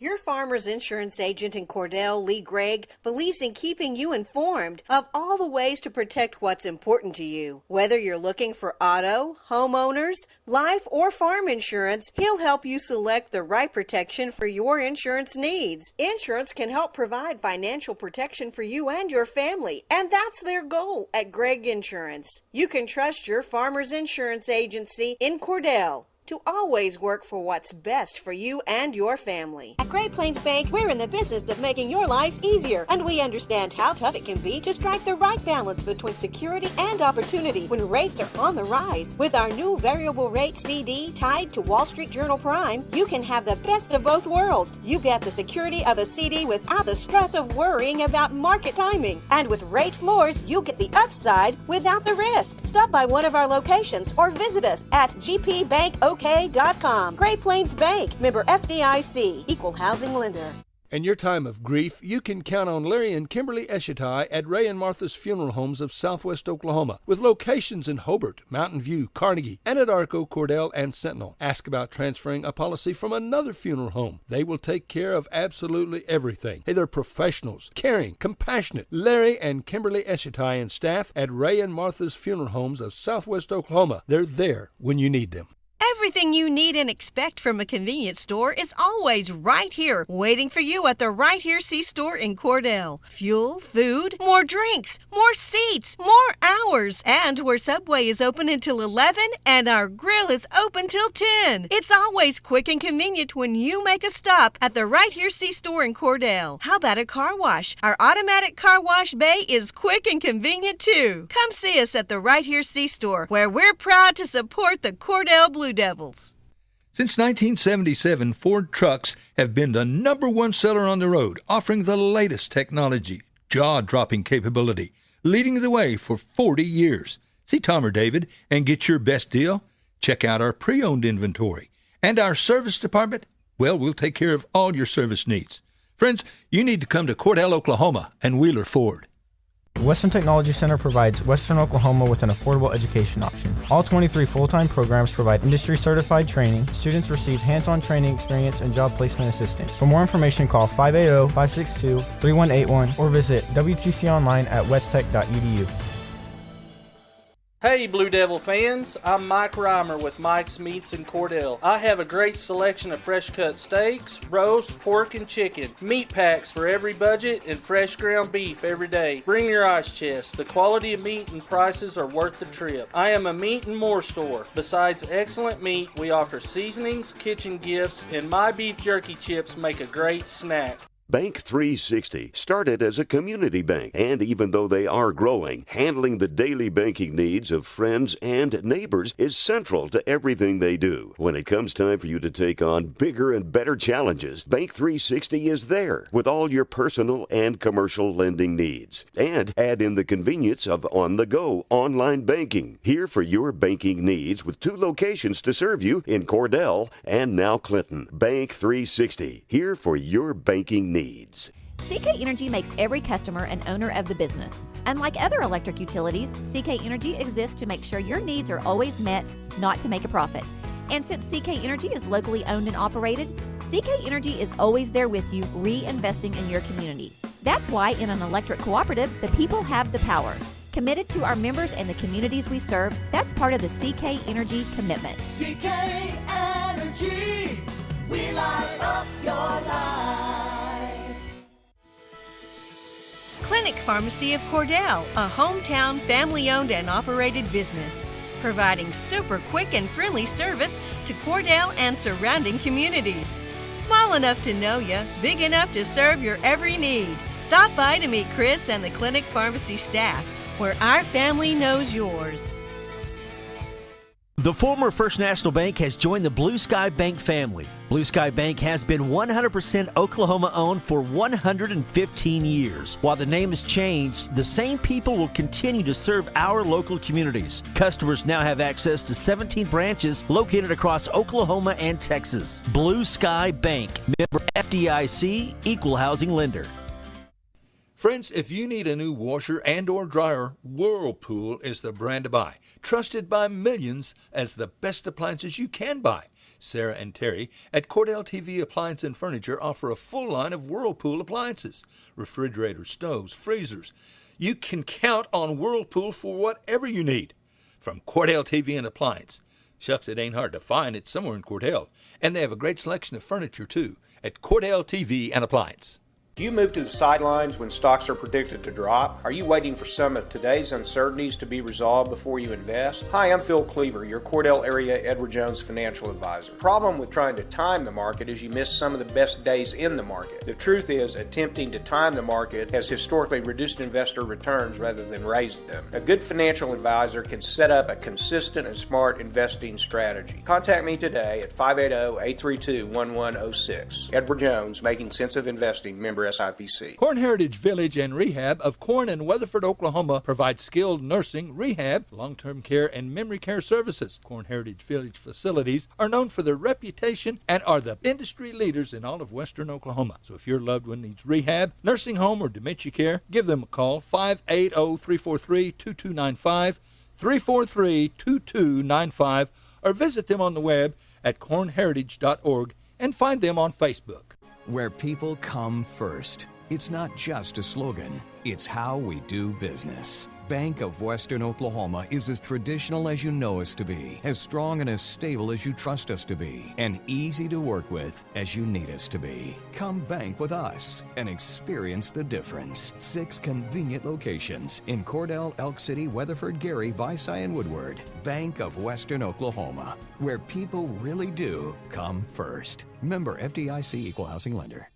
Your Farmer's Insurance agent in Cordell, Lee Gregg, believes in keeping you informed of all the ways to protect what's important to you. Whether you're looking for auto, homeowners, life, or farm insurance, he'll help you select the right protection for your insurance needs. Insurance can help provide financial protection for you and your family, and that's their goal at Gregg Insurance. You can trust your Farmer's Insurance agency in Cordell to always work for what's best for you and your family. At Great Plains Bank, we're in the business of making your life easier, and we understand how tough it can be to strike the right balance between security and opportunity when rates are on the rise. With our new variable rate CD tied to Wall Street Journal Prime, you can have the best of both worlds. You get the security of a CD without the stress of worrying about market timing. And with rate floors, you get the upside without the risk. Stop by one of our locations or visit us at gpbankok.com. Great Plains Bank, member FDIC, equal housing lender. In your time of grief, you can count on Larry and Kimberly Eschatai at Ray and Martha's Funeral Homes of Southwest Oklahoma, with locations in Hobart, Mountain View, Carnegie, Anadarko, Cordell, and Sentinel. Ask about transferring a policy from another funeral home. They will take care of absolutely everything. Hey, they're professionals, caring, compassionate. Larry and Kimberly Eschatai and staff at Ray and Martha's Funeral Homes of Southwest Oklahoma. They're there when you need them. Everything you need and expect from a convenience store is always right here, waiting for you at the Right Here C-Store in Cordell. Fuel, food, more drinks, more seats, more hours, and where Subway is open until 11 and our grill is open till 10. It's always quick and convenient when you make a stop at the Right Here C-Store in Cordell. How about a car wash? Our automatic car wash bay is quick and convenient too. Come see us at the Right Here C-Store, where we're proud to support the Cordell Blue Devils. Since 1977, Ford trucks have been the #1 seller on the road, offering the latest technology, jaw-dropping capability, leading the way for 40 years. See Tom or David and get your best deal? Check out our pre-owned inventory. And our service department? Well, we'll take care of all your service needs. Friends, you need to come to Cordell, Oklahoma and Wheeler Ford. Western Technology Center provides Western Oklahoma with an affordable education option. All 23 full-time programs provide industry-certified training. Students receive hands-on training experience and job placement assistance. For more information, call 580-562-3181 or visit WTConline at westtech.edu. Hey Blue Devil fans, I'm Mike Reimer with Mike's Meats in Cordell. I have a great selection of fresh cut steaks, roast, pork, and chicken. Meat packs for every budget and fresh ground beef every day. Bring your ice chest. The quality of meat and prices are worth the trip. I am a meat and more store. Besides excellent meat, we offer seasonings, kitchen gifts, and my beef jerky chips make a great snack. Bank 360 started as a community bank, and even though they are growing, handling the daily banking needs of friends and neighbors is central to everything they do. When it comes time for you to take on bigger and better challenges, Bank 360 is there with all your personal and commercial lending needs. And add in the convenience of on-the-go online banking. Here for your banking needs with 2 locations to serve you in Cordell and now Clinton. Bank 360, here for your banking needs. CK Energy makes every customer an owner of the business. Unlike other electric utilities, CK Energy exists to make sure your needs are always met, not to make a profit. And since CK Energy is locally owned and operated, CK Energy is always there with you, reinvesting in your community. That's why in an electric cooperative, the people have the power. Committed to our members and the communities we serve, that's part of the CK Energy commitment. CK Energy, we light up your life. Clinic Pharmacy of Cordell, a hometown family-owned and operated business, providing super quick and friendly service to Cordell and surrounding communities. Small enough to know you, big enough to serve your every need. Stop by to meet Chris and the Clinic Pharmacy staff, where our family knows yours. The former First National Bank has joined the Blue Sky Bank family. Blue Sky Bank has been 100% Oklahoma-owned for 115 years. While the name has changed, the same people will continue to serve our local communities. Customers now have access to 17 branches located across Oklahoma and Texas. Blue Sky Bank, member FDIC, equal housing lender. Friends, if you need a new washer and or dryer, Whirlpool is the brand to buy. Trusted by millions as the best appliances you can buy. Sarah and Terry at Cordell TV Appliance and Furniture offer a full line of Whirlpool appliances. Refrigerators, stoves, freezers. You can count on Whirlpool for whatever you need. From Cordell TV and Appliance. Shucks, it ain't hard to find. It's somewhere in Cordell. And they have a great selection of furniture, too, at Cordell TV and Appliance. Do you move to the sidelines when stocks are predicted to drop? Are you waiting for some of today's uncertainties to be resolved before you invest? Hi, I'm Phil Cleaver, your Cordell area Edward Jones financial advisor. The problem with trying to time the market is you miss some of the best days in the market. The truth is, attempting to time the market has historically reduced investor returns rather than raised them. A good financial advisor can set up a consistent and smart investing strategy. Contact me today at 580-832-1106. Edward Jones, Making Sense of Investing, member SIPC. Corn Heritage Village and Rehab of Corn and Weatherford, Oklahoma provides skilled nursing, rehab, long-term care, and memory care services. Corn Heritage Village facilities are known for their reputation and are the industry leaders in all of western Oklahoma. So if your loved one needs rehab, nursing home, or dementia care, give them a call, 580-343-2295, 343-2295, or visit them on the web at cornheritage.org and find them on Facebook. Where people come first. It's not just a slogan, it's how we do business. Bank of Western Oklahoma is as traditional as you know us to be, as strong and as stable as you trust us to be, and easy to work with as you need us to be. Come bank with us and experience the difference. 6 convenient locations in Cordell, Elk City, Weatherford, Gary, Visay, and Woodward. Bank of Western Oklahoma, where people really do come first. Member FDIC Equal Housing Lender.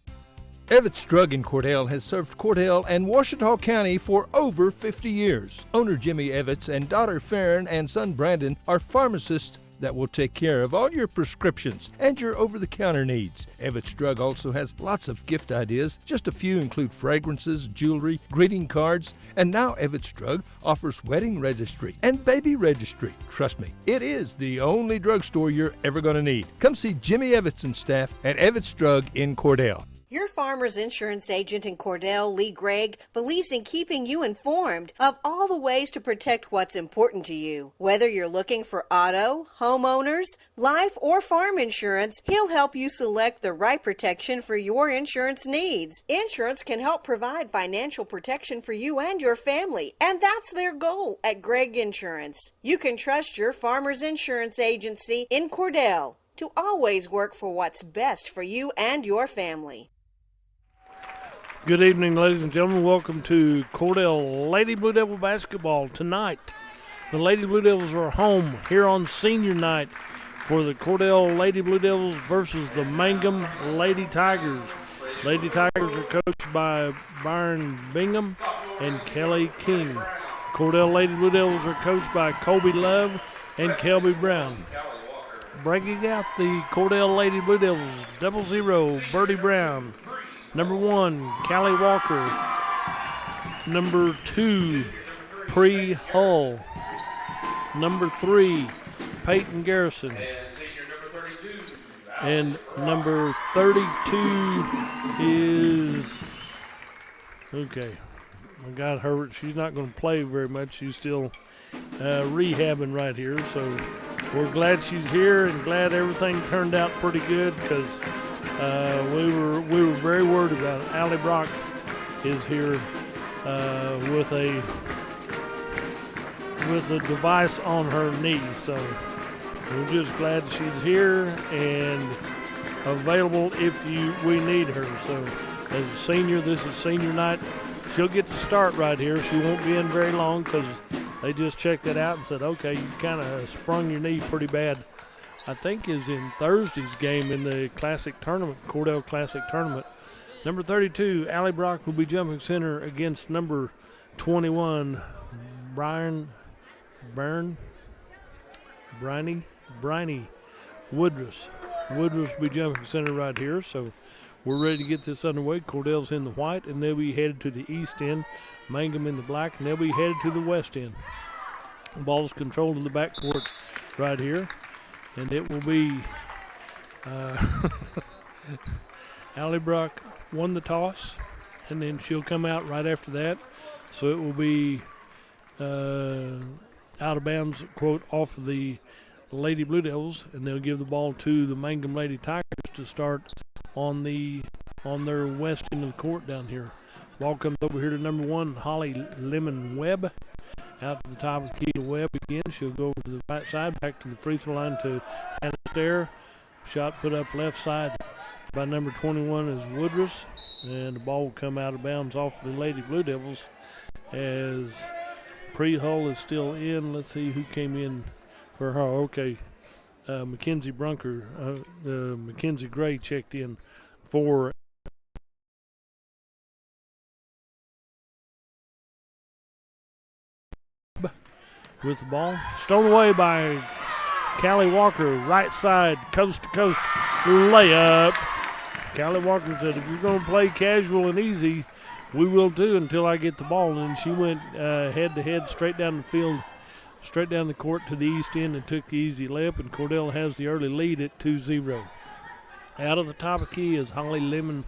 Evetts Drug in Cordell has served Cordell and Washita County for over 50 years. Owner Jimmy Evetts and daughter Farron and son Brandon are pharmacists that will take care of all your prescriptions and your over-the-counter needs. Evetts Drug also has lots of gift ideas. Just a few include fragrances, jewelry, greeting cards, and now Evetts Drug offers wedding registry and baby registry. Trust me, it is the only drugstore you're ever going to need. Come see Jimmy Evetts and staff at Evetts Drug in Cordell. Your Farmers Insurance agent in Cordell, Lee Gregg, believes in keeping you informed of all the ways to protect what's important to you. Whether you're looking for auto, homeowners, life, or farm insurance, he'll help you select the right protection for your insurance needs. Insurance can help provide financial protection for you and your family, and that's their goal at Gregg Insurance. You can trust your Farmers Insurance agency in Cordell to always work for what's best for you and your family. Good evening, ladies and gentlemen. Welcome to Cordell Lady Blue Devil basketball tonight. The Lady Blue Devils are home here on senior night for the Cordell Lady Blue Devils versus the Mangum Lady Tigers. Lady Tigers are coached by Byron Bingham and Kelly King. Cordell Lady Blue Devils are coached by Colby Love and Kelby Brown. Breaking out the Cordell Lady Blue Devils, 00, Birdie Brown. Number 1, Callie Walker. Number 2, Pre Hull. Number 3, Peyton Garrison. And number 32 is, okay, I got her. She's not going to play very much. She's still rehabbing right here. So we're glad she's here and glad everything turned out pretty good because we were very worried about it. Allie Brock is here with a device on her knee, so we're just glad she's here and available if we need her. So as a senior, this is senior night. She'll get to start right here. She won't be in very long because they just checked that out and said, okay, you kind of sprung your knee pretty bad. I think is in Thursday's game in the Classic Tournament, Cordell Classic Tournament. Number 32, Allie Brock will be jumping center against number 21, Bryony Woodruss. Woodruss will be jumping center right here, so we're ready to get this underway. Cordell's in the white, and they'll be headed to the east end. Mangum in the black, and they'll be headed to the west end. The ball's controlled in the backcourt right here. And it will be Allie Brock won the toss. and then she'll come out right after that. So it will be out of bounds, quote, off of the Lady Blue Devils, and they'll give the ball to the Mangum Lady Tigers to start on their west end of the court down here. Ball comes over here to number 1, Holly Lemon Webb. Out to the top of the key to Webb again. She'll go over to the right side, back to the free throw line to Hannah Stair. Shot put up left side by number 21 is Woodruss. And the ball will come out of bounds off the Lady Blue Devils as Pre-Hull is still in. Let's see who came in for her. Okay, Mackenzie Brunker, Mackenzie Gray checked in for with the ball. Stolen away by Callie Walker, right side, coast to coast layup. Callie Walker said, if you're going to play casual and easy, we will too until I get the ball. And she went head to head straight down the field, straight down the court to the east end and took the easy layup. And Cordell has the early lead at 2-0. Out of the top of key is Holly Lemon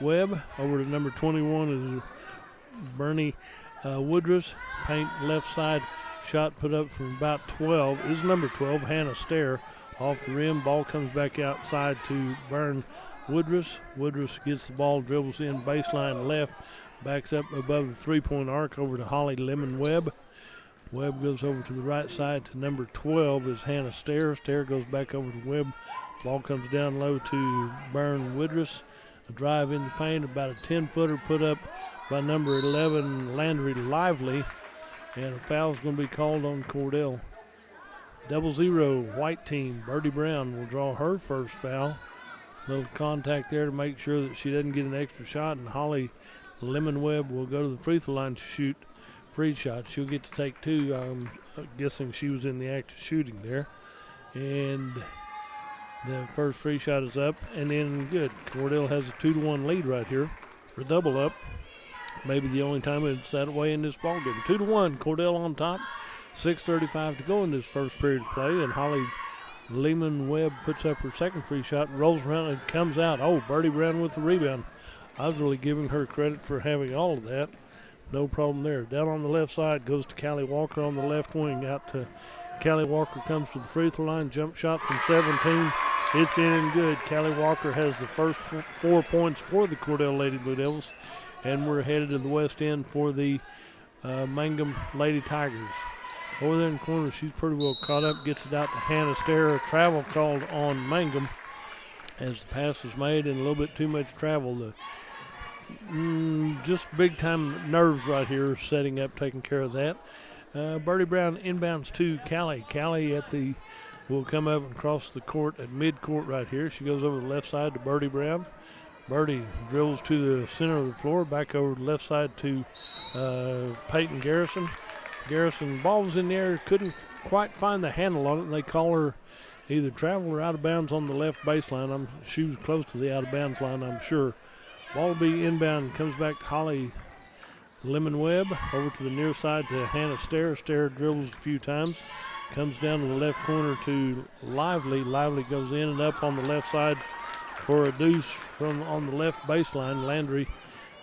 Webb. Over to number 21 is Bernie Woodruss. Paint left side. Shot put up from about 12 is number 12, Hannah Stair, off the rim. Ball comes back outside to Byrne Woodruss. Woodruss gets the ball, dribbles in baseline left, backs up above the three-point arc over to Holly Lemon Webb. Webb goes over to the right side to number 12 is Hannah Stair. Stair goes back over to Webb. Ball comes down low to Byrne Woodruss. A drive in the paint, about a 10-footer put up by number 11, Landry Lively. And a foul's going to be called on Cordell. 0-0 white team. Birdie Brown will draw her first foul. Little contact there to make sure that she doesn't get an extra shot. And Holly Lemon Webb will go to the free throw line to shoot free shots. She'll get to take 2. I'm guessing she was in the act of shooting there. And the first free shot is up. And then good. Cordell has a 2-1 lead right here. For double up. Maybe the only time it's that way in this ballgame. 2-1, Cordell on top. 6:35 to go in this first period of play, and Holly Lehman Webb puts up her second free shot, rolls around and comes out. Oh, Birdie Brown with the rebound. I was really giving her credit for having all of that. No problem there. Down on the left side goes to Callie Walker on the left wing. Out to Callie Walker, comes to the free throw line. Jump shot from 17. It's in and good. Callie Walker has the first 4 points for the Cordell Lady Blue Devils. And we're headed to the west end for the Mangum Lady Tigers. Over there in the corner, she's pretty well caught up. Gets it out to Hannah Stair. A travel called on Mangum as the pass was made, and a little bit too much travel. Just big-time nerves right here, setting up, taking care of that. Birdie Brown inbounds to Callie. Callie will come up and cross the court at mid-court right here. She goes over the left side to Birdie Brown. Birdie dribbles to the center of the floor, back over the left side to Peyton Garrison. Garrison, ball was in the air, couldn't quite find the handle on it, and they call her either travel or out of bounds on the left baseline. She was close to the out of bounds line, I'm sure. Ball will be inbound, comes back to Holly Lemon Webb, over to the near side to Hannah Stair. Stair dribbles a few times, comes down to the left corner to Lively. Lively goes in and up on the left side for a deuce from on the left baseline. Landry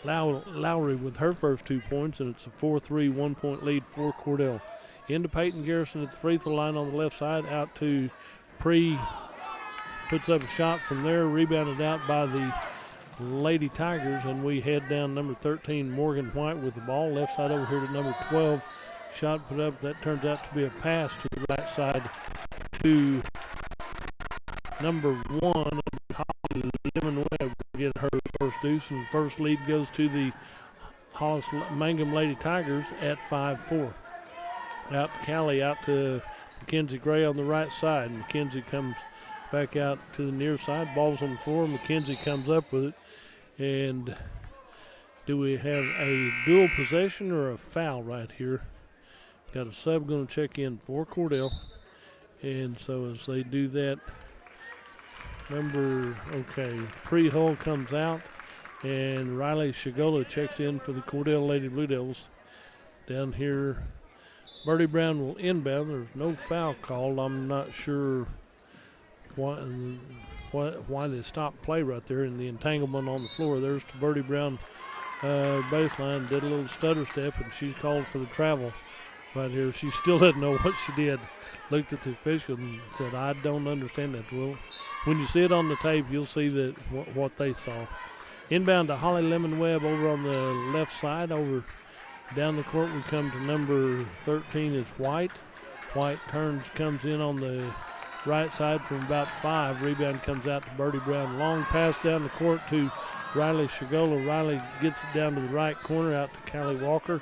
Lowry with her first 2 points, and it's a 4-3 1-point lead for Cordell. Into Peyton Garrison at the free throw line on the left side. Out to Pre. Puts up a shot from there, rebounded out by the Lady Tigers, and we head down number 13, Morgan White, with the ball. Left side over here to number 12. Shot put up. That turns out to be a pass to the right side to number 1. Holly Lemon Webb will get her first deuce, and the first lead goes to the Hollis Mangum Lady Tigers at 5-4. Out to Callie, out to Mackenzie Gray on the right side. Mackenzie comes back out to the near side. Ball's on the floor. Mackenzie comes up with it. And do we have a dual possession or a foul right here? Got a sub going to check in for Cordell. And so as they do that, Pre-Hull comes out, and Riley Shigola checks in for the Cordell Lady Blue Devils. Down here, Birdie Brown will inbound. There's no foul called. I'm not sure why they stopped play right there in the entanglement on the floor. There's to Birdie Brown baseline, did a little stutter step, and she's called for the travel right here. She still doesn't know what she did. Looked at the official and said, I don't understand that. Well, when you see it on the tape, you'll see that what they saw. Inbound to Holly Lemon Webb over on the left side. Over down the court we come to number 13 is White. White comes in on the right side from about 5. Rebound comes out to Birdie Brown. Long pass down the court to Riley Shigola. Riley gets it down to the right corner out to Callie Walker.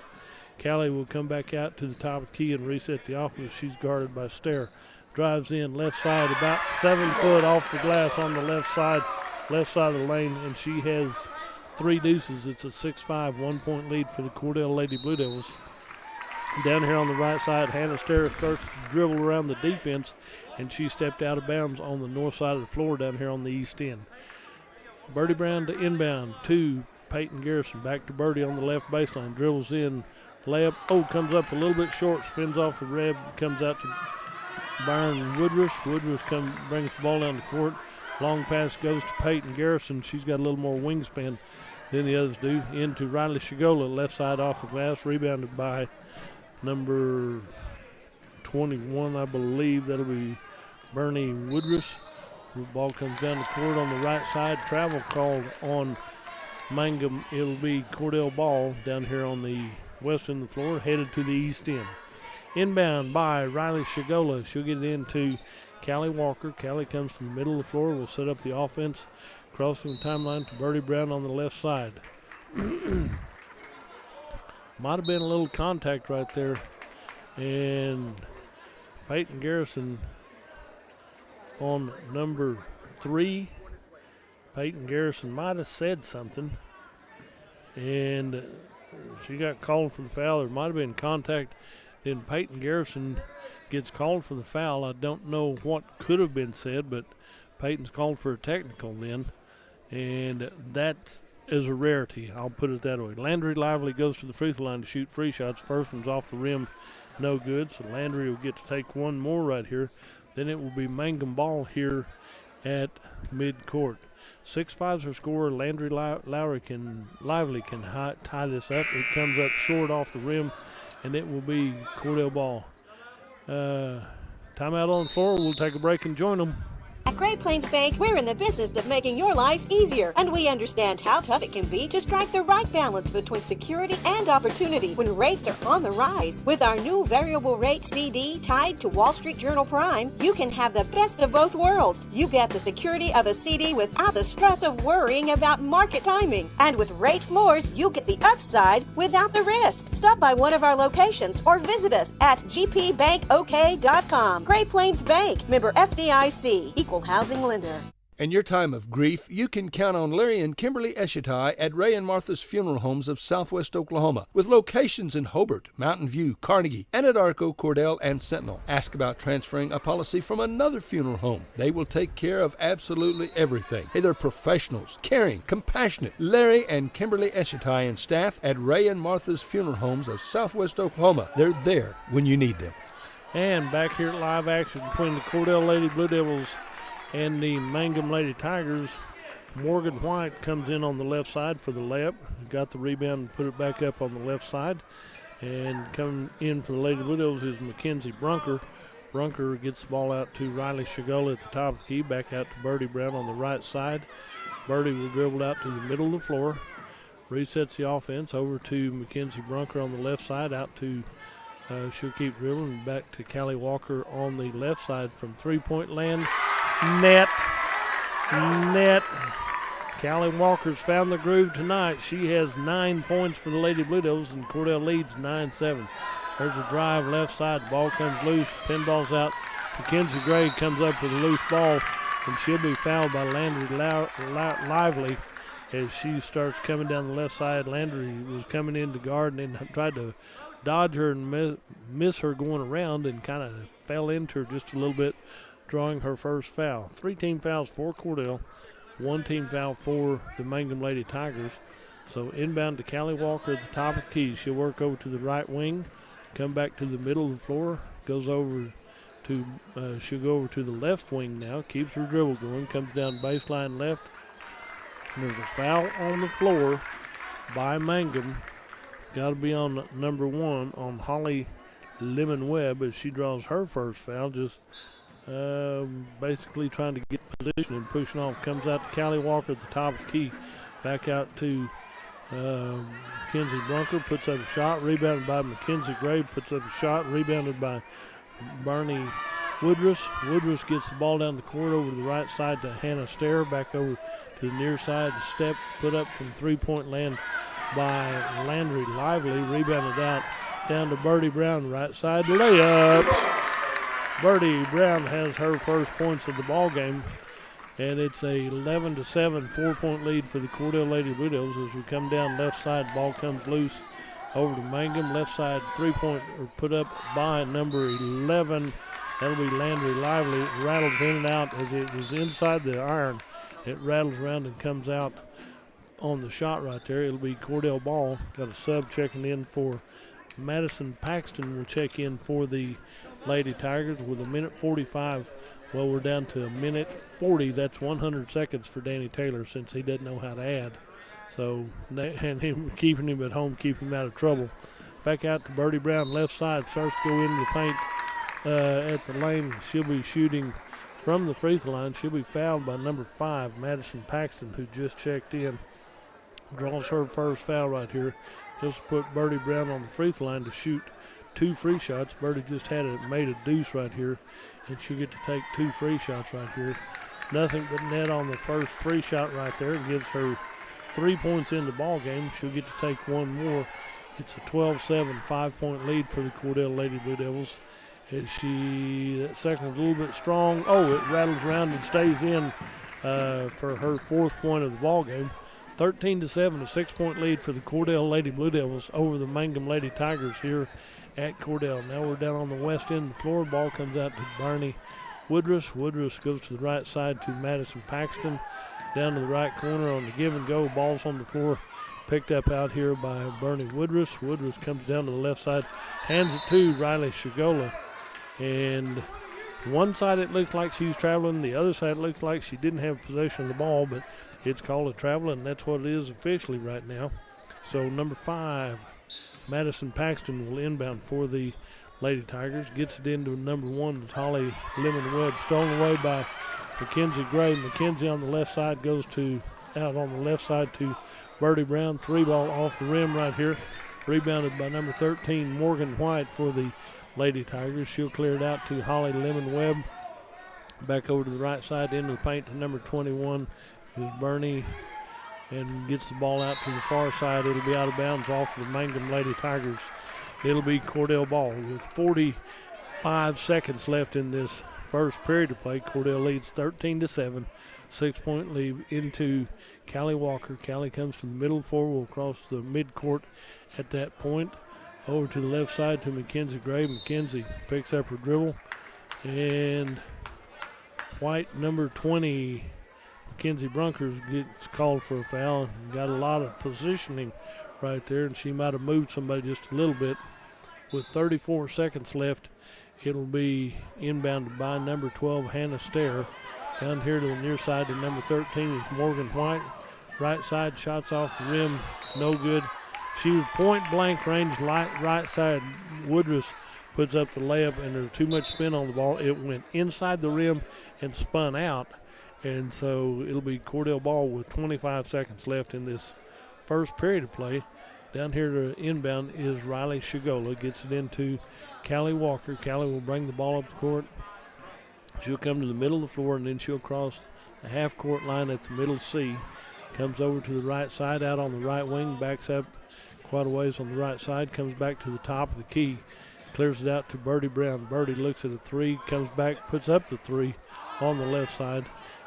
Callie will come back out to the top of the key and reset the offense. She's guarded by Stair. Drives in left side, about 7 foot off the glass on the left side of the lane, and she has 3 deuces. It's a 6-5 1-point lead for the Cordell Lady Blue Devils. Down here on the right side, Hannah Stair starts to dribble around the defense, and she stepped out of bounds on the north side of the floor down here on the east end. Birdie Brown to inbound to Peyton Garrison. Back to Birdie on the left baseline. Dribbles in, layup. Comes up a little bit short, spins off the red, comes out to Byron Woodruff. Woodruff brings the ball down the court. Long pass goes to Peyton Garrison. She's got a little more wingspan than the others do. Into Riley Shigola, left side off the glass, rebounded by number 21, I believe. That'll be Bernie Woodruff. The ball comes down the court on the right side. Travel called on Mangum. It'll be Cordell ball down here on the west end of the floor, headed to the east end. Inbound by Riley Shigola. She'll get it into Callie Walker. Callie comes to the middle of the floor. Will set up the offense. Crossing the timeline to Birdie Brown on the left side. Might have been a little contact right there. And Peyton Garrison on number 3. Peyton Garrison might have said something. And she got called for the foul. There might have been contact. Then Peyton Garrison gets called for the foul. I don't know what could have been said, but Peyton's called for a technical then. And that is a rarity. I'll put it that way. Landry Lively goes to the free throw line to shoot free shots. First one's off the rim. No good. So Landry will get to take one more right here. Then it will be Mangum ball here at midcourt. 6-5's her score. Landry Lively can tie this up. It comes up short off the rim, and it will be Cordell ball. Timeout on the floor. We'll take a break and join them. At Great Plains Bank, we're in the business of making your life easier, and we understand how tough it can be to strike the right balance between security and opportunity when rates are on the rise. With our new variable rate CD tied to Wall Street Journal Prime, you can have the best of both worlds. You get the security of a CD without the stress of worrying about market timing. And with rate floors, you get the upside without the risk. Stop by one of our locations or visit us at gpbankok.com. Great Plains Bank, member FDIC, equal housing lender. In your time of grief, you can count on Larry and Kimberly Eshitai at Ray and Martha's Funeral Homes of Southwest Oklahoma, with locations in Hobart, Mountain View, Carnegie, Anadarko, Cordell, and Sentinel. Ask about transferring a policy from another funeral home. They will take care of absolutely everything. Hey, they're professionals, caring, compassionate. Larry and Kimberly Eshitai and staff at Ray and Martha's Funeral Homes of Southwest Oklahoma. They're there when you need them. And back here at live action between the Cordell Lady Blue Devils and the Mangum Lady Tigers, Morgan White comes in on the left side for the layup. Got the rebound and put it back up on the left side. And coming in for the Lady Blue Devils is Mackenzie Brunker. Brunker gets the ball out to Riley Shigola at the top of the key, back out to Birdie Brown on the right side. Birdie will dribble out to the middle of the floor, resets the offense over to Mackenzie Brunker on the left side, out to she'll keep dribbling back to Callie Walker on the left side from three-point land. Net. Callie Walker's found the groove tonight. She has 9 points for the Lady Blue Devils, and Cordell leads 9-7. There's a drive left side. Ball comes loose. Pinball's out. Mackenzie Gray comes up with a loose ball, and she'll be fouled by Landry Lively as she starts coming down the left side. Landry was coming in to guard and then tried to dodge her and miss her going around and kind of fell into her just a little bit, drawing her first foul. 3 team fouls for Cordell, 1 team foul for the Mangum Lady Tigers. So inbound to Callie Walker at the top of the key. She'll work over to the right wing, come back to the middle of the floor, goes over to, she'll go over to the left wing now, keeps her dribble going, comes down baseline left. And there's a foul on the floor, by Mangum. Got to be on number 1 on Holly Lemon Webb as she draws her first foul. Just basically trying to get position and pushing off. Comes out to Callie Walker at the top of the key. Back out to Mackenzie Brunker. Puts up a shot. Rebounded by Mackenzie Gray. Puts up a shot. Rebounded by Bernie Woodruss. Woodruss gets the ball down the court over to the right side to Hannah Stair. Back over to the near side. Step put up from three-point land by Landry Lively. Rebounded out down to Birdie Brown, right side layup. Birdie Brown has her first points of the ball game, and it's a 11-7 4-point lead for the Cordell Lady Blue Devils. As we come down left side, ball comes loose over to Mangum. Left side three-point put up by number 11. That'll be Landry Lively. It rattles in and out as it was inside the iron. It rattles around and comes out on the shot right there. It'll be Cordell ball. Got a sub checking in for Madison Paxton. Will check in for the Lady Tigers with a minute 45. Well, we're down to a minute 40. That's 100 seconds for Danny Taylor since he doesn't know how to add. So, and him keeping him at home, keeping him out of trouble. Back out to Birdie Brown, left side. Starts to go into the paint at the lane. She'll be shooting from the free throw line. She'll be fouled by number 5, Madison Paxton, who just checked in. Draws her first foul right here. Just put Birdie Brown on the free throw line to shoot 2 free shots. Birdie just made a deuce right here, and she'll get to take 2 free shots right here. Nothing but net on the first free shot right there. Gives her 3 points in the ball game. She'll get to take 1 more. It's a 12-7 5-point lead for the Cordell Lady Blue Devils. As that second is a little bit strong. Oh, it rattles around and stays in for her 4th point of the ball game. 13-7, a 6-point lead for the Cordell Lady Blue Devils over the Mangum Lady Tigers here at Cordell. Now we're down on the west end of the floor. Ball comes out to Bernie Woodruss. Woodruss goes to the right side to Madison Paxton. Down to the right corner on the give and go. Ball's on the floor. Picked up out here by Bernie Woodruss. Woodruss comes down to the left side. Hands it to Riley Shigola. And one side it looks like she's traveling. The other side it looks like she didn't have possession of the ball, but it's called a travel, and that's what it is officially right now. So number 5, Madison Paxton will inbound for the Lady Tigers. Gets it into number 1, it's Holly Lemon Webb. Stolen away by Mackenzie Gray. Mackenzie on the left side goes out on the left side to Birdie Brown. 3 ball off the rim right here. Rebounded by number 13, Morgan White for the Lady Tigers. She'll clear it out to Holly Lemon Webb. Back over to the right side into the paint to number 21 is Bernie, and gets the ball out to the far side. It'll be out of bounds off of the Mangum Lady Tigers. It'll be Cordell ball with 45 seconds left in this first period of play. Cordell leads 13-7, 6-point lead into Callie Walker. Callie comes from the middle floor, will cross the midcourt at that point. Over to the left side to Mackenzie Gray. Mackenzie picks up her dribble, and White, number 20, Mackenzie Brunkers, gets called for a foul. Got a lot of positioning right there, and she might have moved somebody just a little bit. With 34 seconds left, it'll be inbounded by number 12, Hannah Stair. Down here to the near side to number 13 is Morgan White. Right side, shots off the rim, no good. She was point blank range, right side. Woodruss puts up the layup, and there's too much spin on the ball. It went inside the rim and spun out. And so it'll be Cordell ball with 25 seconds left in this first period of play. Down here to inbound is Riley Shigola. Gets it into Callie Walker. Callie will bring the ball up the court. She'll come to the middle of the floor, and then she'll cross the half-court line at the middle C. Comes over to the right side, out on the right wing, backs up quite a ways on the right side, comes back to the top of the key, clears it out to Birdie Brown. Birdie looks at a 3, comes back, puts up the 3 on the left side.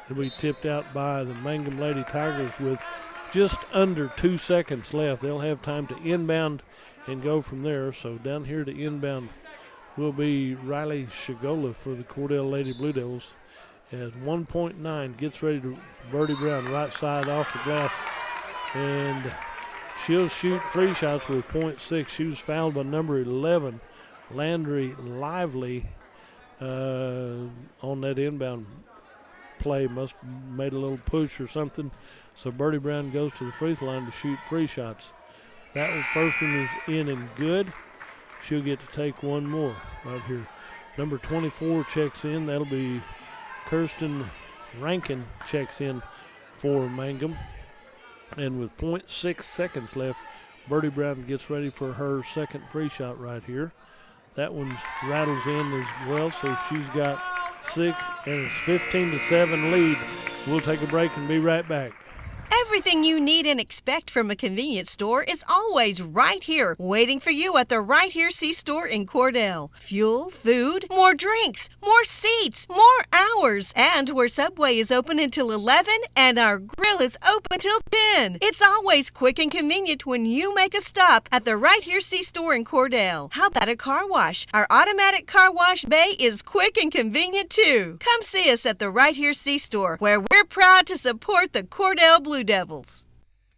It'll be tipped out by the Mangum Lady Tigers with just under 2 seconds left. They'll have time to inbound and go from there. So down here to inbound will be Riley Shigola for the Cordell Lady Blue Devils. As 1.9 gets ready to Birdie Brown, right side off the glass, and she'll shoot free shots with .6. She was fouled by number 11, Landry Lively, on that inbound. play. Must have made a little push or something. So Birdie Brown goes to the free throw line to shoot free shots. That first one is in and good. She'll get to take one more right here. Number 24 checks in. That'll be Kirsten Rankin checks in for Mangum. And with 0.6 seconds left, Birdie Brown gets ready for her second free shot right here. That one rattles in as well, so she's got 6, and it's 15-7 lead. We'll take a break and be right back. Everything you need and expect from a convenience store is always right here, waiting for you at the Right Here C-Store in Cordell. Fuel, food, more drinks, more seats, more hours, and where Subway is open until 11 and our grill is open till 10. It's always quick and convenient when you make a stop at the Right Here C-Store in Cordell. How about a car wash? Our automatic car wash bay is quick and convenient too. Come see us at the Right Here C-Store, where we're proud to support the Cordell Blue Devils.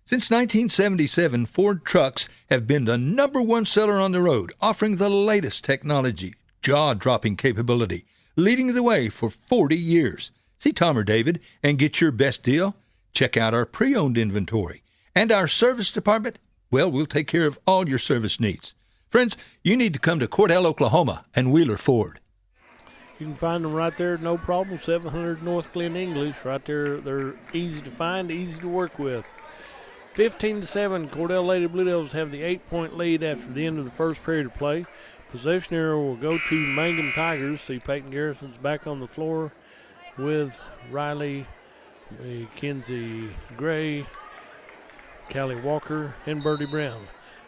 Since 1977, Ford trucks have been the #1 seller on the road, offering the latest technology, jaw-dropping capability, leading the way for 40 years. See Tom or David and get your best deal? Check out our pre-owned inventory. And our service department? Well, we'll take care of all your service needs. Friends, you need to come to Cordell, Oklahoma and Wheeler Ford. You can find them right there, no problem, 700 North Glen English. Right there, they're easy to find, easy to work with. 15-7, Cordell Lady Blue Devils have the 8-point lead after the end of the first period of play. Possession arrow will go to Mangum Tigers. See Peyton Garrison's back on the floor with Riley, Kinsey Gray, Callie Walker, and Birdie Brown.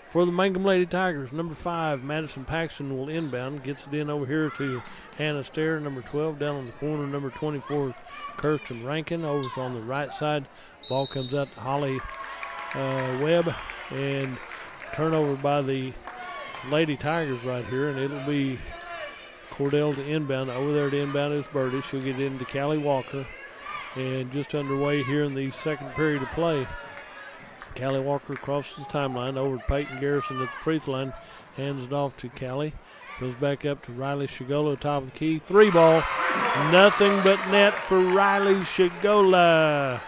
For the Mangum Lady Tigers, number 5, Madison Paxton will inbound. Gets it in over here to Hannah Stair, number 12. Down on the corner, number 24, Kirsten Rankin. Over on the right side. Ball comes out to Holly Webb. And turnover by the Lady Tigers right here. And it'll be Cordell to inbound. Over there to inbound is Birdie. She'll get into Callie Walker. And just underway here in the second period of play. Callie Walker crosses the timeline over to Peyton Garrison at the free throw line. Hands it off to Callie. Goes back up to Riley Shigola, top of the key. 3 ball. Nothing but net for Riley Shigola.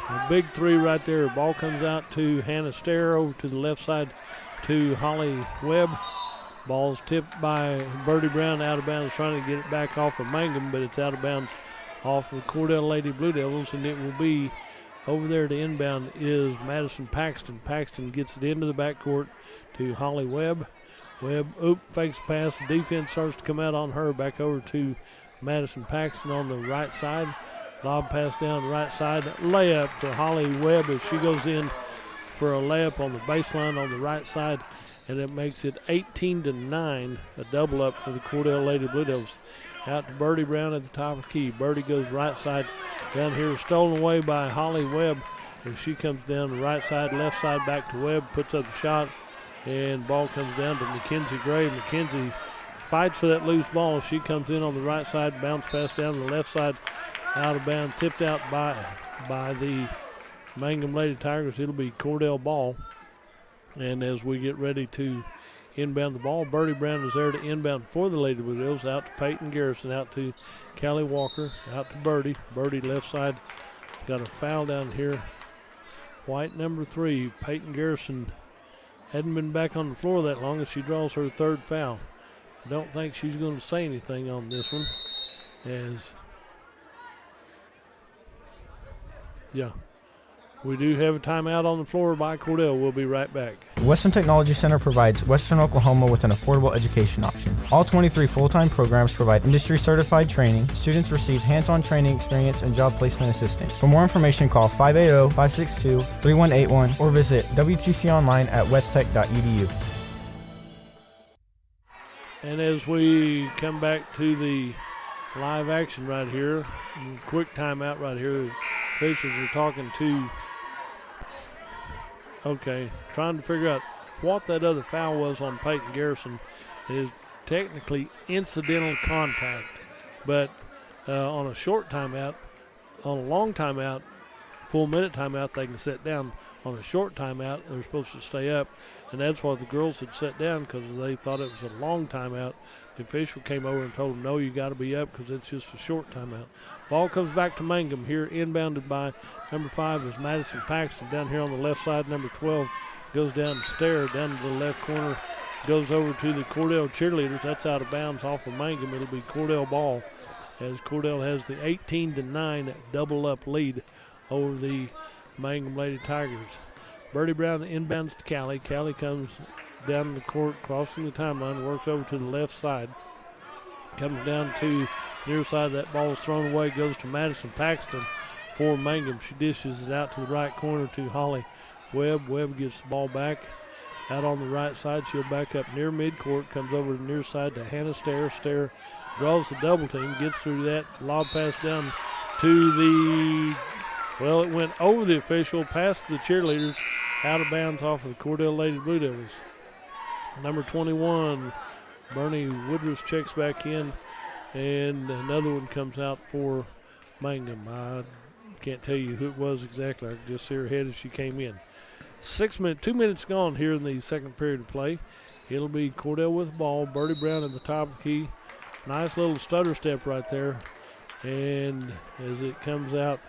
A big 3 right there. Ball comes out to Hannah Stair over to the left side to Holly Webb. Ball's tipped by Birdie Brown out of bounds, trying to get it back off of Mangum, but it's out of bounds off of Cordell Lady Blue Devils, and it will be over there to inbound is Madison Paxton. Paxton gets it into the backcourt to Holly Webb. Webb, fakes a pass. The defense starts to come out on her. Back over to Madison Paxton on the right side. Lob pass down the right side. Layup for Holly Webb as she goes in for a layup on the baseline on the right side. And it makes it 18-9, a double up for the Cordell Lady Blue Devils. Out to Birdie Brown at the top of the key. Birdie goes right side. Down here, stolen away by Holly Webb. As she comes down the right side, left side, back to Webb, puts up a shot, and ball comes down to Mackenzie Gray. Mackenzie fights for that loose ball. She comes in on the right side, bounce pass down to the left side, out of bounds, tipped out by the Mangum Lady Tigers. It'll be Cordell ball. And as we get ready to inbound the ball, Birdie Brown is there to inbound for the Lady Blue Devils. Out to Peyton Garrison, out to Callie Walker, out to Birdie. Birdie left side, got a foul down here. White number 3, Peyton Garrison hadn't been back on the floor that long as she draws her 3rd foul. I don't think she's going to say anything on this one. We do have a timeout on the floor by Cordell. We'll be right back. Western Technology Center provides Western Oklahoma with an affordable education option. All 23 full-time programs provide industry-certified training. Students receive hands-on training experience and job placement assistance. For more information, call 580-562-3181 or visit WTC online at westtech.edu. And as we come back to the live action right here, quick timeout right here. Officials are talking to trying to figure out what that other foul was on Peyton Garrison. It is technically incidental contact, but on a short timeout, on a long timeout, full minute timeout, they can sit down. on a short timeout. They're supposed to stay up, and that's why the girls had sat down because they thought it was a long timeout. The official came over and told them, no, you got to be up because it's just a short timeout. Ball comes back to Mangum here, inbounded by number 5 is Madison Paxton. Down here on the left side, number 12 goes down the stair, down to the left corner, goes over to the Cordell cheerleaders. That's out of bounds off of Mangum. It'll be Cordell ball as Cordell has the 18-9 double-up lead over the Mangum Lady Tigers. Birdie Brown inbounds to Callie. Callie comes down the court, crossing the timeline, works over to the left side. Comes down to the near side. That ball is thrown away, goes to Madison Paxton for Mangum. She dishes it out to the right corner to Holly Webb. Webb gets the ball back out on the right side. She'll back up near midcourt, comes over to the near side to Hannah Stair. Stair draws the double team, gets through that, lob pass down to the, well, it went over the official, past the cheerleaders, out of bounds off of the Cordell Lady Blue Devils. Number 21, Bernie Woodruff checks back in, and another one comes out for Mangum. I can't tell you who it was exactly. I can just see her head as she came in. 2 minutes gone here in the second period of play. It'll be Cordell with the ball. Birdie Brown at the top of the key. Nice little stutter step right there. And as it comes out,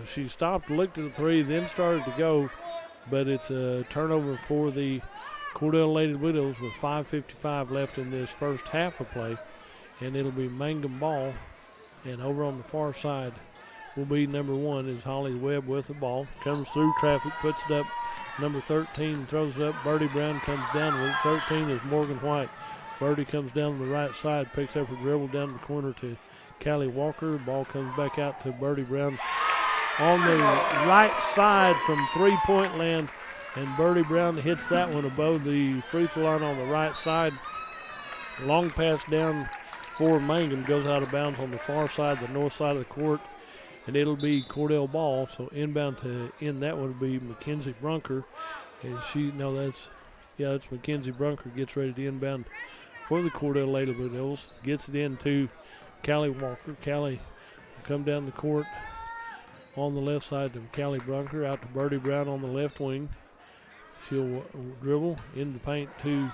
she stopped, looked at the three, then started to go. But it's a turnover for the Cordell Lady Blue Devils with 5:55 left in this first half of play. And it'll be Mangum ball. And over on the far side will be number 1 is Holly Webb with the ball. Comes through traffic, puts it up. Number 13 throws it up. Birdie Brown comes down with it. 13 is Morgan White. Birdie comes down the right side, picks up a dribble down the corner to Callie Walker. Ball comes back out to Birdie Brown on the right side from three-point land. And Birdie Brown hits that one above the free throw line on the right side. Long pass down for Mangum, goes out of bounds on the far side, the north side of the court. And it'll be Cordell ball. So inbound to end that would be Mackenzie Brunker. And that's Mackenzie Brunker gets ready to inbound for the Cordell Lady Blue Devils. Gets it into Callie Walker. Callie will come down the court on the left side to Callie Brunker, out to Birdie Brown on the left wing. She'll dribble in the paint to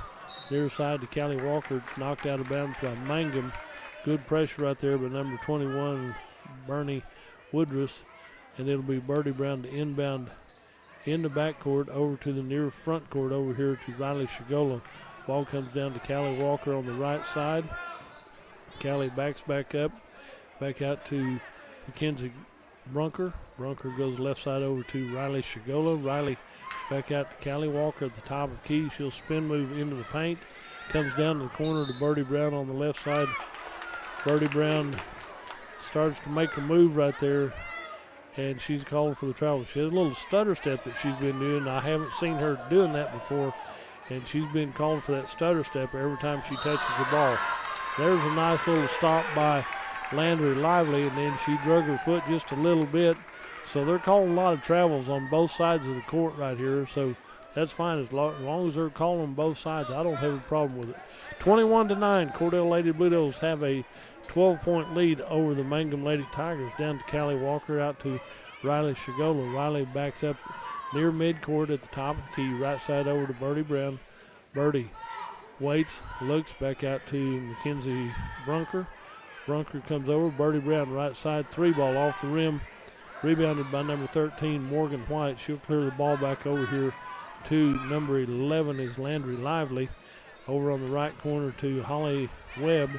near side to Callie Walker. It's knocked out of bounds by Mangum. Good pressure right there by number 21, Bernie Woodruff, and it'll be Birdie Brown to inbound in the backcourt over to the near front court over here to Riley Shigola. Ball comes down to Callie Walker on the right side. Callie backs back up, back out to Mackenzie Brunker. Brunker goes left side over to Riley Shigola. Riley back out to Callie Walker at the top of the key. She'll spin move into the paint. Comes down to the corner to Birdie Brown on the left side. Birdie Brown starts to make a move right there, and she's calling for the travel. She has a little stutter step that she's been doing. I haven't seen her doing that before, and she's been calling for that stutter step every time she touches the ball. There's a nice little stop by Landry Lively, and then she drug her foot just a little bit. So they're calling a lot of travels on both sides of the court right here, so that's fine. As long as they're calling on both sides, I don't have a problem with it. 21-9, Cordell Lady Blue Devils have a 12-point lead over the Mangum Lady Tigers. Down to Callie Walker, out to Riley Shigola. Riley backs up near midcourt at the top of the key, right side over to Birdie Brown. Birdie waits, looks back out to Mackenzie Brunker. Brunker comes over. Birdie Brown right side, three ball off the rim. Rebounded by number 13, Morgan White. She'll clear the ball back over here to number 11 is Landry Lively. Over on the right corner to Holly Webb.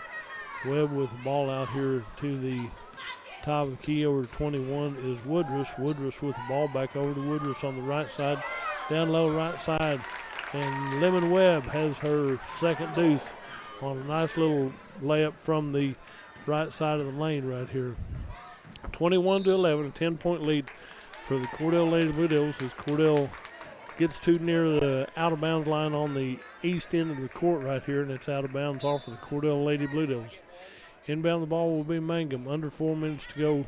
Webb with the ball out here to the top of the key over to 21 is Woodruff. Woodruff with the ball back over to Woodruff on the right side. Down low right side. And Lemon Webb has her second deuce on a nice little layup from the right side of the lane right here. 21-11, a 10-point lead for the Cordell Lady Blue Devils as Cordell gets too near the out-of-bounds line on the east end of the court right here, and it's out of bounds off of the Cordell Lady Blue Devils. Inbound the ball will be Mangum. Under 4 minutes to go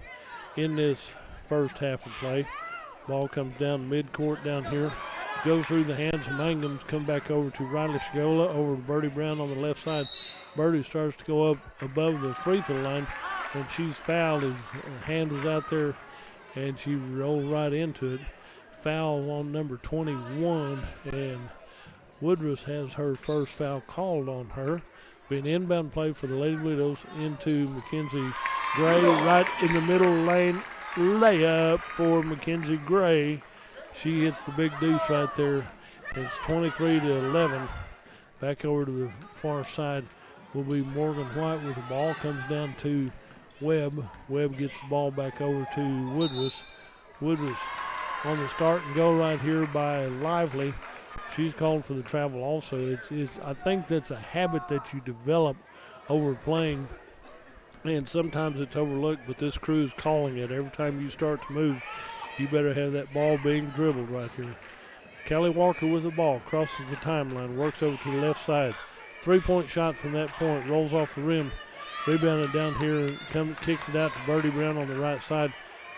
in this first half of play. Ball comes down midcourt down here. Goes through the hands of Mangum. Come back over to Riley Shigola, over to Birdie Brown on the left side. Birdie starts to go up above the free throw line, and she's fouled. His hand was out there, and she rolled right into it. foul on number 21, and Woodruff has her first foul called on her. Be an inbound play for the Lady Blue Devils into Mackenzie Gray, right in the middle lane. Layup for Mackenzie Gray. She hits the big deuce right there. It's 23-11. Back over to the far side will be Morgan White with the ball. Comes down to Webb. Webb gets the ball back over to Woodruff. Woodruff on the start and go right here by Lively. She's called for the travel also. I think that's a habit that you develop over playing, and sometimes it's overlooked, but this crew is calling it. Every time you start to move, you better have that ball being dribbled right here. Kelly Walker with the ball, crosses the timeline, works over to the left side. Three-point shot from that point, rolls off the rim, rebounded down here, kicks it out to Birdie Brown on the right side.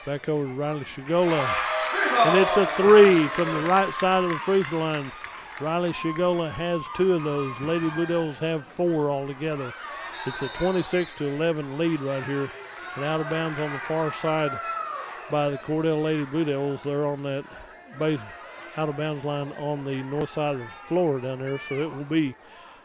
Back over to Riley Shigola. And it's a three from the right side of the free throw line. Riley Shigola has two of those. Lady Blue Devils have four altogether. It's a 26-11 lead right here. And out of bounds on the far side by the Cordell Lady Blue Devils. They're on that base out of bounds line on the north side of the floor down there. So it will be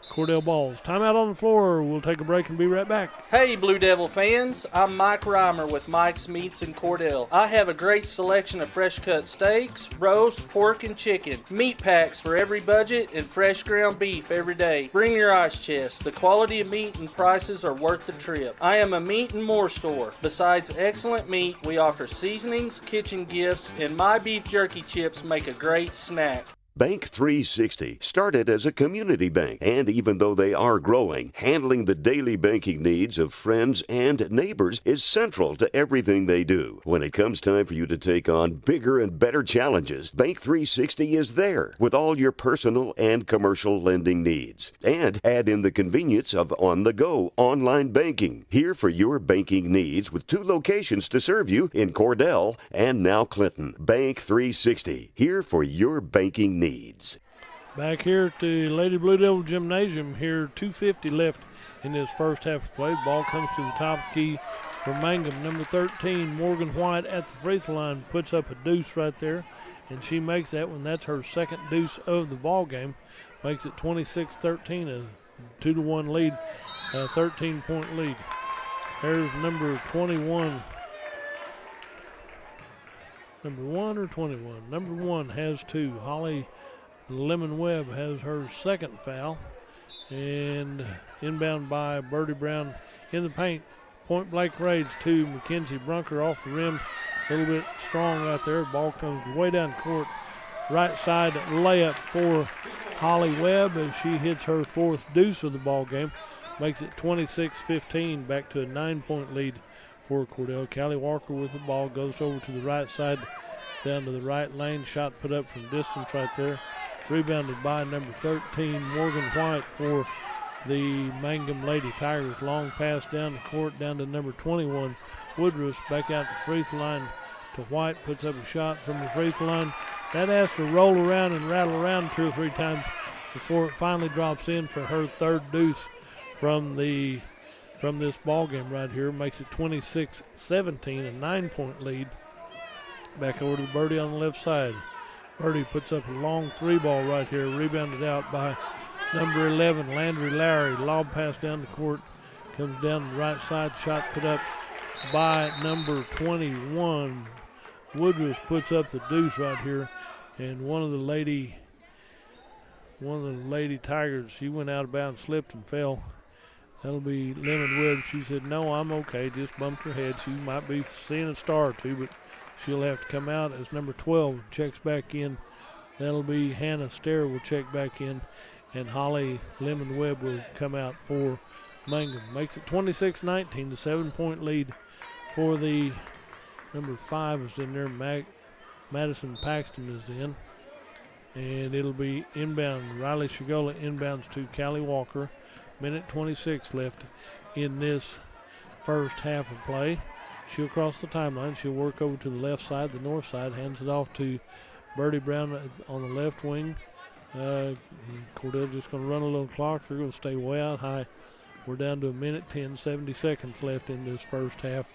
Cordell balls. Timeout on the floor. We'll take a break and be right back. Hey, Blue Devil fans. I'm Mike Reimer with Mike's Meats in Cordell. I have a great selection of fresh-cut steaks, roast, pork, and chicken. Meat packs for every budget and fresh ground beef every day. Bring your ice chest. The quality of meat and prices are worth the trip. I am a meat and more store. Besides excellent meat, we offer seasonings, kitchen gifts, and my beef jerky chips make a great snack. Bank 360 started as a community bank, and even though they are growing, handling the daily banking needs of friends and neighbors is central to everything they do. When it comes time for you to take on bigger and better challenges, Bank 360 is there with all your personal and commercial lending needs. And add in the convenience of on-the-go online banking. Here for your banking needs with 2 locations to serve you in Cordell and now Clinton. Bank 360, here for your banking needs. Back here at the Lady Blue Devil Gymnasium, here 2:50 left in this first half of play. The ball comes to the top of the key for Mangum. Number 13, Morgan White at the free throw line, puts up a deuce right there, and she makes that one. That's her second deuce of the ball game. Makes it 26-13, a 2-1 lead, a 13-point lead. There's number 21. Number 1 or 21? Number 1 has 2. Holly Lemon Webb has her second foul. And inbound by Birdie Brown in the paint. Point blank raids to Mackenzie Brunker off the rim. A little bit strong right there. Ball comes way down court. Right side layup for Holly Webb as she hits her fourth deuce of the ball game. Makes it 26-15, back to a 9-point lead for Cordell. Callie Walker with the ball, goes over to the right side, down to the right lane. Shot put up from distance right there. Rebounded by number 13, Morgan White for the Mangum Lady Tigers. Long pass down the court, down to number 21, Woodruff. Back out the free throw line to White. Puts up a shot from the free throw line. That has to roll around and rattle around 2 or 3 times before it finally drops in for her third deuce from this ball game right here. Makes it 26-17, a 9-point lead. Back over to the Birdie on the left side. Birdie puts up a long 3-ball right here, rebounded out by number 11, Landry Lowry. Lob pass down the court, comes down the right side. Shot put up by number 21. Woodruff puts up the deuce right here, and one of the lady Tigers, she went out of bounds, slipped and fell. That'll be Lemon Webb. She said, "No, I'm okay." Just bumped her head. She might be seeing a star or two, but she'll have to come out as number 12 checks back in. That'll be Hannah Stair will check back in, and Holly Lemon Webb will come out for Mangum. Makes it 26-19, the 7-point lead for the number 5 is in there. Madison Paxton is in, and it'll be inbound. Riley Shigola inbounds to Callie Walker. Minute 26 left in this first half of play. She'll cross the timeline. She'll work over to the left side, the north side, hands it off to Birdie Brown on the left wing. Cordell just going to run a little clock. They're going to stay way out high. We're down to a minute 10, 70 seconds left in this first half.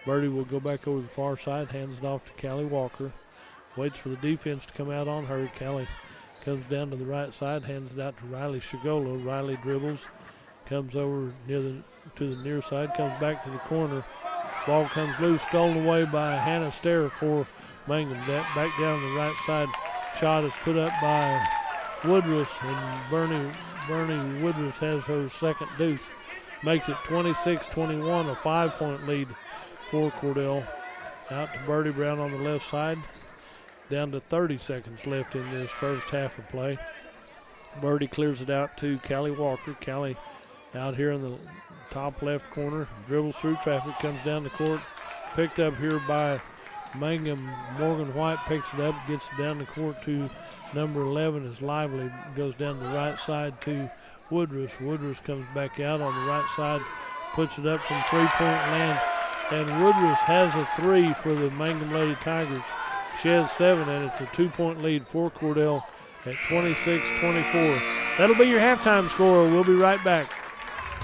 Birdie will go back over the far side, hands it off to Callie Walker. waits for the defense to come out on her. Kelly comes down to the right side, hands it out to Riley Shigolo. Riley dribbles, comes over to the near side, comes back to the corner. Ball comes loose, stolen away by Hannah Stair for Mangum. Back down the right side. Shot is put up by Woodruff, and Bernie Woodruff has her second deuce. Makes it 26-21, a 5-point lead for Cordell. Out to Birdie Brown on the left side. Down to 30 seconds left in this first half of play. Birdie clears it out to Callie Walker. Callie out here in the top left corner. Dribbles through traffic, comes down the court. Picked up here by Mangum. Morgan White picks it up, gets it down the court to number 11 is Lively. Goes down the right side to Woodruff. Woodruff comes back out on the right side, puts it up from three-point land. And Woodruff has a three for the Mangum Lady Tigers. She has 7, and it's a 2-point lead for Cordell at 26-24. That'll be your halftime score. We'll be right back.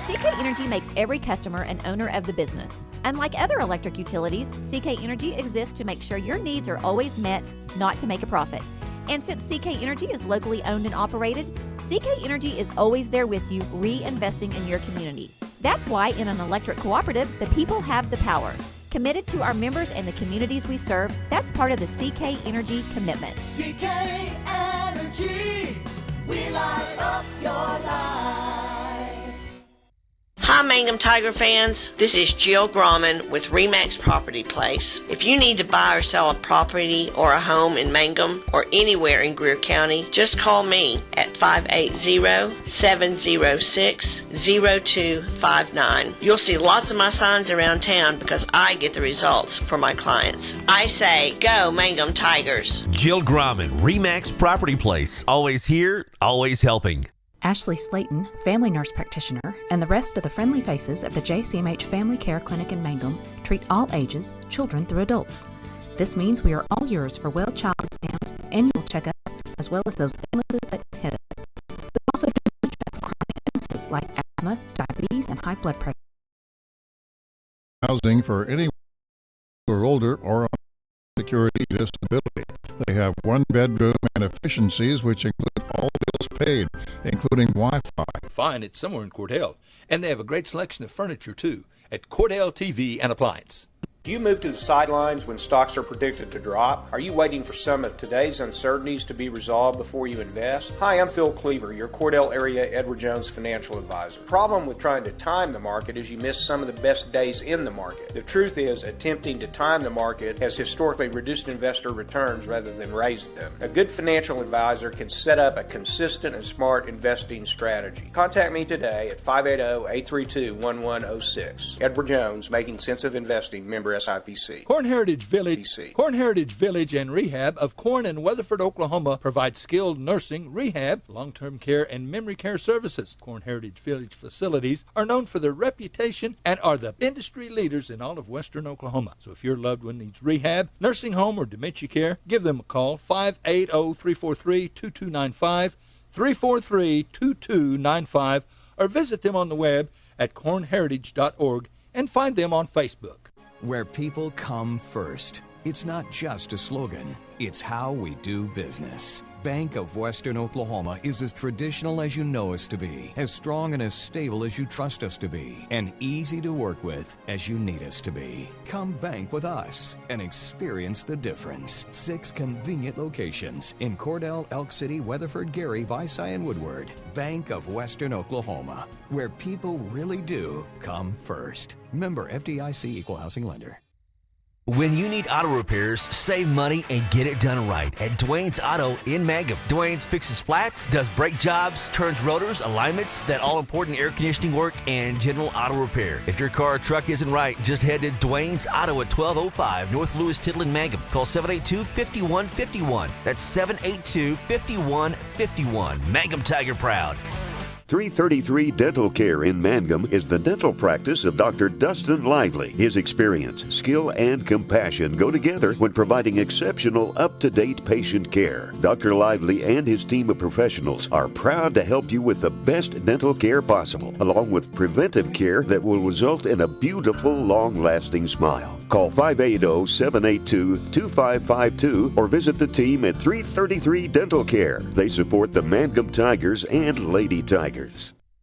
CK Energy makes every customer an owner of the business. Unlike other electric utilities, CK Energy exists to make sure your needs are always met, not to make a profit. And since CK Energy is locally owned and operated, CK Energy is always there with you, reinvesting in your community. That's why in an electric cooperative, the people have the power. Committed to our members and the communities we serve, that's part of the CK Energy commitment. CK Energy, we light up your life. Hi Mangum Tiger fans, this is Jill Grauman with RE/MAX Property Place. If you need to buy or sell a property or a home in Mangum or anywhere in Greer County, just call me at 580-706-0259. You'll see lots of my signs around town because I get the results for my clients. I say, go Mangum Tigers. Jill Grauman, RE/MAX Property Place. Always here, always helping. Ashley Slayton, family nurse practitioner, and the rest of the friendly faces at the JCMH Family Care Clinic in Mangum treat all ages, children through adults. This means we are all yours for well child exams, annual checkups, as well as those illnesses that hit us. We also do much for chronic illnesses like asthma, diabetes, and high blood pressure. Housing for anyone who are older or on security disability. They have one bedroom and efficiencies which include all bills paid, including Wi-Fi. Find it somewhere in Cordell. And they have a great selection of furniture, too, at Cordell TV and Appliance. Do you move to the sidelines when stocks are predicted to drop? Are you waiting for some of today's uncertainties to be resolved before you invest? Hi, I'm Phil Cleaver, your Cordell area Edward Jones financial advisor. The problem with trying to time the market is you miss some of the best days in the market. The truth is, attempting to time the market has historically reduced investor returns rather than raised them. A good financial advisor can set up a consistent and smart investing strategy. Contact me today at 580-832-1106. Edward Jones, Making Sense of Investing, member SIPC. Corn Heritage Village and Rehab of Corn and Weatherford, Oklahoma provides skilled nursing, rehab, long-term care, and memory care services. Corn Heritage Village facilities are known for their reputation and are the industry leaders in all of western Oklahoma. So if your loved one needs rehab, nursing home, or dementia care, give them a call, 580-343-2295, 343-2295, or visit them on the web at cornheritage.org and find them on Facebook. Where people come first. It's not just a slogan, it's how we do business. Bank of Western Oklahoma is as traditional as you know us to be, as strong and as stable as you trust us to be, and easy to work with as you need us to be. Come bank with us and experience the difference. 6 convenient locations in Cordell, Elk City, Weatherford, Gary, Visay, and Woodward. Bank of Western Oklahoma, where people really do come first. Member FDIC Equal Housing Lender. When you need auto repairs, save money and get it done right at Dwayne's Auto in Mangum. Dwayne's fixes flats, does brake jobs, turns rotors, alignments, that all-important air conditioning work, and general auto repair. If your car or truck isn't right, just head to Dwayne's Auto at 1205 North Lewis Tittle in Mangum. Call 782-5151. That's 782-5151. Mangum Tiger proud. 333 Dental Care in Mangum is the dental practice of Dr. Dustin Lively. His experience, skill, and compassion go together when providing exceptional, up-to-date patient care. Dr. Lively and his team of professionals are proud to help you with the best dental care possible, along with preventive care that will result in a beautiful, long-lasting smile. Call 580-782-2552 or visit the team at 333 Dental Care. They support the Mangum Tigers and Lady Tigers.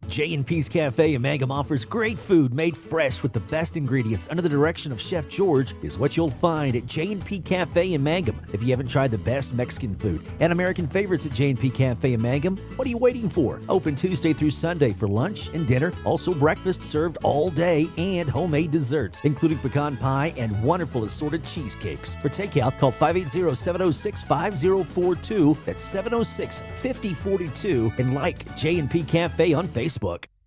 J&P's Cafe in Mangum offers great food made fresh with the best ingredients under the direction of Chef George is what you'll find at J&P Cafe in Mangum. If you haven't tried the best Mexican food and American favorites at J&P Cafe in Mangum, what are you waiting for? Open Tuesday through Sunday for lunch and dinner. Also breakfast served all day and homemade desserts, including pecan pie and wonderful assorted cheesecakes. For takeout, call 580-706-5042. That's 706-5042 and like J&P Cafe on Facebook.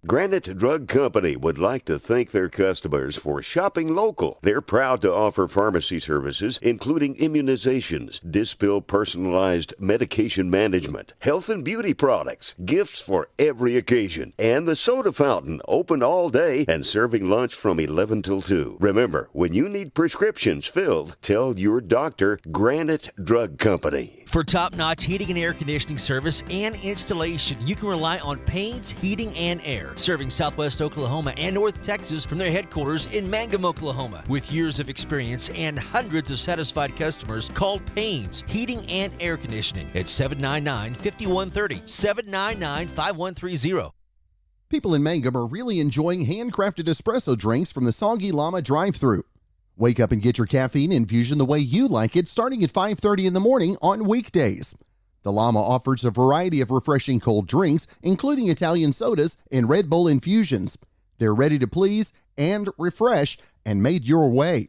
Granite Drug Company would like to thank their customers for shopping local. They're proud to offer pharmacy services, including immunizations, Dispill personalized medication management, health and beauty products, gifts for every occasion, and the soda fountain, open all day and serving lunch from 11 till 2. Remember, when you need prescriptions filled, tell your doctor Granite Drug Company. For top-notch heating and air conditioning service and installation, you can rely on Payne's Heating and Air, serving Southwest Oklahoma and North Texas from their headquarters in Mangum, Oklahoma. With years of experience and hundreds of satisfied customers, call Payne's Heating and Air Conditioning at 799-5130, 799-5130. People in Mangum are really enjoying handcrafted espresso drinks from the Soggy Llama drive-thru. Wake up and get your caffeine infusion the way you like it, starting at 5:30 in the morning on weekdays. The Llama offers a variety of refreshing cold drinks, including Italian sodas and Red Bull infusions. They're ready to please and refresh and made your way.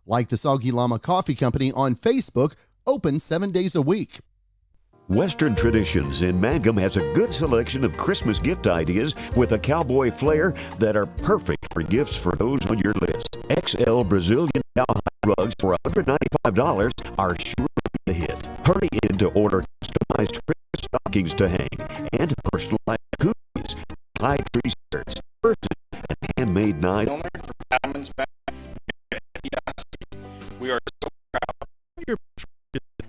Like the Soggy Llama Coffee Company on Facebook, open 7 days a week. Western Traditions in Mangum has a good selection of Christmas gift ideas with a cowboy flair that are perfect for gifts for those on your list. XL Brazilian cowhide rugs for $195 are sure to be a hit. Hurry in to order customized Christmas stockings to hang and personalized cookies, high tree skirts, purses, and handmade knives. We are so proud of your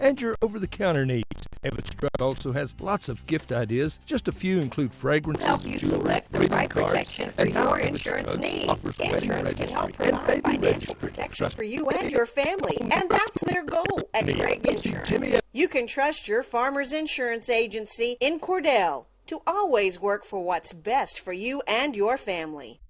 and your over-the-counter needs. Evans Stroud also has lots of gift ideas. Just a few include fragrances, Help you select the right protection for your insurance needs. Insurance can help provide financial protection for you and your family, and that's their goal at Gregg Insurance. You can trust your farmer's insurance agency in Cordell to always work for what's best for you and your family.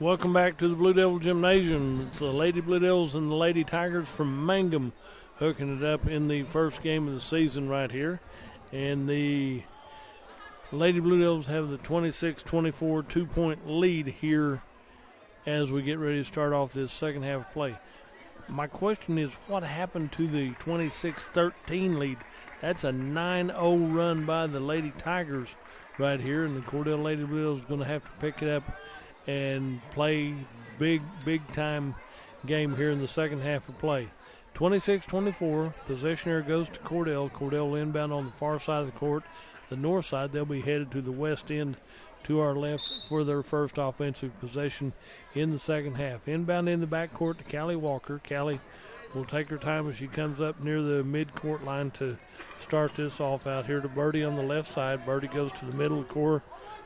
Welcome back to the Blue Devil Gymnasium. It's the Lady Blue Devils and the Lady Tigers from Mangum hooking it up in the first game of the season right here. And the Lady Blue Devils have the 26-24 2-point lead here as we get ready to start off this second half of play. My question is, what happened to the 26-13 lead? That's a 9-0 run by the Lady Tigers right here, and the Cordell Lady Blue Devils is going to have to pick it up and play big time game here in the second half of play. 26-24, possession here goes to Cordell. Cordell inbound on the far side of the court. The north side, they'll be headed to the west end to our left for their first offensive possession in the second half. Inbound in the backcourt to Callie Walker. Callie will take her time as she comes up near the mid-court line to start this off out here to Birdie on the left side. Birdie goes to the middle of the court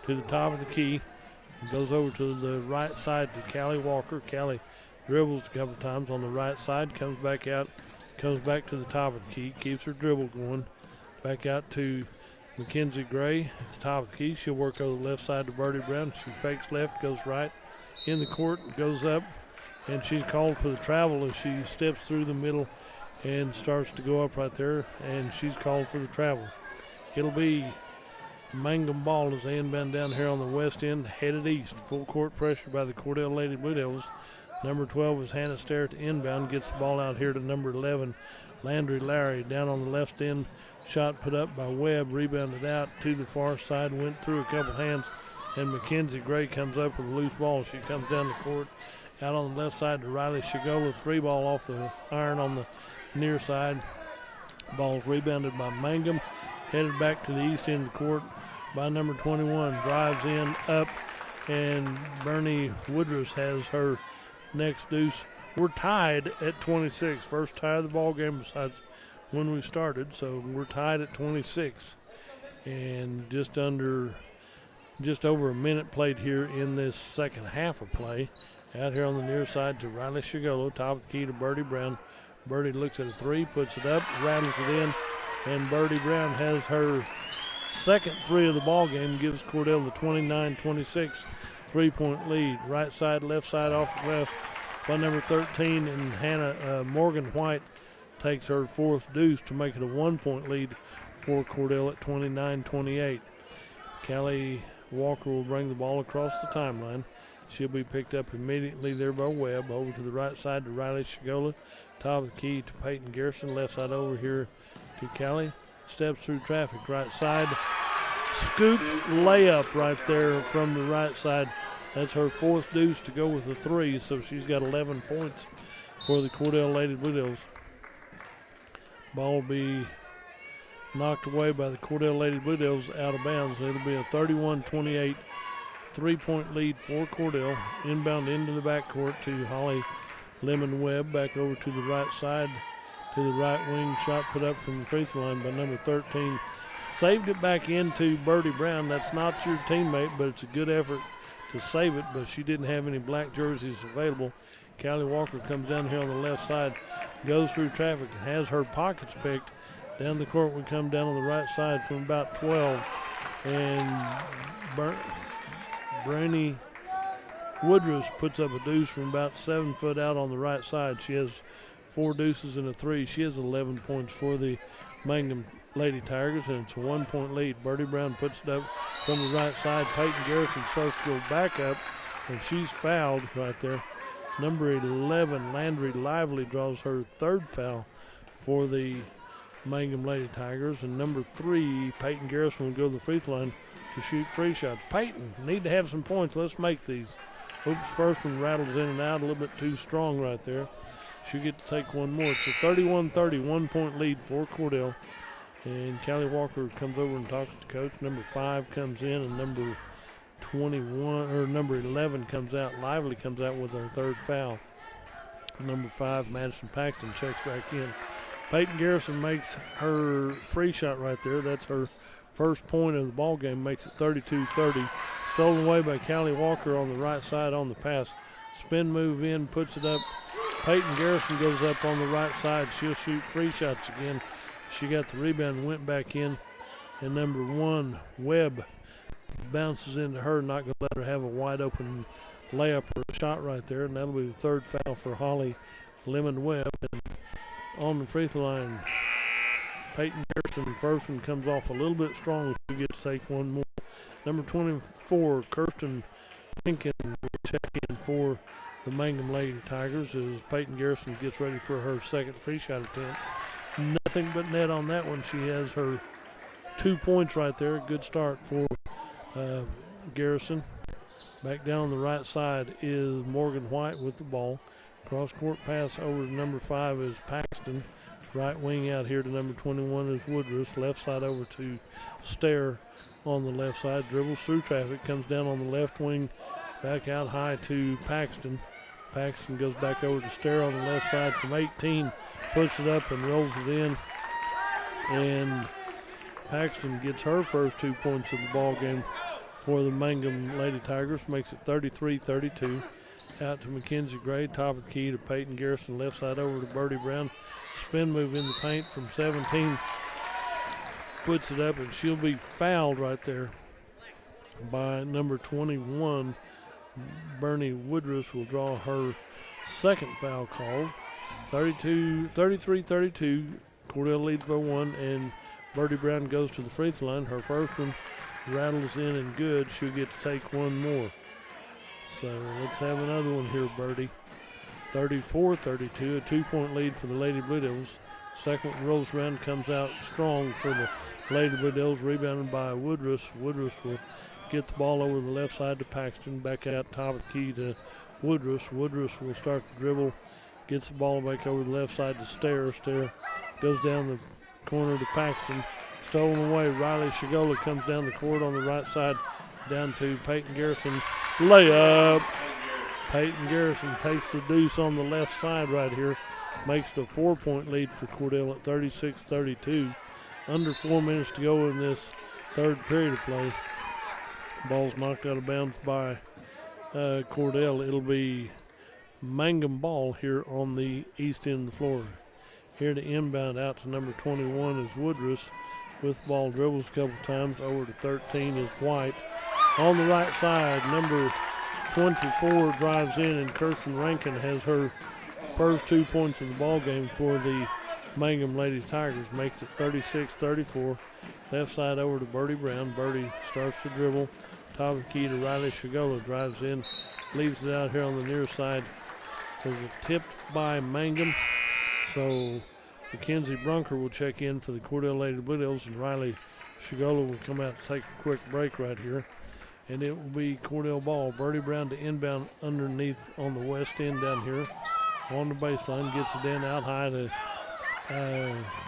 to the top of the key. Goes over to the right side to Callie Walker. Callie dribbles a couple times on the right side, comes back out, comes back to the top of the key, keeps her dribble going. Back out to Mackenzie Gray at the top of the key. She'll work over the left side to Birdie Brown. She fakes left, goes right in the court, goes up, and she's called for the travel as she steps through the middle and starts to go up right there, and she's called for the travel. It'll be Mangum ball as they inbound down here on the west end, headed east. Full court pressure by the Cordell Lady Blue Devils. Number 12 is Hannah Stair at the inbound, gets the ball out here to number 11, Landry Larry. Down on the left end, shot put up by Webb, rebounded out to the far side, went through a couple hands, and Mackenzie Gray comes up with a loose ball. She comes down the court, out on the left side to Riley Shigola, 3-ball off the iron on the near side. Ball's rebounded by Mangum, headed back to the east end of the court by number 21. Drives in, up, and Bernie Woodruff has her next deuce. We're tied at 26. First tie of the ball game besides when we started, so we're tied at 26. And just over a minute played here in this second half of play. Out here on the near side to Riley Shigolo, top of the key to Birdie Brown. Birdie looks at a three, puts it up, rattles it in, and Birdie Brown has her second three of the ball game, gives Cordell the 29-26 3-point lead. Right side, left side off the glass by number 13, and Morgan White takes her fourth deuce to make it a 1-point lead for Cordell at 29-28. Callie Walker will bring the ball across the timeline. She'll be picked up immediately there by Webb. Over to the right side to Riley Shigola. Top of the key to Peyton Garrison. Left side over here to Callie. Steps through traffic. Right side. Scoop layup right there from the right side. That's her fourth deuce to go with the three, so she's got 11 points for the Cordell Lady Blue Devils. Ball will be knocked away by the Cordell Lady Blue Devils out of bounds. It'll be a 31-28 3-point lead for Cordell. Inbound into the backcourt to Holly Lemon Webb. Back over to the right side to the right wing. Shot put up from the free throw line by number 13. Saved it back into Birdie Brown. That's not your teammate, but it's a good effort to save it, but she didn't have any black jerseys available. Callie Walker comes down here on the left side, goes through traffic, has her pockets picked. Down the court we come down on the right side from about 12, and Brandy Woodruff puts up a deuce from about 7 foot out on the right side. She has 4 deuces and a 3. She has 11 points for the Mangum Lady Tigers, and it's a 1-point lead. Birdie Brown puts it up from the right side. Peyton Garrison starts to go back up, and she's fouled right there. Number 11, Landry Lively, draws her third foul for the Mangum Lady Tigers. And number 3, Peyton Garrison, will go to the free throw line to shoot 3 shots. Peyton, need to have some points. Let's make these. Oops, first one rattles in and out a little bit too strong right there. She'll get to take one more. It's a 31-30 1-point lead for Cordell. And Callie Walker comes over and talks to coach. Number 5 comes in, and number 11 comes out. Lively comes out with her third foul. Number 5, Madison Paxton, checks back in. Peyton Garrison makes her free shot right there. That's her first point of the ball game, makes it 32-30. Stolen away by Callie Walker on the right side on the pass. Spin move in, puts it up. Peyton Garrison goes up on the right side. She'll shoot 3 shots again. She got the rebound and went back in. And number 1, Webb, bounces into her, not going to let her have a wide open layup or a shot right there. And that'll be the third foul for Holly Lemon Webb. And on the free throw line, Peyton Garrison, first one comes off a little bit strong. She gets to take one more. Number 24, Kirsten Lincoln, will check in for the Mangum Lady Tigers as Peyton Garrison gets ready for her second free shot attempt. Nothing but net on that one. She has her 2 points right there. Good start for Garrison. Back down on the right side is Morgan White with the ball. Cross-court pass over to number 5 is Paxton. Right wing out here to number 21 is Woodruff. Left side over to Stair on the left side. Dribbles through traffic. Comes down on the left wing. Back out high to Paxton. Paxton goes back over to Stair on the left side from 18. Puts it up and rolls it in. And Paxton gets her first 2 points of the ball game for the Mangum Lady Tigers. Makes it 33-32. Out to Mackenzie Gray. Top of the key to Peyton Garrison. Left side over to Birdie Brown. Spin move in the paint from 17. Puts it up, and she'll be fouled right there by number 21. Bernie Woodruff will draw her second foul called. 33-32. Cordell leads by 1, and Birdie Brown goes to the free throw line. Her first one rattles in and good. She'll get to take one more. So let's have another one here, Birdie. 34-32, a 2-point lead for the Lady Blue Devils. Second one rolls around, comes out strong for the Lady Blue Devils, rebounded by Woodruff. Woodruff will get the ball over the left side to Paxton, back out top of the key to Woodruff. Woodruff will start the dribble, gets the ball back over the left side to Stair. Stair goes down the corner to Paxton. stolen away. Riley Shigola comes down the court on the right side, down to Peyton Garrison. Layup. Peyton Garrison takes the deuce on the left side right here. Makes the 4-point lead for Cordell at 36-32. Under 4 minutes to go in this third period of play. Ball's knocked out of bounds by Cordell. It'll be Mangum ball here on the east end of the floor. Here to inbound out to number 21 is Woodruss. With ball, dribbles a couple times. Over to 13 is White. On the right side, number 24 drives in, and Kirsten Rankin has her first 2 points of the ball game for the Mangum Lady Tigers. Makes it 36-34. Left side over to Birdie Brown. Birdie starts the dribble. Top of the key to Riley Shigola. Drives in, leaves it out here on the near side. There's a tip by Mangum. So Mackenzie Brunker will check in for the Cordell Lady Blue Devils, and Riley Shigola will come out to take a quick break right here. And it will be Cordell ball. Birdie Brown to inbound underneath on the west end down here. On the baseline, gets it in out high to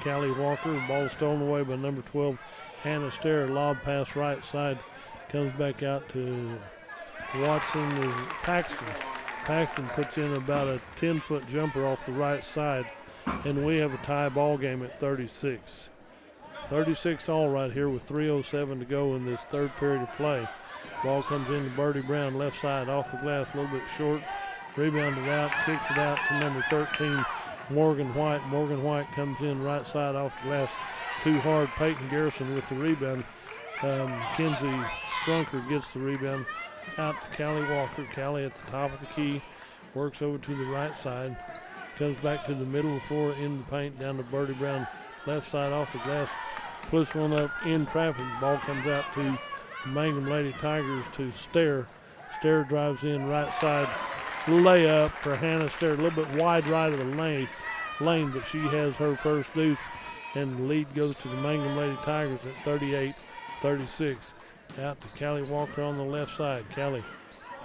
Callie Walker. Ball stolen away by number 12, Hannah Stair. Lob pass right side. Comes back out to Watson and Paxton. Paxton puts in about a 10-foot jumper off the right side. And we have a tie ball game at 36. 36 all right here with 3:07 to go in this third period of play. Ball comes in to Birdie Brown, left side off the glass, a little bit short. Rebounded out, kicks it out to number 13, Morgan White. Morgan White comes in right side off the glass. Too hard. Peyton Garrison with the rebound. Mackenzie Brunker gets the rebound out to Callie Walker. Callie at the top of the key. Works over to the right side. Comes back to the middle of the floor in the paint down to Birdie Brown. Left side off the glass. Puts one up in traffic. Ball comes out to the Mangum Lady Tigers to Stair. Stair drives in right side. Layup for Hannah Stair. A little bit wide right of the lane, but she has her first deuce. And the lead goes to the Mangum Lady Tigers at 38-36. Out to Callie Walker on the left side. Callie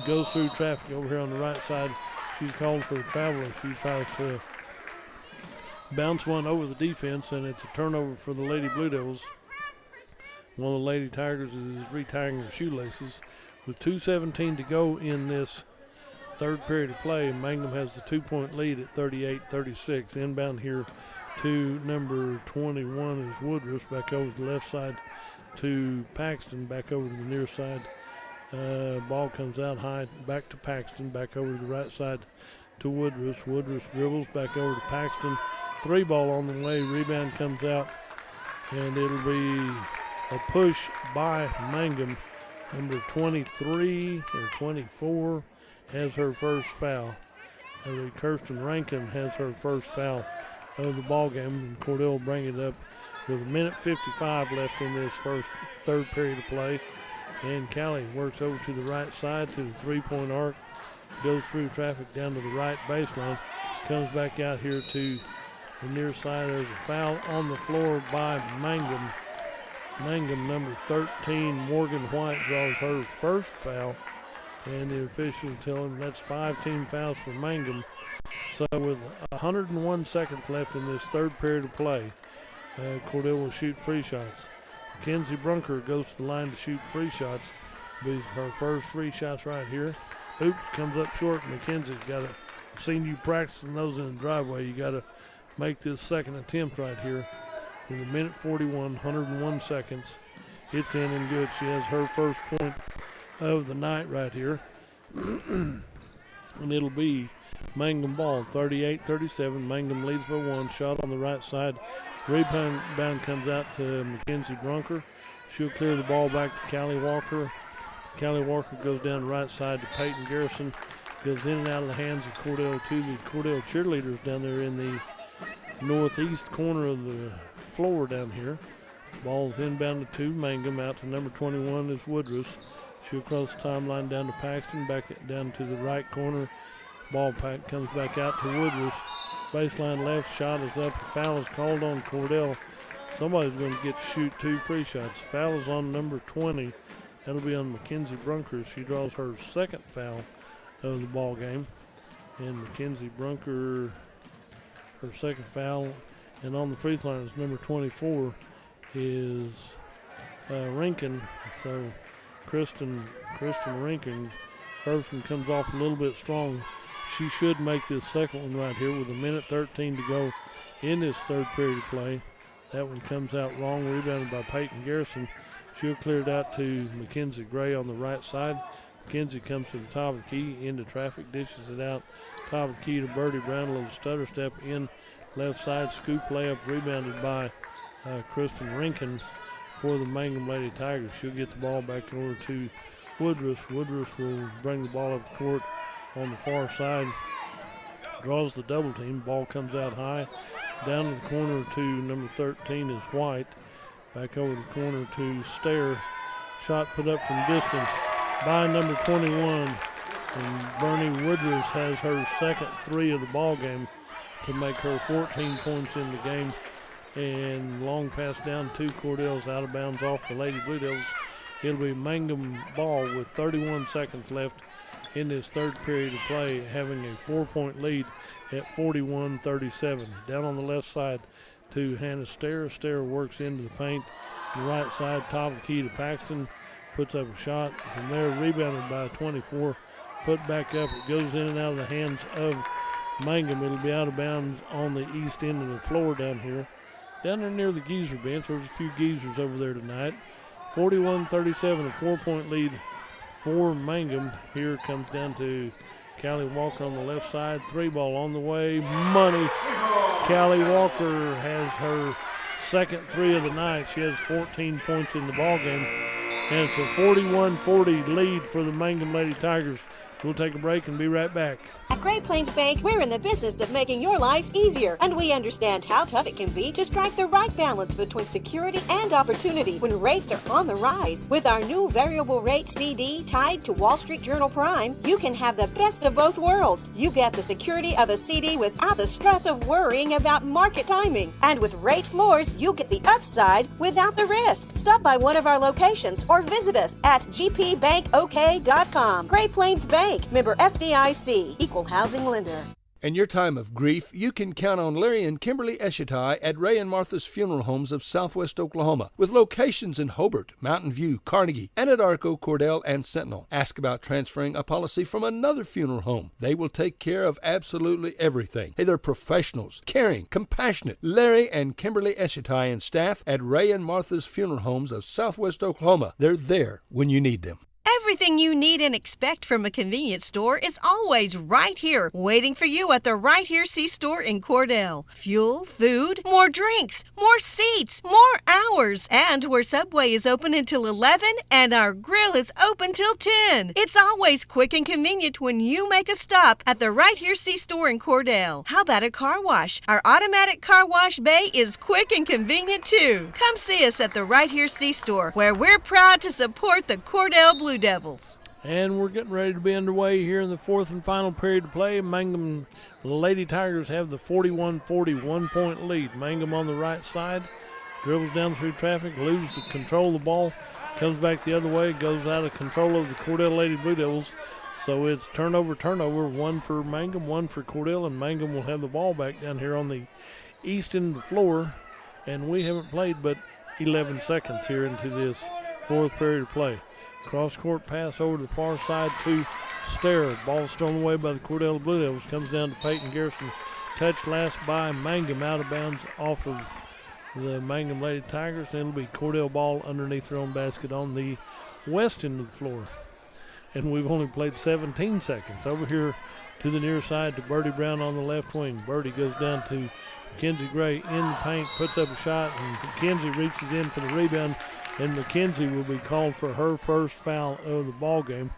goes through traffic over here on the right side. She's called for a travel, and she tries to bounce one over the defense, and it's a turnover for the Lady Blue Devils. One of the Lady Tigers is retiring her shoelaces. With 2:17 to go in this third period of play, Mangum has the 2-point lead at 38-36. Inbound here to number 21 is Woodruss, back over to the left side to Paxton, back over to the near side. Ball comes out high, back to Paxton, back over to the right side to Woodruss. Woodruss dribbles back over to Paxton. 3 ball on the way, rebound comes out, and it'll be a push by Mangum. Number 23 or 24 has her first foul. Kirsten Rankin has her first foul of the ball game, and Cordell will bring it up with 1:55 left in this third period of play. And Callie works over to the right side to the 3-point arc, goes through traffic down to the right baseline, comes back out here to the near side. There's a foul on the floor by Mangum. Mangum, number 13, Morgan White, draws her first foul, and the officials tell him that's 5 team fouls for Mangum. So with 101 seconds left in this third period of play, Cordell will shoot free shots. Mackenzie Brunker goes to the line to shoot free shots. Be her first 3 shots right here. Oops, comes up short. Mackenzie's got to, seen you practicing those in the driveway. You got to make this second attempt right here. In 1:41, 101 seconds. It's in and good. She has her first point of the night right here. And it'll be Mangum ball, 38-37. Mangum leads by 1. Shot on the right side. Rebound comes out to Mackenzie Brunker. She'll clear the ball back to Callie Walker. Callie Walker goes down the right side to Peyton Garrison. Goes in and out of the hands of Cordell to the Cordell cheerleaders down there in the northeast corner of the floor down here. Ball's inbounded to Mangum. Out to number 21 is Woodruss. She'll cross the timeline down to Paxton. Back down to the right corner. Ball comes back out to Woodruss. Baseline left, shot is up. Foul is called on Cordell. Somebody's going to get to shoot 2 free shots. Foul is on number 20. That'll be on Mackenzie Brunker. She draws her second foul of the ball game. And Mackenzie Brunker, her second foul. And on the free throw line is number 24, is Rinkin. So Kristen Rinkin, first one comes off a little bit strong. She should make this second one right here with 1:13 to go in this third period of play. That one comes out wrong, rebounded by Peyton Garrison. She'll clear it out to Mackenzie Gray on the right side. Mackenzie comes to the top of the key, into traffic, dishes it out. Top of the key to Birdie Brown, a little stutter step in left side, scoop layup, rebounded by Kristen Rinkin for the Mangum Lady Tigers. She'll get the ball back over to Woodruff. Woodruff will bring the ball up the court on the far side. Draws the double team. Ball comes out high. Down to the corner to number 13 is White. Back over the corner to Stair. Shot put up from distance by number 21. And Bernie Woodruff has her second three of the ball game to make her 14 points in the game. And long pass down to Cordell's out of bounds off the Lady Blue Devils. It'll be Mangum ball with 31 seconds left in this third period of play, having a 4-point lead at 41-37. Down on the left side to Hannah Stair. Stair works into the paint. The right side, top of the key to Paxton. Puts up a shot. From there, rebounded by 24. Put back up. It goes in and out of the hands of Mangum. It'll be out of bounds on the east end of the floor down here. Down there near the Geezer bench. There's a few Geezers over there tonight. 41-37, a 4-point lead for Mangum. Here comes down to Callie Walker on the left side. Three ball on the way. Money. Callie Walker has her second three of the night. She has 14 points in the ball game. And it's a 41-40 lead for the Mangum Lady Tigers. We'll take a break and be right back. At Great Plains Bank, we're in the business of making your life easier, and we understand how tough it can be to strike the right balance between security and opportunity when rates are on the rise. With our new variable rate CD tied to Wall Street Journal Prime, you can have the best of both worlds. You get the security of a CD without the stress of worrying about market timing. And with rate floors, you get the upside without the risk. Stop by one of our locations or visit us at gpbankok.com. Great Plains Bank, member FDIC, equal housing lender. In your time of grief, you can count on Larry and Kimberly Eshitai at Ray and Martha's Funeral Homes of Southwest Oklahoma, with locations in Hobart, Mountain View, Carnegie, Anadarko, Cordell, and Sentinel. Ask about transferring a policy from another funeral home. They will take care of absolutely everything. Hey, they're professionals, caring, compassionate. Larry and Kimberly Eshitai and staff at Ray and Martha's Funeral Homes of Southwest Oklahoma. They're there when you need them. Everything you need and expect from a convenience store is always right here, waiting for you at the Right Here C-Store in Cordell. Fuel, food, more drinks, more seats, more hours, and where Subway is open until 11 and our grill is open till 10. It's always quick and convenient when you make a stop at the Right Here C-Store in Cordell. How about a car wash? Our automatic car wash bay is quick and convenient too. Come see us at the Right Here C-Store, where we're proud to support the Cordell Blue Devils. And we're getting ready to be underway here in the fourth and final period of play. Mangum Lady Tigers have the 41-40 1-point lead. Mangum on the right side, dribbles down through traffic, loses control of the ball, comes back the other way, goes out of control of the Cordell Lady Blue Devils. So it's turnover, one for Mangum, one for Cordell, and Mangum will have the ball back down here on the east end of the floor. And we haven't played but 11 seconds here into this fourth period of play. Cross-court pass over to the far side to Stair. Ball stolen away by the Cordell Blue Devils. Comes down to Peyton Garrison. Touched last by Mangum, out of bounds off of the Mangum Lady Tigers. It'll be Cordell ball underneath their own basket on the west end of the floor. And we've only played 17 seconds. Over here to the near side to Birdie Brown on the left wing. Birdie goes down to Mackenzie Gray in the paint, puts up a shot, and Mackenzie reaches in for the rebound. And Mackenzie will be called for her first foul of the ball game.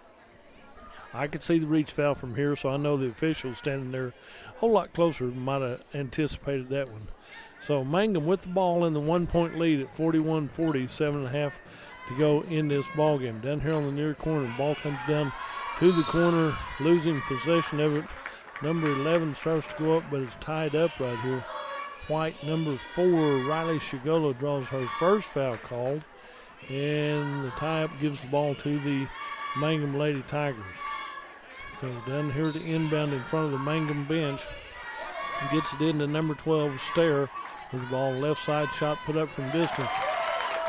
I could see the reach foul from here, so I know the officials standing there a whole lot closer might have anticipated that one. So Mangum with the ball in the 1-point lead at 41-40, 7.5 to go in this ball game. Down here on the near corner, the ball comes down to the corner, losing possession of it. Number 11 starts to go up, but it's tied up right here. White, number 4, Riley Shigolo, draws her first foul called. And the tie-up gives the ball to the Mangum Lady Tigers. So down here to inbound in front of the Mangum bench. Gets it into number 12, Stair, with the ball left side, shot put up from distance.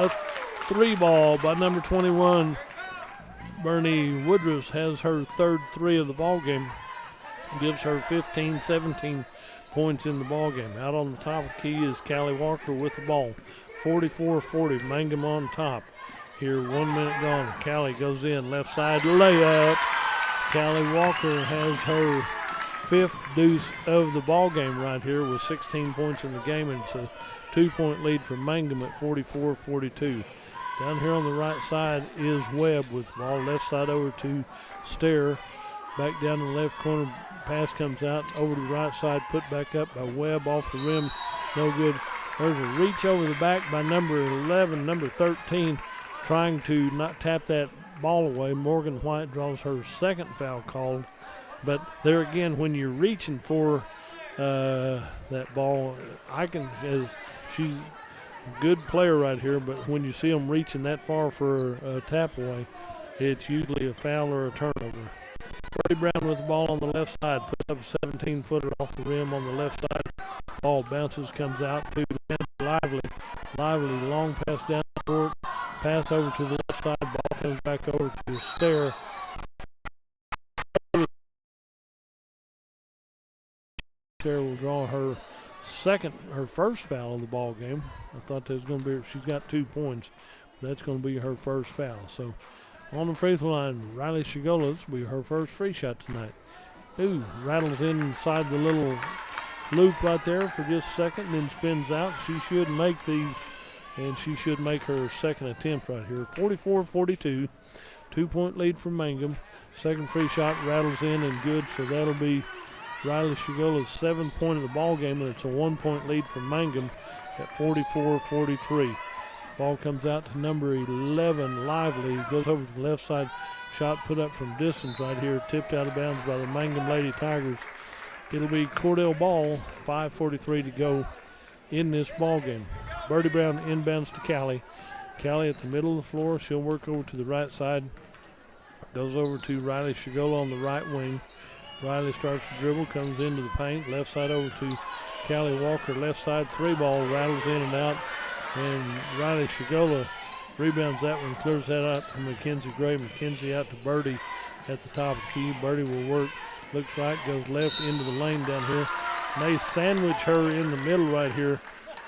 a 3 ball by number 21. Bernie Woodruff has her third 3 of the ball game. Gives her 15, 17 points in the ball game. Out on the top of the key is Callie Walker with the ball. 44-40, Mangum on top. Here, 1 minute gone. Callie goes in, left side layup. Callie Walker has her 5th deuce of the ball game right here with 16 points in the game, and it's a 2-point lead for Mangum at 44-42. Down here on the right side is Webb with the ball. Left side over to Stair. Back down to the left corner. Pass comes out over to the right side. Put back up by Webb off the rim. No good. There's a reach over the back by number 11, number 13, trying to not tap that ball away. Morgan White draws her 2nd foul called. But there again, when you're reaching for that ball, she's a good player right here, but when you see them reaching that far for a tap away, it's usually a foul or a turnover. Brody Brown with the ball on the left side, puts up a 17-footer off the rim on the left side. Ball bounces, comes out to Lively. Lively, long pass down the court, pass over to the left side, ball comes back over to Stair. Stair will draw her first foul of the ball game. I thought that was going to be, she's got 2 points. That's going to be her first foul. So on the free throw line, Riley Shigola, this will be her first free shot tonight. Ooh, rattles inside the little loop right there for just a second and then spins out. She should make these, and she should make her 2nd attempt right here. 44-42, 2-point lead for Mangum. Second free shot rattles in and good, so that'll be Riley Shigola's 7th point of the ball game, and it's a 1-point lead for Mangum at 44-43. Ball comes out to number 11, Lively. Goes over to the left side. Shot put up from distance right here. Tipped out of bounds by the Mangum Lady Tigers. It'll be Cordell ball. 5:43 to go in this ball game. Birdie Brown inbounds to Callie. Callie at the middle of the floor. She'll work over to the right side. Goes over to Riley Shigola on the right wing. Riley starts to dribble, comes into the paint. Left side over to Callie Walker. Left side 3-ball, rattles in and out. And Riley Shigola rebounds that one, clears that out to Mackenzie Gray. Mackenzie out to Birdie at the top of the key. Birdie will work, looks right, goes left into the lane down here. And they sandwich her in the middle right here.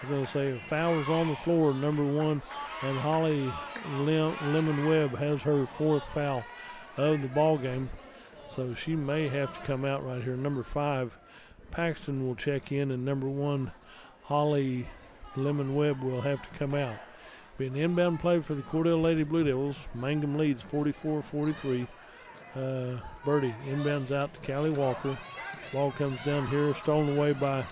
I'm going to say a foul is on the floor, number 1. And Holly Lemon Webb has her 4th foul of the ball game. So she may have to come out right here. Number 5, Paxton will check in, and number 1, Holly Lemon Webb will have to come out. Be an inbound play for the Cordell Lady Blue Devils. Mangum leads 44-43. Birdie inbounds out to Callie Walker. Ball comes down here, stolen away by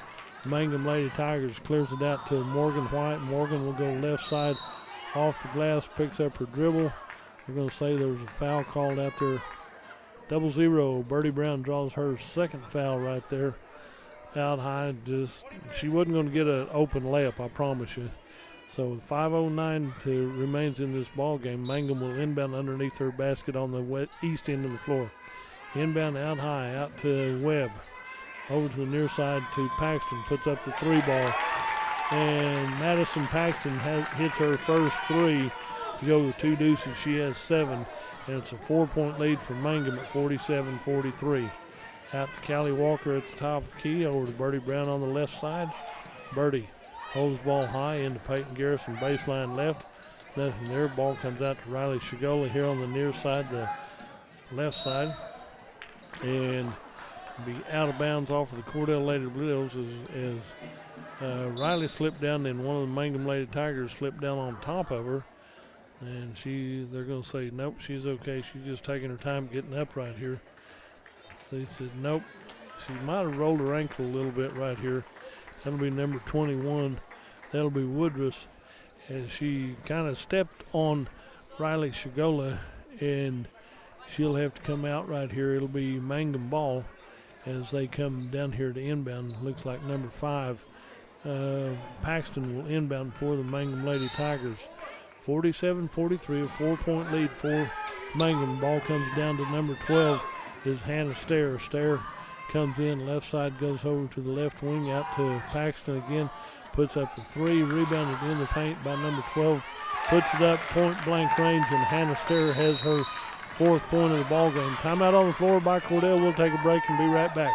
Mangum Lady Tigers. Clears it out to Morgan White. Morgan will go left side off the glass, picks up her dribble. We're going to say there's a foul called out there. 0-0. Birdie Brown draws her 2nd foul right there. Out high, she wasn't going to get an open layup, I promise you. So 5:09 remains in this ball game. Mangum will inbound underneath her basket on the east end of the floor. Inbound out high, out to Webb. Over to the near side to Paxton, puts up the 3-ball. And Madison Paxton hits her first 3 to go with 2 deuces. She has 7, and it's a 4-point lead for Mangum at 47-43. Out to Callie Walker at the top of the key, over to Birdie Brown on the left side. Birdie holds the ball high into Peyton Garrison, baseline left. Nothing there. Ball comes out to Riley Shigola here on the near side, the left side. And be out of bounds off of the Cordell Lady Blue Devils as Riley slipped down, and one of the Mangum Lady Tigers slipped down on top of her. And they're going to say, nope, she's okay. She's just taking her time getting up right here. They said, nope. She might have rolled her ankle a little bit right here. That'll be number 21. That'll be Woodruff. And she kind of stepped on Riley Shigola, and she'll have to come out right here. It'll be Mangum ball as they come down here to inbound. Looks like number 5, Paxton, will inbound for the Mangum Lady Tigers. 47-43, a 4-point lead for Mangum. Ball comes down to number 12. Is Hannah Stair. Stair comes in, left side goes over to the left wing, out to Paxton again, puts up the 3, rebounded in the paint by number 12, puts it up point blank range, and Hannah Stair has her 4th point of the ball game. Timeout on the floor by Cordell. We'll take a break and be right back.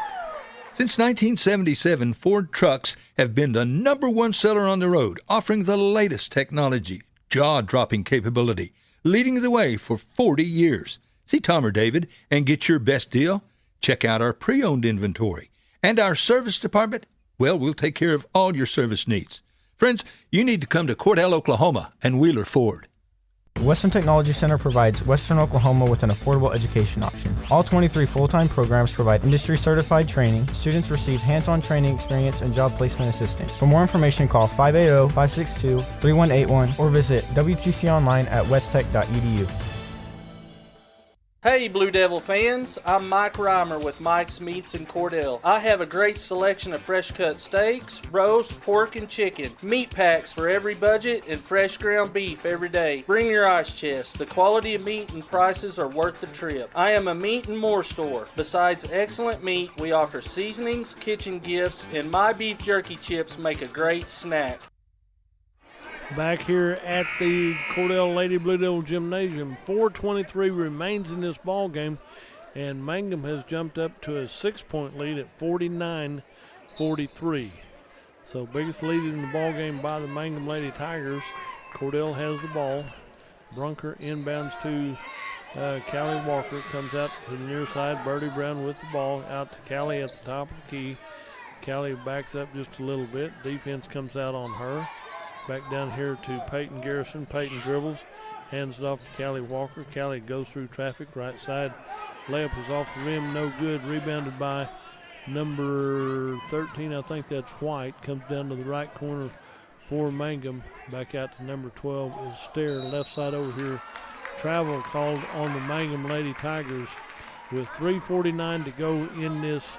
Since 1977, Ford trucks have been the #1 seller on the road, offering the latest technology, jaw-dropping capability, leading the way for 40 years. See Tom or David and get your best deal? Check out our pre-owned inventory. And our service department, well, we'll take care of all your service needs. Friends, you need to come to Cordell, Oklahoma and Wheeler Ford. Western Technology Center provides Western Oklahoma with an affordable education option. All 23 full-time programs provide industry-certified training. Students receive hands-on training experience and job placement assistance. For more information, call 580-562-3181 or visit WTC online at westtech.edu. Hey Blue Devil fans, I'm Mike Reimer with Mike's Meats in Cordell. I have a great selection of fresh cut steaks, roast, pork, and chicken, meat packs for every budget, and fresh ground beef every day. Bring your ice chest. The quality of meat and prices are worth the trip. I am a meat and more store. Besides excellent meat, we offer seasonings, kitchen gifts, and my beef jerky chips make a great snack. Back here at the Cordell Lady Blue Devil Gymnasium, 4:23 remains in this ball game, and Mangum has jumped up to a 6-point lead at 49-43. So biggest lead in the ball game by the Mangum Lady Tigers. Cordell has the ball. Brunker inbounds to Callie Walker, comes out to the near side. Birdie Brown with the ball out to Callie at the top of the key. Callie backs up just a little bit. Defense comes out on her. Back down here to Peyton Garrison. Peyton dribbles, hands it off to Callie Walker. Callie goes through traffic, right side. Layup is off the rim, no good. Rebounded by number 13, I think that's White. Comes down to the right corner for Mangum. Back out to number 12 is Stair. Left side over here. Travel called on the Mangum Lady Tigers with 3:49 to go in this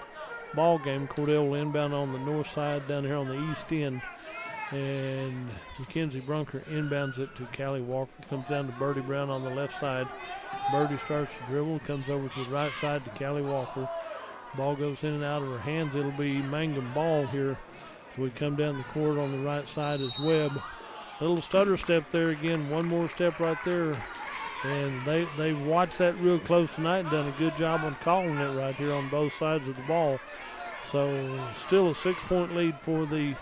ball game. Cordell will inbound on the north side down here on the east end. And Mackenzie Brunker inbounds it to Callie Walker. Comes down to Birdie Brown on the left side. Birdie starts to dribble, comes over to the right side to Callie Walker. Ball goes in and out of her hands. It'll be Mangum ball here. So we come down the court on the right side as Webb. Little stutter step there again. One more step right there. And they watched that real close tonight and done a good job on calling it right here on both sides of the ball. So still a 6-point lead for the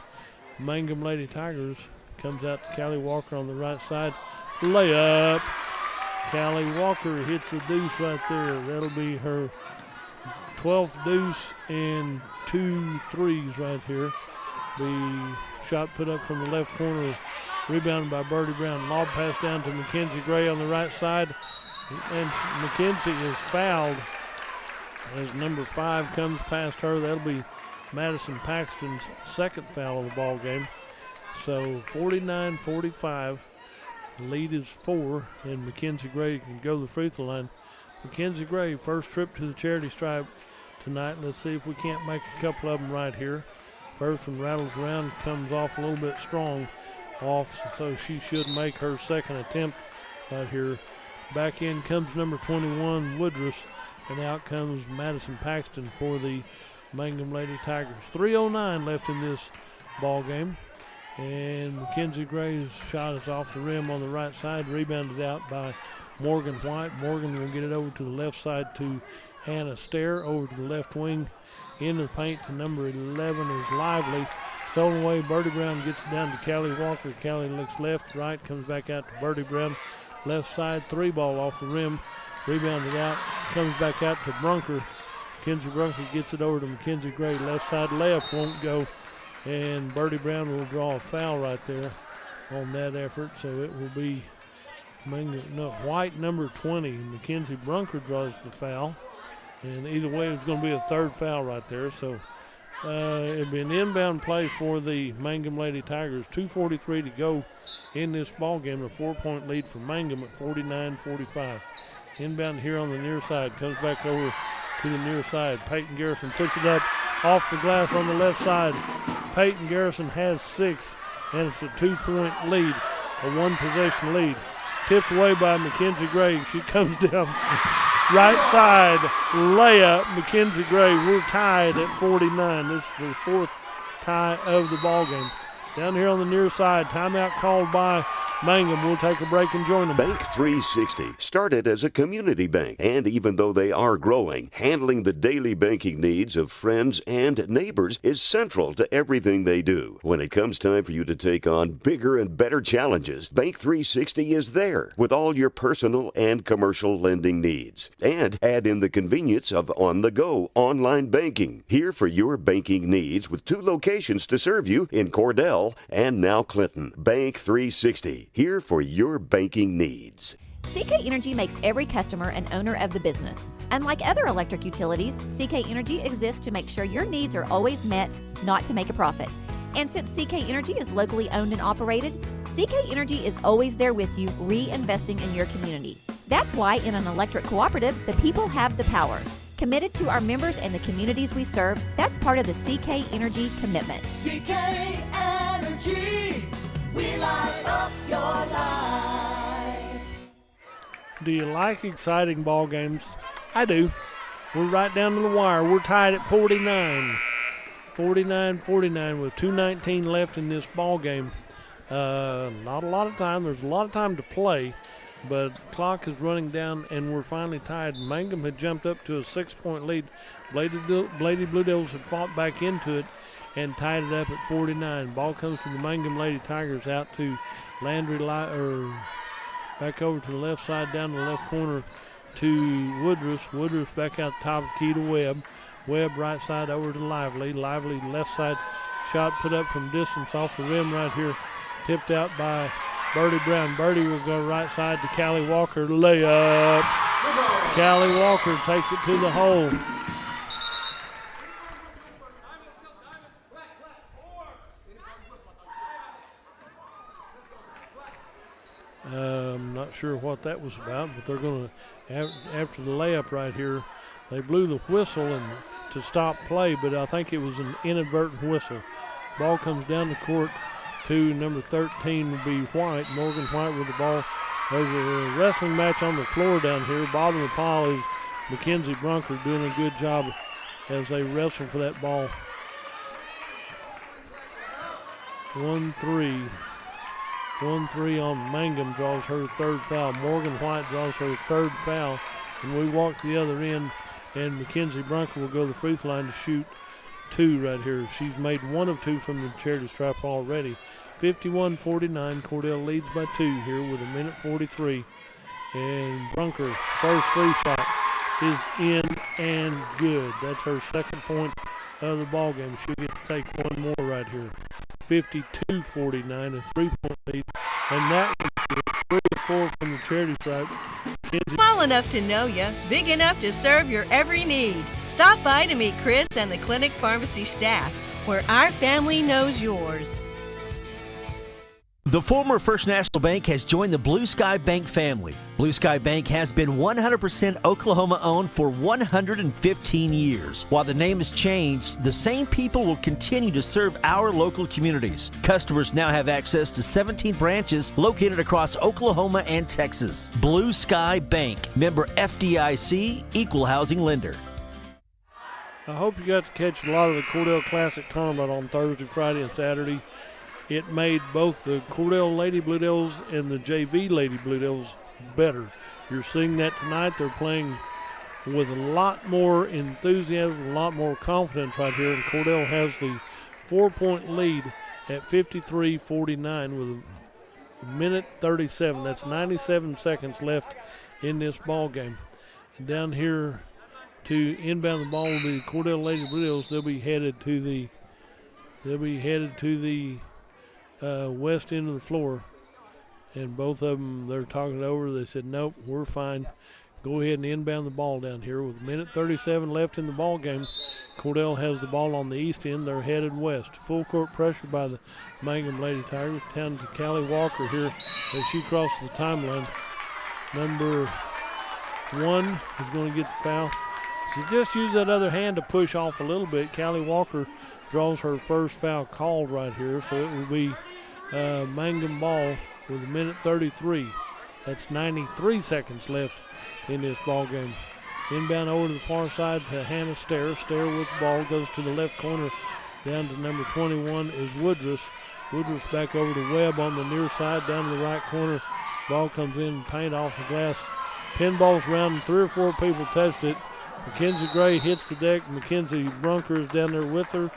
Mangum Lady Tigers. Comes out to Callie Walker on the right side. Layup. Callie Walker hits a deuce right there. That'll be her 12th deuce and 2 threes right here. The shot put up from the left corner, rebounded by Birdie Brown. Lob pass down to Mackenzie Gray on the right side. And Mackenzie is fouled as number 5 comes past her. That'll be Madison Paxton's 2nd foul of the ball game. So 49-45. Lead is 4, and Mackenzie Gray can go to the free throw line. Mackenzie Gray, first trip to the charity stripe tonight. Let's see if we can't make a couple of them right here. First one rattles around, comes off a little bit strong off, so she should make her 2nd attempt right here. Back in comes number 21, Woodruss, and out comes Madison Paxton for the Mangum Lady Tigers. 3:09 left in this ball game. And Mackenzie Gray's shot is off the rim on the right side, rebounded out by Morgan White. Morgan will get it over to the left side to Hannah Stair, over to the left wing. In the paint to number 11 is Lively. Stolen away, Birdie Brown gets it down to Callie Walker. Callie looks left, right, comes back out to Birdie Brown. Left side, 3 ball off the rim, rebounded out, comes back out to Brunker. Mackenzie Brunker gets it over to Mackenzie Gray. Left side layup won't go, and Birdie Brown will draw a foul right there on that effort. So it will be White, number 20. Mackenzie Brunker draws the foul, and either way it's going to be a 3rd foul right there. So it'll be an inbound play for the Mangum Lady Tigers. 2:43 to go in this ball game. A 4-point lead for Mangum at 49-45. Inbound here on the near side, comes back over to the near side. Peyton Garrison puts it up off the glass on the left side. Peyton Garrison has 6, and it's a 2-point lead, a 1-possession lead. Tipped away by Mackenzie Gray. She comes down right side, layup, Mackenzie Gray. We're tied at 49. This is the 4th tie of the ball game. Down here on the near side, timeout called by Mangum. We'll take a break and join them. Bank 360 started as a community bank, and even though they are growing, handling the daily banking needs of friends and neighbors is central to everything they do. When it comes time for you to take on bigger and better challenges, Bank 360 is there with all your personal and commercial lending needs. And add in the convenience of on-the-go online banking. Here for your banking needs with 2 locations to serve you in Cordell and now Clinton. Bank 360, here for your banking needs. CK Energy makes every customer an owner of the business. Unlike other electric utilities, CK Energy exists to make sure your needs are always met, not to make a profit. And since CK Energy is locally owned and operated, CK Energy is always there with you, reinvesting in your community. That's why in an electric cooperative, the people have the power. Committed to our members and the communities we serve, that's part of the CK Energy commitment. CK Energy, we light up your life. Do you like exciting ball games? I do. We're right down to the wire. We're tied at 49. 49-49 with 2:19 left in this ball game. Not a lot of time. There's a lot of time to play, but clock is running down, and we're finally tied. Mangum had jumped up to a 6-point lead. Lady Blue Devils had fought back into it and tied it up at 49. Ball comes from the Mangum Lady Tigers out to Landry, back over to the left side, down to the left corner to Woodruff. Woodruff back out the top of the key to Webb. Webb right side over to Lively. Lively left side shot put up from distance off the rim right here. Tipped out by Birdie Brown. Birdie will go right side to Callie Walker. Layup. Callie Walker takes it to the hole. I'm not sure what that was about, but they're going to, after the layup right here, they blew the whistle and to stop play, but I think it was an inadvertent whistle. Ball comes down the court to number 13 will be White, Morgan White with the ball. There's a wrestling match on the floor down here. Bottom of the pile is Mackenzie Brunker doing a good job as they wrestle for that ball. 1-3. 1-3 on Mangum draws her third foul. Morgan White draws her third foul. And we walk to the other end, and Mackenzie Brunker will go to the free throw line to shoot 2 right here. She's made 1 of 2 from the charity stripe already. 51-49. Cordell leads by 2 here with 1:43. And Brunker, first free shot is in and good. That's her second point of the ball game. She'll get to take 1 more right here. 52-49, a 3-point lead. And that was 3 or 4 from the charity stripe. Small enough to know you, big enough to serve your every need. Stop by to meet Chris and the clinic pharmacy staff, where our family knows yours. The former First National Bank has joined the Blue Sky Bank family. Blue Sky Bank has been 100% Oklahoma-owned for 115 years. While the name has changed, the same people will continue to serve our local communities. Customers now have access to 17 branches located across Oklahoma and Texas. Blue Sky Bank, member FDIC, equal housing lender. I hope you got to catch a lot of the Cordell Classic tournament on Thursday, Friday, and Saturday. It made both the Cordell Lady Blue Devils and the JV Lady Blue Devils better. You're seeing that tonight. They're playing with a lot more enthusiasm, a lot more confidence right here. And Cordell has the 4-point lead at 53-49 with 1:37. That's 97 seconds left in this ball game. And down here to inbound the ball will be the Cordell Lady Blue Devils. They'll be headed to the west end of the floor, and both of them, they're talking it over. They said, nope, we're fine. Go ahead and inbound the ball down here with 1:37 left in the ball game. Cordell has the ball on the east end. They're headed west. Full court pressure by the Mangum Lady Tigers. Down to Callie Walker here as she crosses the timeline. Number 1 is going to get the foul. She just used that other hand to push off a little bit. Callie Walker draws her first foul called right here, so it will be Mangum ball with 1:33. That's 93 seconds left in this ball game. Inbound over to the far side to Hannah Stair. Stair with the ball goes to the left corner. Down to number 21 is Woodruff. Woodruff's back over to Webb on the near side, down to the right corner. Ball comes in, paint off the glass. Pinballs around, 3 or 4 people touched it. Mackenzie Gray hits the deck. Mackenzie Brunker is down there with her.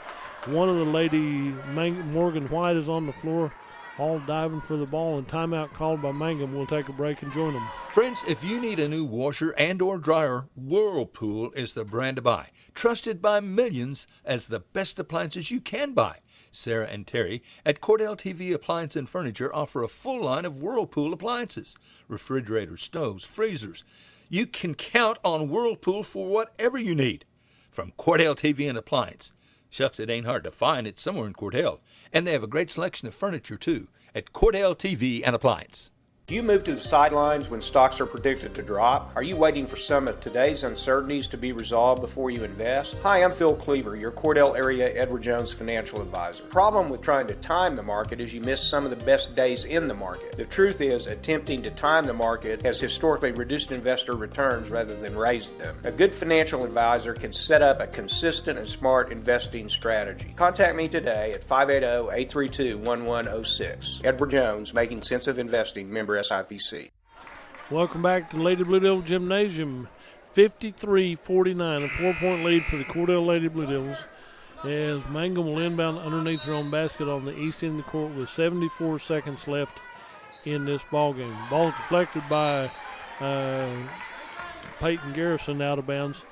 One of the lady, Morgan White, is on the floor, all diving for the ball, and timeout called by Mangum. We'll take a break and join them. Friends, if you need a new washer and or dryer, Whirlpool is the brand to buy. Trusted by millions as the best appliances you can buy. Sarah and Terry at Cordell TV Appliance and Furniture offer a full line of Whirlpool appliances. Refrigerators, stoves, freezers. You can count on Whirlpool for whatever you need. From Cordell TV and Appliance. Shucks, it ain't hard to find. It's somewhere in Cordell. And they have a great selection of furniture, too, at Cordell TV and Appliance. Do you move to the sidelines when stocks are predicted to drop? Are you waiting for some of today's uncertainties to be resolved before you invest? Hi, I'm Phil Cleaver, your Cordell area Edward Jones financial advisor. The problem with trying to time the market is you miss some of the best days in the market. The truth is, attempting to time the market has historically reduced investor returns rather than raised them. A good financial advisor can set up a consistent and smart investing strategy. Contact me today at 580-832-1106. Edward Jones, Making Sense of Investing, member SIPC. Welcome back to Lady Blue Devil Gymnasium. 53-49, a 4-point lead for the Cordell Lady Blue Devils, as Mangum will inbound underneath their own basket on the east end of the court with 74 seconds left in this ball game. Ball deflected by Peyton Garrison out of bounds,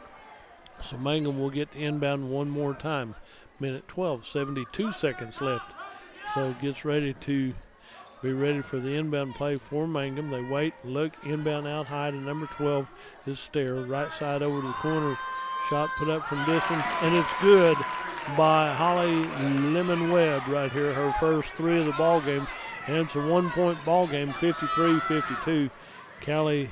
so Mangum will get the inbound one more time. Minute 12, 72 seconds left, so gets ready to be ready for the inbound play for Mangum. They wait, look, inbound out high to number 12 is Stair. Right side over to the corner. Shot put up from distance, and it's good by Holly Lemon-Webb right here, her first 3 of the ball game. And it's a 1-point ball game, 53-52. Callie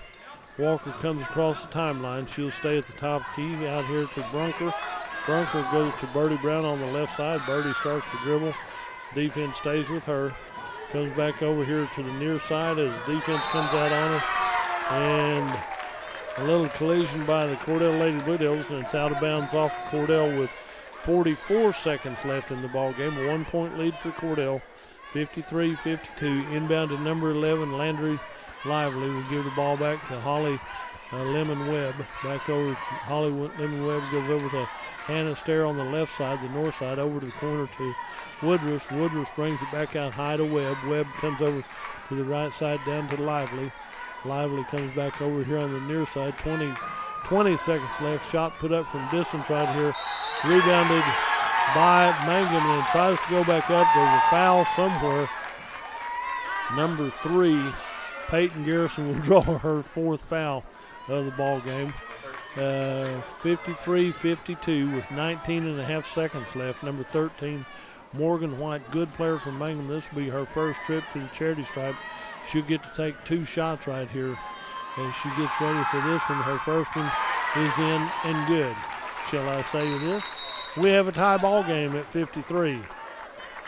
Walker comes across the timeline. She'll stay at the top key out here to Brunker. Brunker goes to Birdie Brown on the left side. Birdie starts to dribble. Defense stays with her. Comes back over here to the near side as defense comes out on her. And a little collision by the Cordell Lady Blue Devils, and it's out of bounds off of Cordell with 44 seconds left in the ball game. A 1-point lead for Cordell, 53-52. Inbound to number 11, Landry Lively will give the ball back to Holly Lemon-Webb. Back over to Holly Lemon-Webb, goes over to Hannah Stair on the left side, the north side, over to the corner to Woodruff. Woodruff brings it back out high to Webb. Webb comes over to the right side down to Lively. Lively comes back over here on the near side. 20 seconds left. Shot put up from distance right here. Rebounded by Mangum and tries to go back up. There's a foul somewhere. Number 3, Peyton Garrison will draw her 4th foul of the ball game. 53-52 with 19 and a half seconds left. Number 13, Morgan White, good player from Mangum. This will be her first trip to the charity stripe. She'll get to take 2 shots right here as she gets ready for this one. Her first one is in and good. Shall I say this? We have a tie ball game at 53.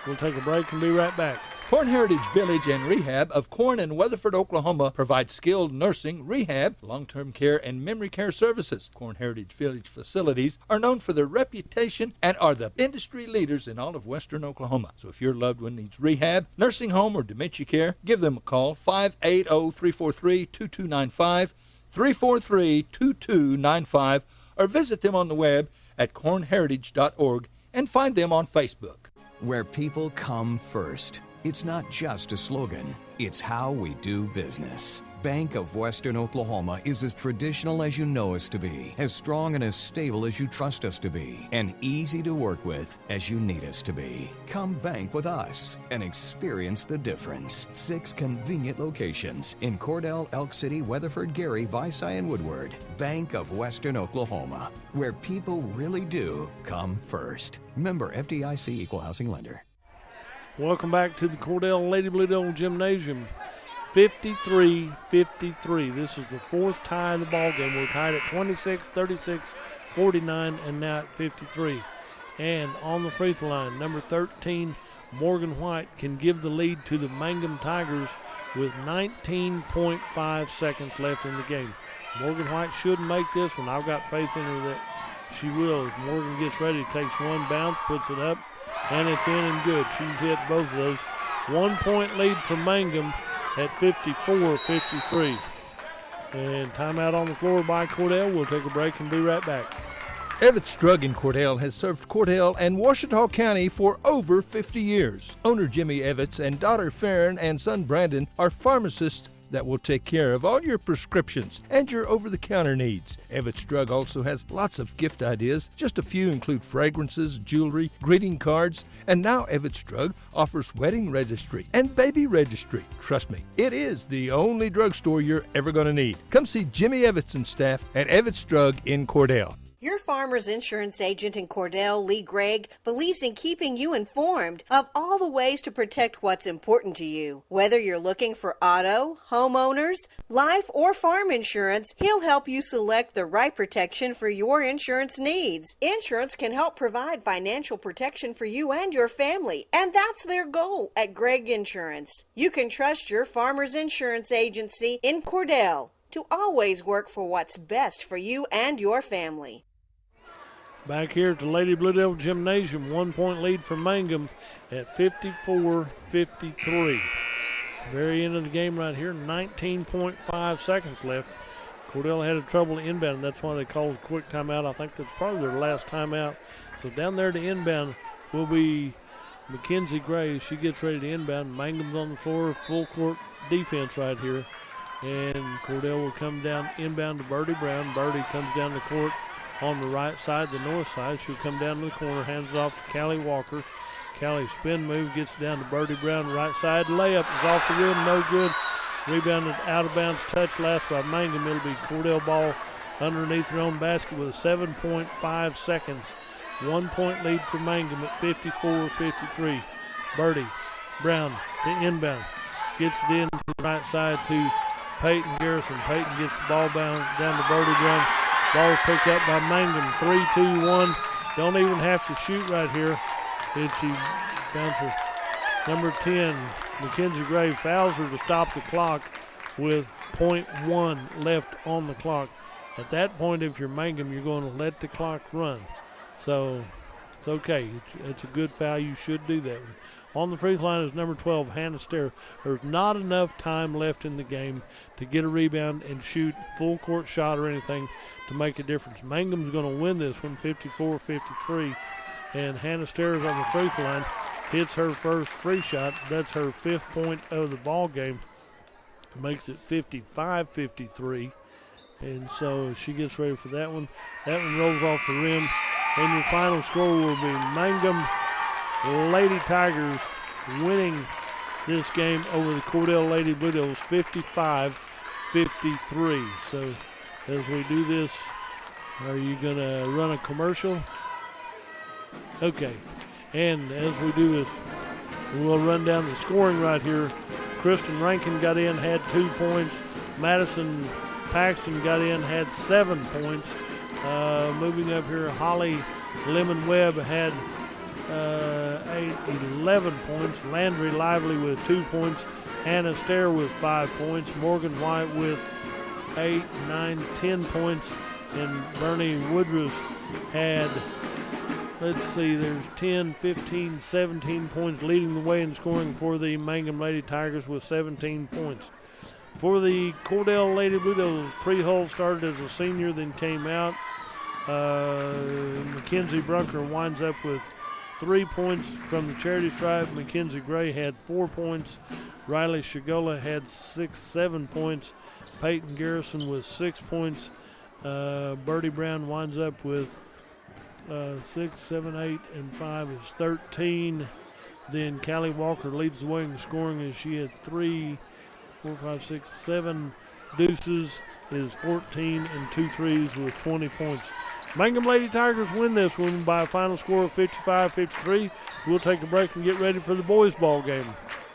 We'll take a break and be right back. Corn Heritage Village and Rehab of Corn and Weatherford, Oklahoma provides skilled nursing, rehab, long-term care, and memory care services. Corn Heritage Village facilities are known for their reputation and are the industry leaders in all of western Oklahoma. So if your loved one needs rehab, nursing home, or dementia care, give them a call, 580-343-2295, 343-2295, or visit them on the web at cornheritage.org and find them on Facebook. Where people come first. It's not just a slogan, it's how we do business. Bank of Western Oklahoma is as traditional as you know us to be, as strong and as stable as you trust us to be, and easy to work with as you need us to be. Come bank with us and experience the difference. 6 convenient locations in Cordell, Elk City, Weatherford, Gary, Visay, and Woodward. Bank of Western Oklahoma, where people really do come first. Member FDIC Equal Housing Lender. Welcome back to the Cordell Lady Blue Devil Gymnasium. 53-53. This is the 4th tie of the ball game. We're tied at 26, 36, 49, and now at 53. And on the free throw line, number 13, Morgan White, can give the lead to the Mangum Tigers with 19.5 seconds left in the game. Morgan White should make this one. I've got faith in her that she will. As Morgan gets ready, takes one bounce, puts it up, and it's in and good. She's hit both of those. 1 point lead for Mangum at 54-53. And timeout on the floor by Cordell. We'll take a break and be right back. Evetts Drug in Cordell has served Cordell and Ouachita County for over 50 years. Owner Jimmy Evetts and daughter Farron and son Brandon are pharmacists that will take care of all your prescriptions and your over-the-counter needs. Evetts Drug also has lots of gift ideas. Just a few include fragrances, jewelry, greeting cards, and now Evetts Drug offers wedding registry and baby registry. Trust me, it is the only drugstore you're ever going to need. Come see Jimmy Evetts and staff at Evetts Drug in Cordell. Your Farmers Insurance agent in Cordell, Lee Gregg, believes in keeping you informed of all the ways to protect what's important to you. Whether you're looking for auto, homeowners, life, or farm insurance, he'll help you select the right protection for your insurance needs. Insurance can help provide financial protection for you and your family, and that's their goal at Gregg Insurance. You can trust your Farmers Insurance agency in Cordell to always work for what's best for you and your family. Back here at the Lady Blue Devil Gymnasium, 1 point lead for Mangum at 54-53. Very end of the game right here, 19.5 seconds left. Cordell had a trouble inbound, that's why they called a quick timeout. I think that's probably their last timeout. So down there to inbound will be Mackenzie Gray. She gets ready to inbound. Mangum's on the floor, full court defense right here. And Cordell will come down inbound to Birdie Brown. Birdie comes down the court on the right side, the north side. She'll come down to the corner, hands it off to Callie Walker. Callie spin move, gets down to Birdie Brown, right side. Layup is off the rim, no good. Rebounded out of bounds, touch last by Mangum. It'll be Cordell ball underneath their own basket with 7.5 seconds. 1 point lead for Mangum at 54-53. Birdie Brown, the inbound. Gets it in to the right side to Peyton Garrison. Peyton gets the ball down to Birdie Brown. Ball picked up by Mangum. 3-2-1. Don't even have to shoot right here. She bouncer. Number 10, Mackenzie Gray fouls her to stop the clock with 0.1 left on the clock. At that point, if you're Mangum, you're going to let the clock run. So it's okay. It's a good foul. You should do that. On the free throw line is number 12, Hannah Stair. There's not enough time left in the game to get a rebound and shoot full court shot or anything to make a difference. Mangum's going to win this one, 54-53. And Hannah Stair is on the free throw line, hits her first free shot. That's her 5th point of the ball game. Makes it 55-53. And so she gets ready for that one. That one rolls off the rim. And your final score will be Mangum Lady Tigers winning this game over the Cordell Lady Blue Devils 55-53. So as we do this, are you going to run a commercial? Okay. And as we do this, we'll run down the scoring right here. Kristen Rankin got in, had 2 points. Madison Paxton got in, had 7 points. Moving up here, Holly Lemon Webb had 11 points. Landry Lively with 2 points. Hannah Stair with 5 points. Morgan White with 8, 9, 10 points. And Bernie Woodruff had, let's see, there's 10, 15, 17 points, leading the way in scoring for the Mangum Lady Tigers with 17 points. For the Cordell Lady Blue Devils, Pre-Hull started as a senior, then came out. Mackenzie Brunker winds up with 3 points from the charity stripe. Mackenzie Gray had 4 points. Riley Shigola had 7 points. Peyton Garrison with 6 points. Birdie Brown winds up with 6, 7, 8, and 5 is 13. Then Callie Walker leads the way in scoring as she had 3, 4, 5, 6, 7 deuces, is 14 and 2 threes with 20 points. Mangum Lady Tigers win this one by a final score of 55-53. We'll take a break and get ready for the boys' ball game.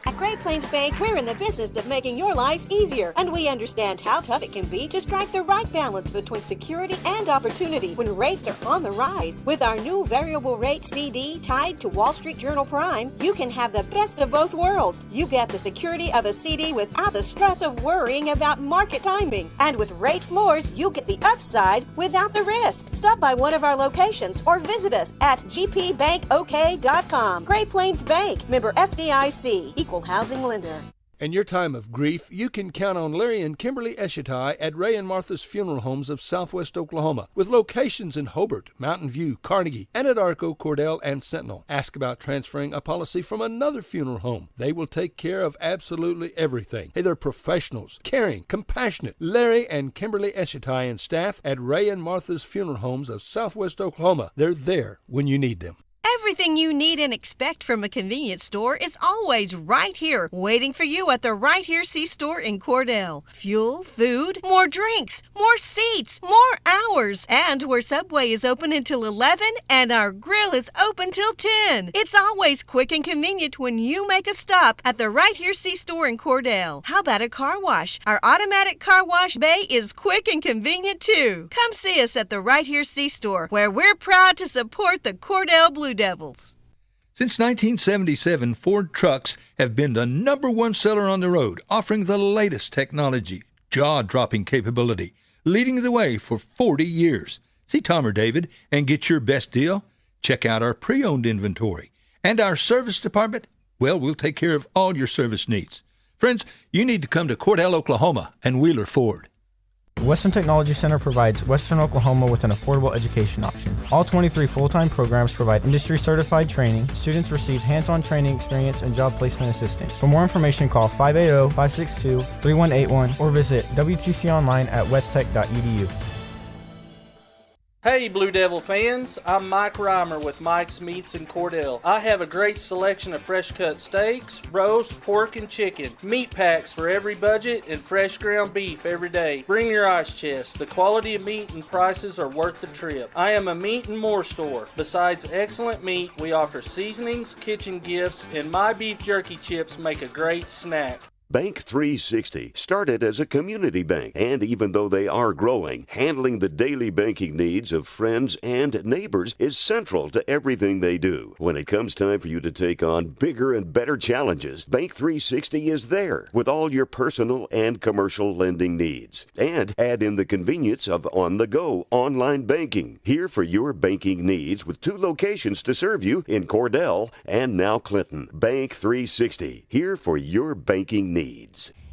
At Great Plains Bank, we're in the business of making your life easier, and we understand how tough it can be to strike the right balance between security and opportunity when rates are on the rise. With our new variable rate CD tied to Wall Street Journal Prime, you can have the best of both worlds. You get the security of a CD without the stress of worrying about market timing. And with rate floors, you get the upside without the risk. Stop by one of our locations or visit us at gpbankok.com. Great Plains Bank, member FDIC, equal housing lender. In your time of grief, you can count on Larry and Kimberly Eshitai at Ray and Martha's Funeral Homes of Southwest Oklahoma, with locations in Hobart, Mountain View, Carnegie, Anadarko, Cordell, and Sentinel. Ask about transferring a policy from another funeral home. They will take care of absolutely everything. Hey, they're professionals, caring, compassionate. Larry and Kimberly Eshitai and staff at Ray and Martha's Funeral Homes of Southwest Oklahoma. They're there when you need them. Everything you need and expect from a convenience store is always right here, waiting for you at the Right Here C-Store in Cordell. Fuel, food, more drinks, more seats, more hours, and where Subway is open until 11 and our grill is open till 10. It's always quick and convenient when you make a stop at the Right Here C-Store in Cordell. How about a car wash? Our automatic car wash bay is quick and convenient too. Come see us at the Right Here C-Store, where we're proud to support the Cordell Blue Devils. Since 1977, Ford trucks have been the #1 seller on the road, offering the latest technology, jaw-dropping capability, leading the way for 40 years. See Tom or David and get your best deal? Check out our pre-owned inventory. And our service department? Well, we'll take care of all your service needs. Friends, you need to come to Cordell, Oklahoma and Wheeler Ford. Western Technology Center provides Western Oklahoma with an affordable education option. All 23 full-time programs provide industry-certified training. Students receive hands-on training experience and job placement assistance. For more information, call 580-562-3181 or visit WTC online at westtech.edu. Hey Blue Devil fans, I'm Mike Reimer with Mike's Meats in Cordell. I have a great selection of fresh cut steaks, roast, pork, and chicken, meat packs for every budget, and fresh ground beef every day. Bring your ice chest. The quality of meat and prices are worth the trip. I am a meat and more store. Besides excellent meat, we offer seasonings, kitchen gifts, and my beef jerky chips make a great snack. Bank 360 started as a community bank, and even though they are growing, handling the daily banking needs of friends and neighbors is central to everything they do. When it comes time for you to take on bigger and better challenges, Bank 360 is there with all your personal and commercial lending needs. And add in the convenience of on-the-go online banking. Here for your banking needs with 2 locations to serve you in Cordell and now Clinton. Bank 360, here for your banking needs.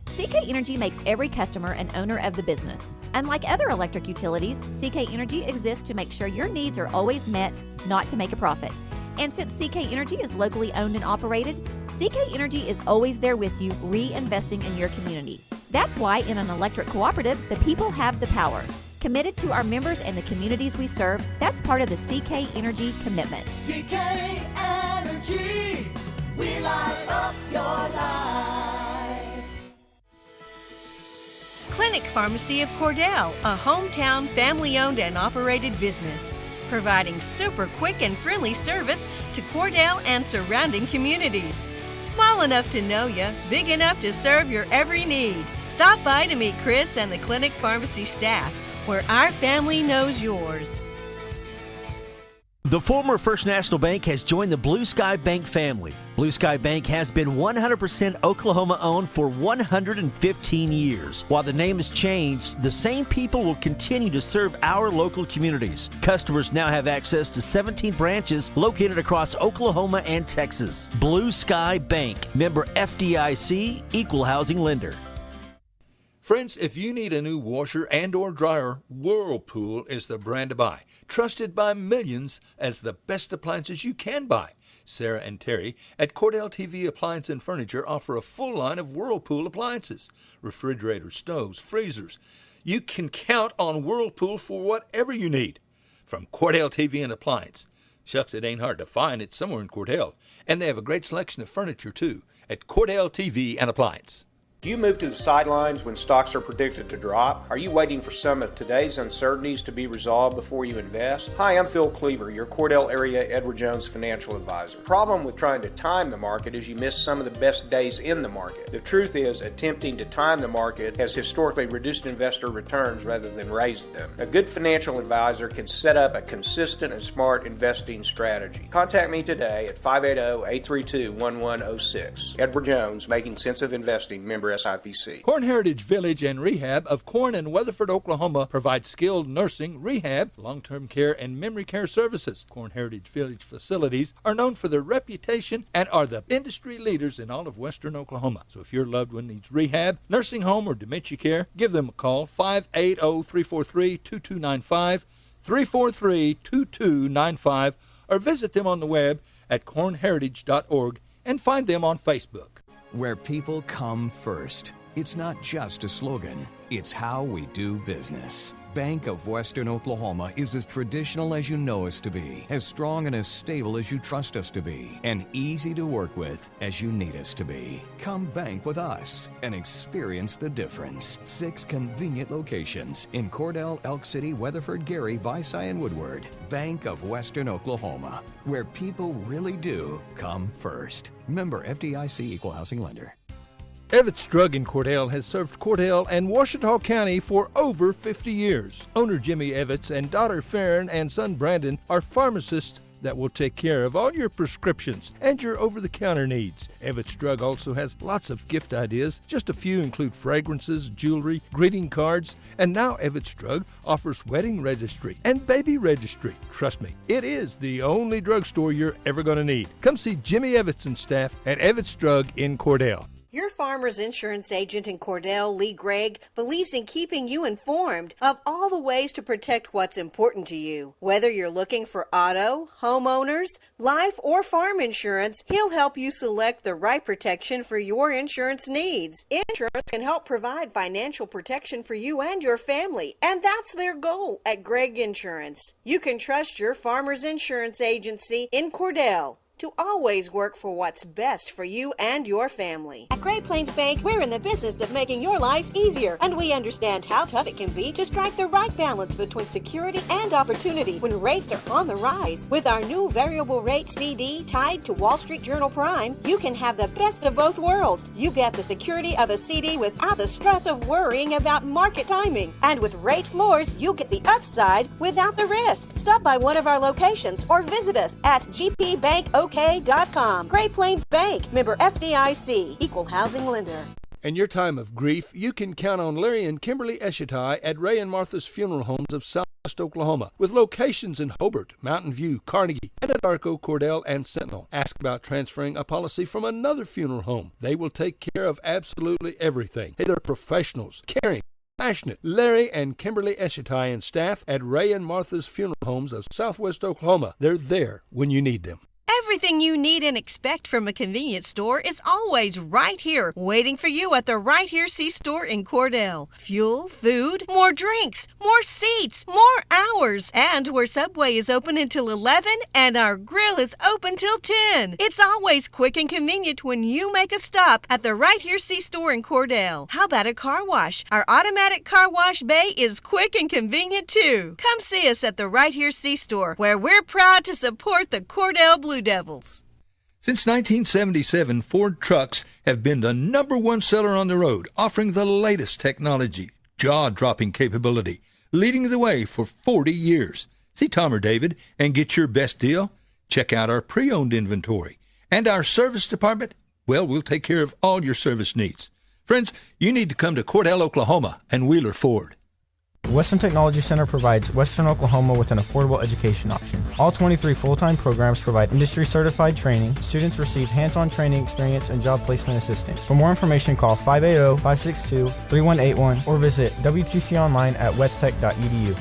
CK Energy makes every customer an owner of the business. Unlike other electric utilities, CK Energy exists to make sure your needs are always met, not to make a profit. And since CK Energy is locally owned and operated, CK Energy is always there with you, reinvesting in your community. That's why in an electric cooperative, the people have the power. Committed to our members and the communities we serve, that's part of the CK Energy commitment. CK Energy, we light up your life. Clinic Pharmacy of Cordell, a hometown family-owned and operated business, providing super quick and friendly service to Cordell and surrounding communities. Small enough to know you, big enough to serve your every need. Stop by to meet Chris and the Clinic Pharmacy staff, where our family knows yours. The former First National Bank has joined the Blue Sky Bank family. Blue Sky Bank has been 100% Oklahoma-owned for 115 years. While the name has changed, the same people will continue to serve our local communities. Customers now have access to 17 branches located across Oklahoma and Texas. Blue Sky Bank, member FDIC, equal housing lender. Friends, if you need a new washer and or dryer, Whirlpool is the brand to buy. Trusted by millions as the best appliances you can buy. Sarah and Terry at Cordell TV Appliance and Furniture offer a full line of Whirlpool appliances. Refrigerators, stoves, freezers. You can count on Whirlpool for whatever you need. From Cordell TV and Appliance. Shucks, it ain't hard to find. It's somewhere in Cordell. And they have a great selection of furniture, too, at Cordell TV and Appliance. Do you move to the sidelines when stocks are predicted to drop? Are you waiting for some of today's uncertainties to be resolved before you invest? Hi, I'm Phil Cleaver, your Cordell area Edward Jones financial advisor. The problem with trying to time the market is you miss some of the best days in the market. The truth is, attempting to time the market has historically reduced investor returns rather than raised them. A good financial advisor can set up a consistent and smart investing strategy. Contact me today at 580-832-1106. Edward Jones, Making Sense of Investing, member SIPC. Corn Heritage Village and Rehab of Corn and Weatherford, Oklahoma provides skilled nursing, rehab, long-term care, and memory care services. Corn Heritage Village facilities are known for their reputation and are the industry leaders in all of western Oklahoma. So if your loved one needs rehab, nursing home, or dementia care, give them a call, 580-343-2295, 343-2295, or visit them on the web at cornheritage.org and find them on Facebook. Where people come first. It's not just a slogan, it's how we do business. Bank of Western Oklahoma is as traditional as you know us to be, as strong and as stable as you trust us to be, and easy to work with as you need us to be. Come bank with us and experience the difference. 6 convenient locations in Cordell, Elk City, Weatherford, Gary, Visay, and Woodward. Bank of Western Oklahoma, where people really do come first. Member FDIC Equal Housing Lender. Evetts Drug in Cordell has served Cordell and Washita County for over 50 years. Owner Jimmy Evetts and daughter Farron and son Brandon are pharmacists that will take care of all your prescriptions and your over-the-counter needs. Evetts Drug also has lots of gift ideas. Just a few include fragrances, jewelry, greeting cards, and now Evetts Drug offers wedding registry and baby registry. Trust me, it is the only drugstore you're ever going to need. Come see Jimmy Evetts and staff at Evetts Drug in Cordell. Your Farmers Insurance agent in Cordell, Lee Gregg, believes in keeping you informed of all the ways to protect what's important to you. Whether you're looking for auto, homeowners, life, or farm insurance, he'll help you select the right protection for your insurance needs. Insurance can help provide financial protection for you and your family, and that's their goal at Gregg Insurance. You can trust your Farmers Insurance agency in Cordell to always work for what's best for you and your family. At Great Plains Bank, we're in the business of making your life easier, and we understand how tough it can be to strike the right balance between security and opportunity when rates are on the rise. With our new variable rate CD tied to Wall Street Journal Prime, you can have the best of both worlds. You get the security of a CD without the stress of worrying about market timing. And with rate floors, you get the upside without the risk. Stop by one of our locations or visit us at gpbankok.com. Great Plains Bank, member FDIC, equal housing lender. In your time of grief, you can count on Larry and Kimberly Eshitai at Ray and Martha's Funeral Homes of Southwest Oklahoma, with locations in Hobart, Mountain View, Carnegie, Anadarko, Cordell, and Sentinel. Ask about transferring a policy from another funeral home. They will take care of absolutely everything. Hey, they're professionals, caring, passionate. Larry and Kimberly Eshitai and staff at Ray and Martha's Funeral Homes of Southwest Oklahoma. They're there when you need them. Everything you need and expect from a convenience store is always right here, waiting for you at the Right Here C-Store in Cordell. Fuel, food, more drinks, more seats, more hours, and where Subway is open until 11 and our grill is open till 10. It's always quick and convenient when you make a stop at the Right Here C-Store in Cordell. How about a car wash? Our automatic car wash bay is quick and convenient too. Come see us at the Right Here C-Store, where we're proud to support the Cordell Blue Devils. Since 1977, Ford trucks have been the #1 seller on the road, offering the latest technology, jaw-dropping capability, leading the way for 40 years. See Tom or David and get your best deal? Check out our pre-owned inventory. And our service department? Well, we'll take care of all your service needs. Friends, you need to come to Cordell, Oklahoma and Wheeler Ford. Western Technology Center provides Western Oklahoma with an affordable education option. All 23 full-time programs provide industry-certified training. Students receive hands-on training experience and job placement assistance. For more information, call 580-562-3181 or visit WTC online at westtech.edu.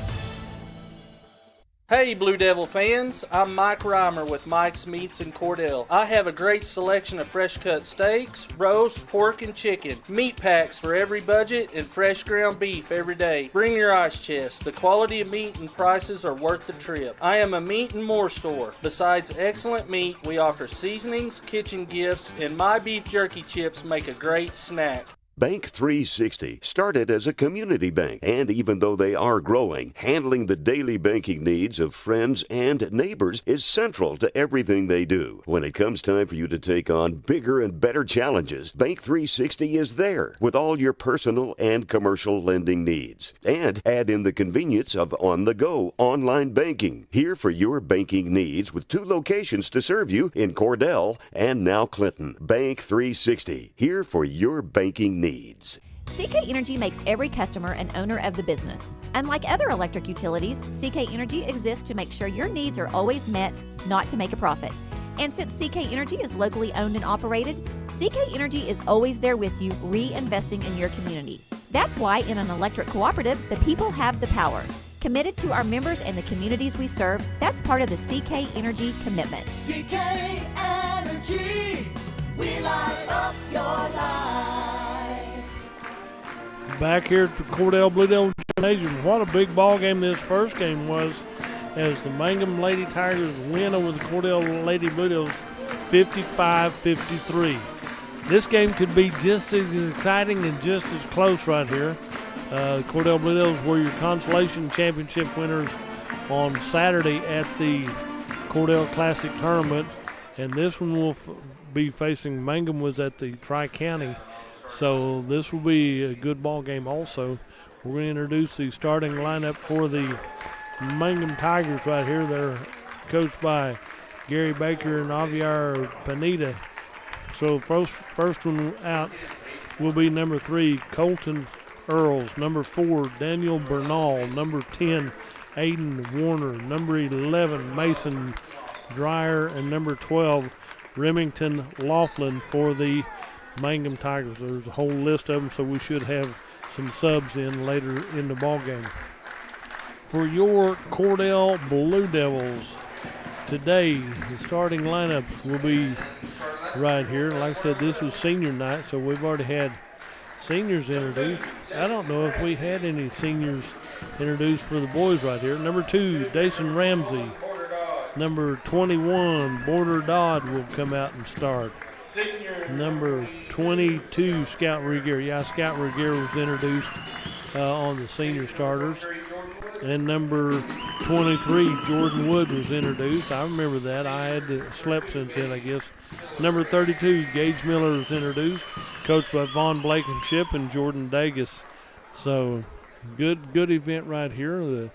Hey Blue Devil fans, I'm Mike Reimer with Mike's Meats in Cordell. I have a great selection of fresh cut steaks, roast, pork, and chicken. Meat packs for every budget and fresh ground beef every day. Bring your ice chest. The quality of meat and prices are worth the trip. I am a meat and more store. Besides excellent meat, we offer seasonings, kitchen gifts, and my beef jerky chips make a great snack. Bank 360 started as a community bank, and even though they are growing, handling the daily banking needs of friends and neighbors is central to everything they do. When it comes time for you to take on bigger and better challenges, Bank 360 is there with all your personal and commercial lending needs. And add in the convenience of on-the-go online banking. Here for your banking needs with 2 locations to serve you in Cordell and now Clinton. Bank 360, here for your banking needs. CK Energy makes every customer an owner of the business. Unlike other electric utilities, CK Energy exists to make sure your needs are always met, not to make a profit. And since CK Energy is locally owned and operated, CK Energy is always there with you, reinvesting in your community. That's why in an electric cooperative, the people have the power. Committed to our members and the communities we serve, that's part of the CK Energy commitment. CK Energy, we light up your life. Back here at the Cordell Blue Devil Gymnasium. What a big ball game this first game was, as the Mangum Lady Tigers win over the Cordell Lady Blue Devils 55-53. This game could be just as exciting and just as close right here. The Cordell Blue Devils were your consolation championship winners on Saturday at the Cordell Classic Tournament, and this one will be facing Mangum was at the Tri-County. So this will be a good ball game also. We're going to introduce the starting lineup for the Mangum Tigers right here. They're coached by Gary Baker and Aviar Panita. So first one out will be number 3, Colton Earls. Number 4, Daniel Bernal. Number 10, Aiden Warner. Number 11, Mason Dreyer. And number 12, Remington Laughlin for the Mangum Tigers. There's a whole list of them, so we should have some subs in later in the ball game. For your Cordell Blue Devils today, the starting lineups will be right here. Like I said, this was senior night, so we've already had seniors introduced. I don't know if we had any seniors introduced for the boys right here. Number 2, Dason Ramsey. Number 21, Border Dodd will come out and start. Number 22, Scout Regier. Yeah, Scout Regier was introduced on the senior starters. And number 23, Jordan Wood was introduced. I remember that. I had slept since then, I guess. Number 32, Gage Miller was introduced, coached by Vaughn Blankenship and Jordan Dagus. So good event right here. The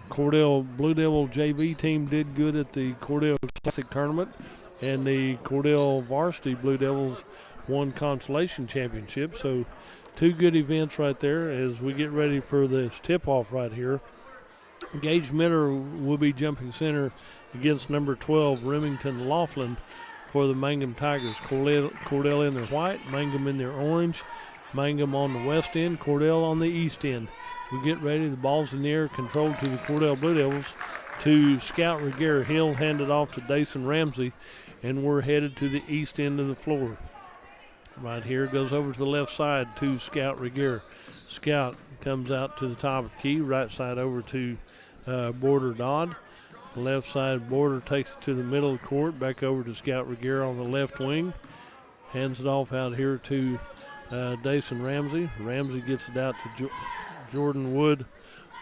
Cordell Blue Devil JV team did good at the Cordell Classic Tournament, and the Cordell Varsity Blue Devils won consolation championship. So 2 good events right there as we get ready for this tip-off right here. Gage Miller will be jumping center against number 12, Remington Laughlin, for the Mangum Tigers. Cordell in their white, Mangum in their orange. Mangum on the west end, Cordell on the east end. We get ready. The ball's in the air, controlled to the Cordell Blue Devils, to Scout Regier. He'll hand it off to Dason Ramsey, and we're headed to the east end of the floor. Right here, goes over to the left side to Scout Regier. Scout comes out to the top of the key, right side over to Border Dodd. Left side, Border takes it to the middle of the court, back over to Scout Regier on the left wing. Hands it off out here to Dason Ramsey. Ramsey gets it out to Jordan Wood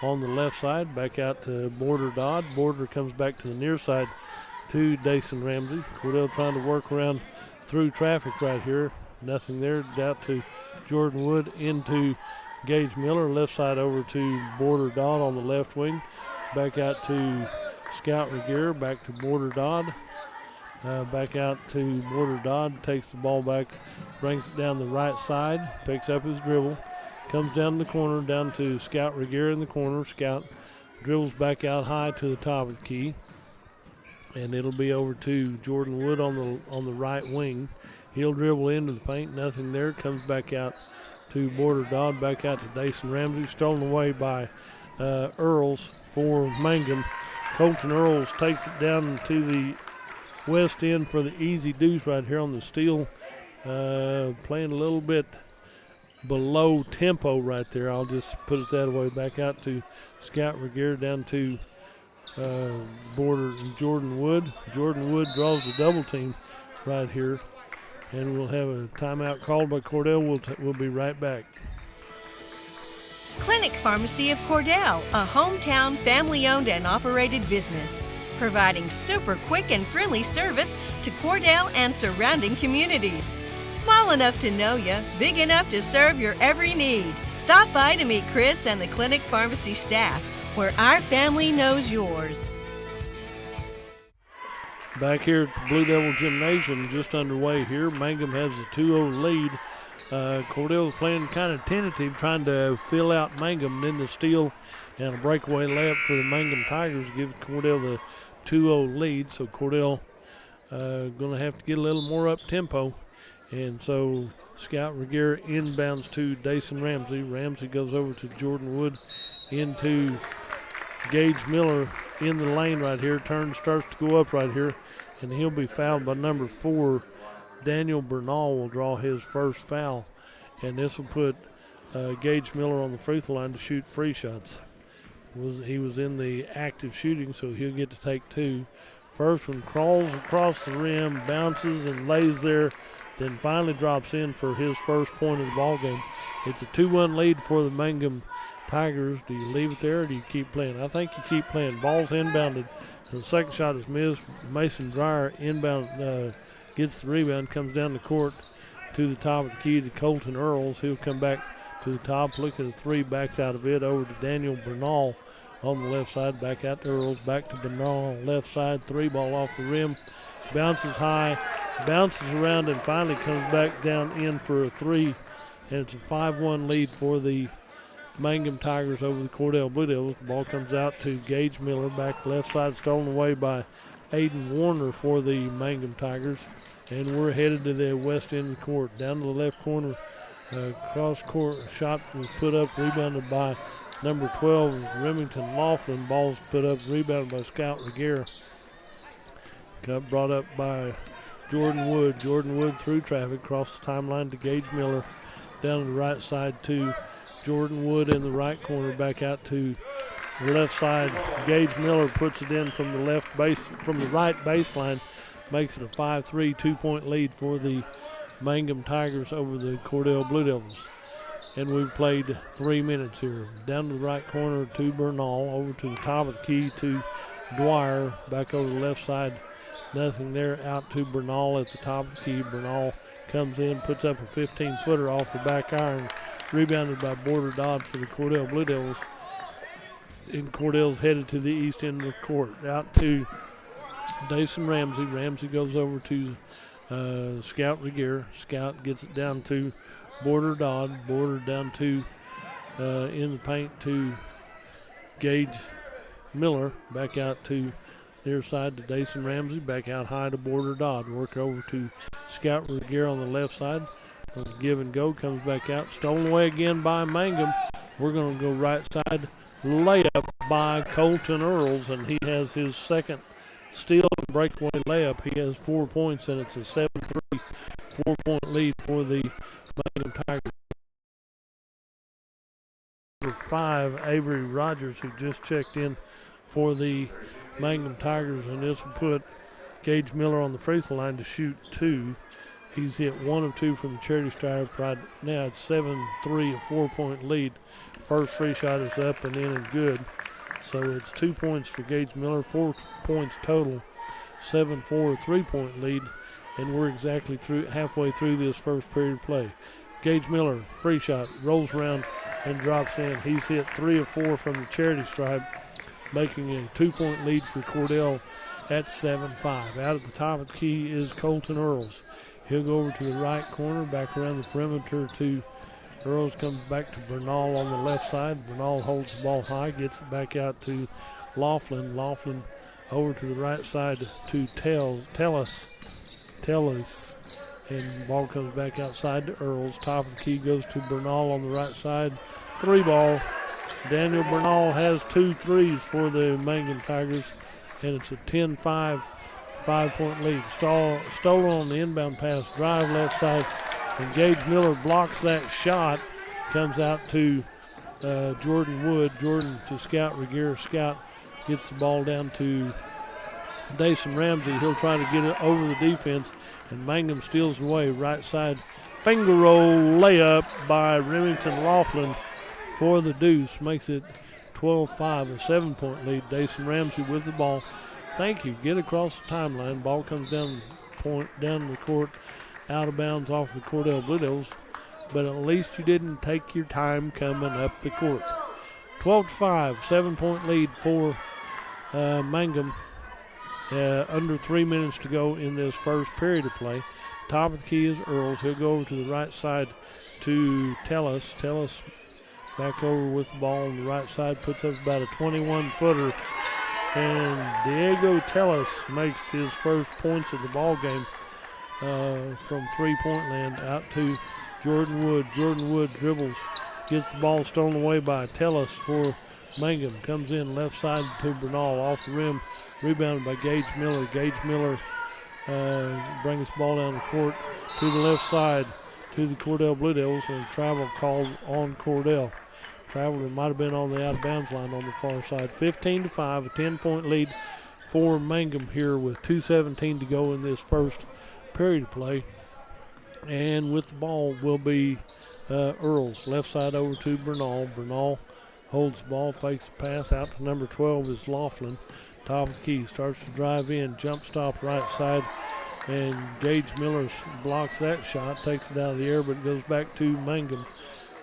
on the left side, back out to Border Dodd. Border comes back to the near side to Dason Ramsey. Cordell trying to work around through traffic right here. Nothing there. Out to Jordan Wood into Gage Miller. Left side over to Border Dodd on the left wing. Back out to Scout Regier. Back to Border Dodd. Back out to Border Dodd. Takes the ball back. Brings it down the right side. Picks up his dribble. Comes down the corner, down to Scout Regier in the corner. Scout dribbles back out high to the top of the key. And it'll be over to Jordan Wood on the right wing. He'll dribble into the paint. Nothing there. Comes back out to Border Dodd. Back out to Dason Ramsey. Stolen away by Earls for Mangum. Colton Earls takes it down to the west end for the easy deuce right here on the steal. Playing a little bit below tempo right there. I'll just put it that way. Back out to Scout Regier, down to Border and Jordan Wood. Jordan Wood draws the double team right here. And we'll have a timeout called by Cordell. We'll be right back. Clinic Pharmacy of Cordell, a hometown family-owned and operated business, providing super quick and friendly service to Cordell and surrounding communities. Small enough to know you, big enough to serve your every need. Stop by to meet Chris and the Clinic Pharmacy staff, where our family knows yours. Back here at the Blue Devil Gymnasium, just underway here. Mangum has a 2-0 lead. Cordell's playing kind of tentative, trying to fill out Mangum, then the steal and a breakaway layup for the Mangum Tigers give Cordell the 2-0 lead. So Cordell going to have to get a little more up tempo. And so Scout Regier inbounds to Dason Ramsey. Ramsey goes over to Jordan Wood, into Gage Miller in the lane right here. Turn starts to go up right here, and he'll be fouled by number 4. Daniel Bernal will draw his first foul, and this will put Gage Miller on the free throw line to shoot free shots. He was in the active shooting, so he'll get to take 2. First one crawls across the rim, bounces and lays there, then finally drops in for his first point of the ball game. It's a 2-1 lead for the Mangum Tigers. Do you leave it there or do you keep playing? I think you keep playing. Ball's inbounded. The second shot is missed. Mason Dreyer inbound, gets the rebound, comes down the court to the top of the key to Colton Earls. He'll come back to the top, look at a 3, backs out of it over to Daniel Bernal on the left side, back out to Earls, back to Bernal left side, 3 ball off the rim, bounces high, bounces around and finally comes back down in for a 3, and it's a 5-1 lead for the Mangum Tigers over the Cordell Blue Devils. The ball comes out to Gage Miller, back left side, stolen away by Aiden Warner for the Mangum Tigers. And we're headed to the west end of the court. Down to the left corner, cross court shot was put up, rebounded by number 12, Remington Laughlin. Ball's put up, rebounded by Scout Regier. Got brought up by Jordan Wood. Jordan Wood through traffic, across the timeline to Gage Miller. Down to the right side to Jordan Wood in the right corner, back out to the left side. Gage Miller puts it in from the left base, from the right baseline, makes it a 5-3 2-point lead for the Mangum Tigers over the Cordell Blue Devils. And we've played 3 minutes here. Down to the right corner to Bernal, over to the top of the key to Dwyer, back over the left side. Nothing there, out to Bernal at the top of the key. Bernal comes in, puts up a 15-footer off the back iron, rebounded by Border Dodd for the Cordell Blue Devils. And Cordell's headed to the east end of the court. Out to Dason Ramsey. Ramsey goes over to Scout Regier. Scout gets it down to Border Dodd. Border down to in the paint to Gage Miller. Back out to near side to Dason Ramsey. Back out high to Border Dodd. Work over to Scout Regier on the left side. Give and go, comes back out. Stolen away again by Mangum. We're going to go right side. Layup by Colton Earls, and he has his second steal and breakaway layup. He has 4 points, and it's a 7-3 4-point lead for the Mangum Tigers. Number 5, Avery Rogers, who just checked in for the Mangum Tigers, and this will put Gage Miller on the free throw line to shoot 2. He's hit 1 of 2 from the charity stripe. Right now it's 7-3, a 4-point lead. First free shot is up and in and good. So it's 2 points for Gage Miller, 4 points total, 7-4 3-point lead, and we're exactly halfway through this first period of play. Gage Miller, free shot, rolls around and drops in. He's hit 3 of 4 from the charity stripe, making a 2-point lead for Cordell at 7-5. Out at the top of the key is Colton Earls. He'll go over to the right corner, back around the perimeter to Earls, comes back to Bernal on the left side. Bernal holds the ball high, gets it back out to Laughlin. Laughlin over to the right side to Tellis. And the ball comes back outside to Earls. Top of the key goes to Bernal on the right side. 3 ball. Daniel Bernal has 2 threes for the Mangum Tigers, and it's a 10-5 5-point lead. Stolen on the inbound pass, drive left side, and Gage Miller blocks that shot. Comes out to Jordan Wood. Jordan to Scout Regier. Scout gets the ball down to Dason Ramsey. He'll try to get it over the defense, And Mangum steals away right side. Finger roll layup by Remington Laughlin for the deuce. Makes it 12-5, a 7-point lead. Dason Ramsey with the ball. Thank you. Get across the timeline. Ball comes down the court, out of bounds off the Cordell Blue Devils. But at least you didn't take your time coming up the court. 12-5, 7-point lead for Mangum. Under 3 minutes to go in this first period of play. Top of the key is Earls. He'll go over to the right side to Tellis. Tellis back over with the ball on the right side, puts up about a 21-footer. And Diego Tellis makes his first points of the ball game from three-point land out to Jordan Wood. Jordan Wood dribbles, gets the ball stolen away by Tellis for Mangum. Comes in left side to Bernal off the rim, rebounded by Gage Miller. Gage Miller brings the ball down the court to the left side to the Cordell Blue Devils, and a travel called on Cordell. Travel that might have been on the out-of-bounds line on the far side. 15-5, a 10-point lead for Mangum here with 2:17 to go in this first period of play. And with the ball will be Earls. Left side over to Bernal. Bernal holds the ball, fakes the pass out to number 12 is Laughlin. Top of the key, starts to drive in, jump stop right side, and Gage Miller blocks that shot, takes it out of the air, but it goes back to Mangum.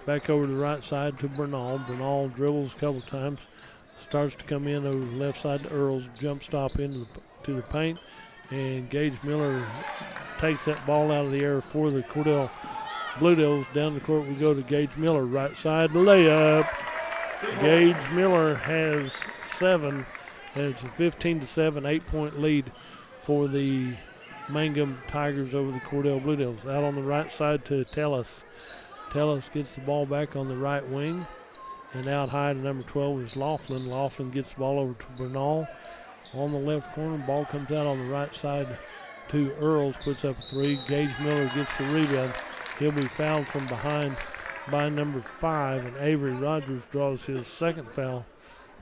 Back over to the right side to Bernal. Bernal dribbles a couple times, starts to come in over the left side to Earls, jump stop into the paint, and Gage Miller takes that ball out of the air for the Cordell Blue Devils. Down the court we go to Gage Miller, right side layup. Gage Miller has 7, and it's a 15-7, 8-point lead for the Mangum Tigers over the Cordell Blue Devils. Out on the right side to Tellis. Tellis gets the ball back on the right wing, and out high to number 12 is Laughlin. Laughlin gets the ball over to Bernal. On the left corner, ball comes out on the right side to Earls, puts up a 3. Gage Miller gets the rebound. He'll be fouled from behind by number 5, and Avery Rogers draws his second foul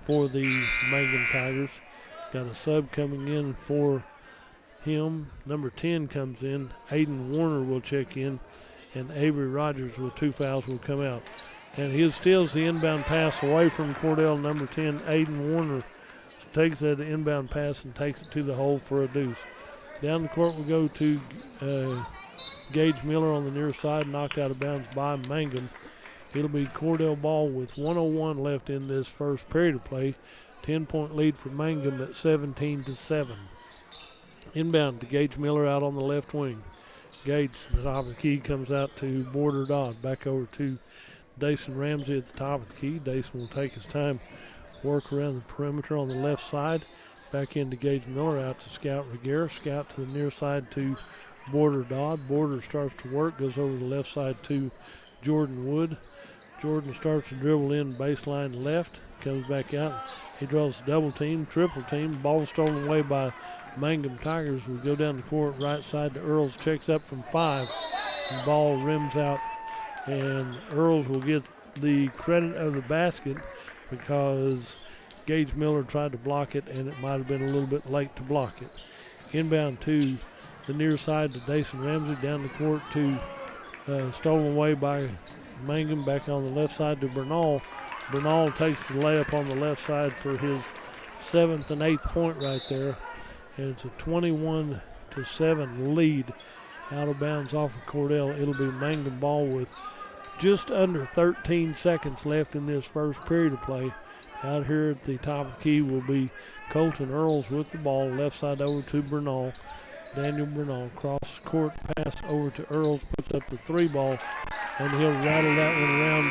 for the Mangum Tigers. Got a sub coming in for him. Number 10 comes in. Aiden Warner will check in, and Avery Rogers with 2 fouls will come out. And he steals the inbound pass away from Cordell. Number 10, Aiden Warner, takes that inbound pass and takes it to the hole for a deuce. Down the court we go to Gage Miller on the near side, knocked out of bounds by Mangum. It'll be Cordell ball with 1:01 left in this first period of play. 10-point lead for Mangum at 17-7. Inbound to Gage Miller out on the left wing. Gage, the top of the key, comes out to Border Dodd. Back over to Dason Ramsey at the top of the key. Dason will take his time, work around the perimeter on the left side. Back into Gage Miller, out to Scout Reguera. Scout to the near side to Border Dodd. Border starts to work, goes over the left side to Jordan Wood. Jordan starts to dribble in baseline left, comes back out. He draws a double team, triple team. Ball stolen away by Mangum Tigers. We go down the court, right side to Earls, checks up from 5. The ball rims out, and Earls will get the credit of the basket because Gage Miller tried to block it, and it might have been a little bit late to block it. Inbound to the near side to Dason Ramsey, down the court to stolen away by Mangum, back on the left side to Bernal. Bernal takes the layup on the left side for his 7th and 8th point right there. And it's a 21-7 lead. Out of bounds off of Cordell. It'll be Mangum ball with just under 13 seconds left in this first period of play. Out here at the top of the key will be Colton Earls with the ball. Left side over to Bernal. Daniel Bernal, cross court pass over to Earls, puts up the 3 ball, and he'll rattle that one around,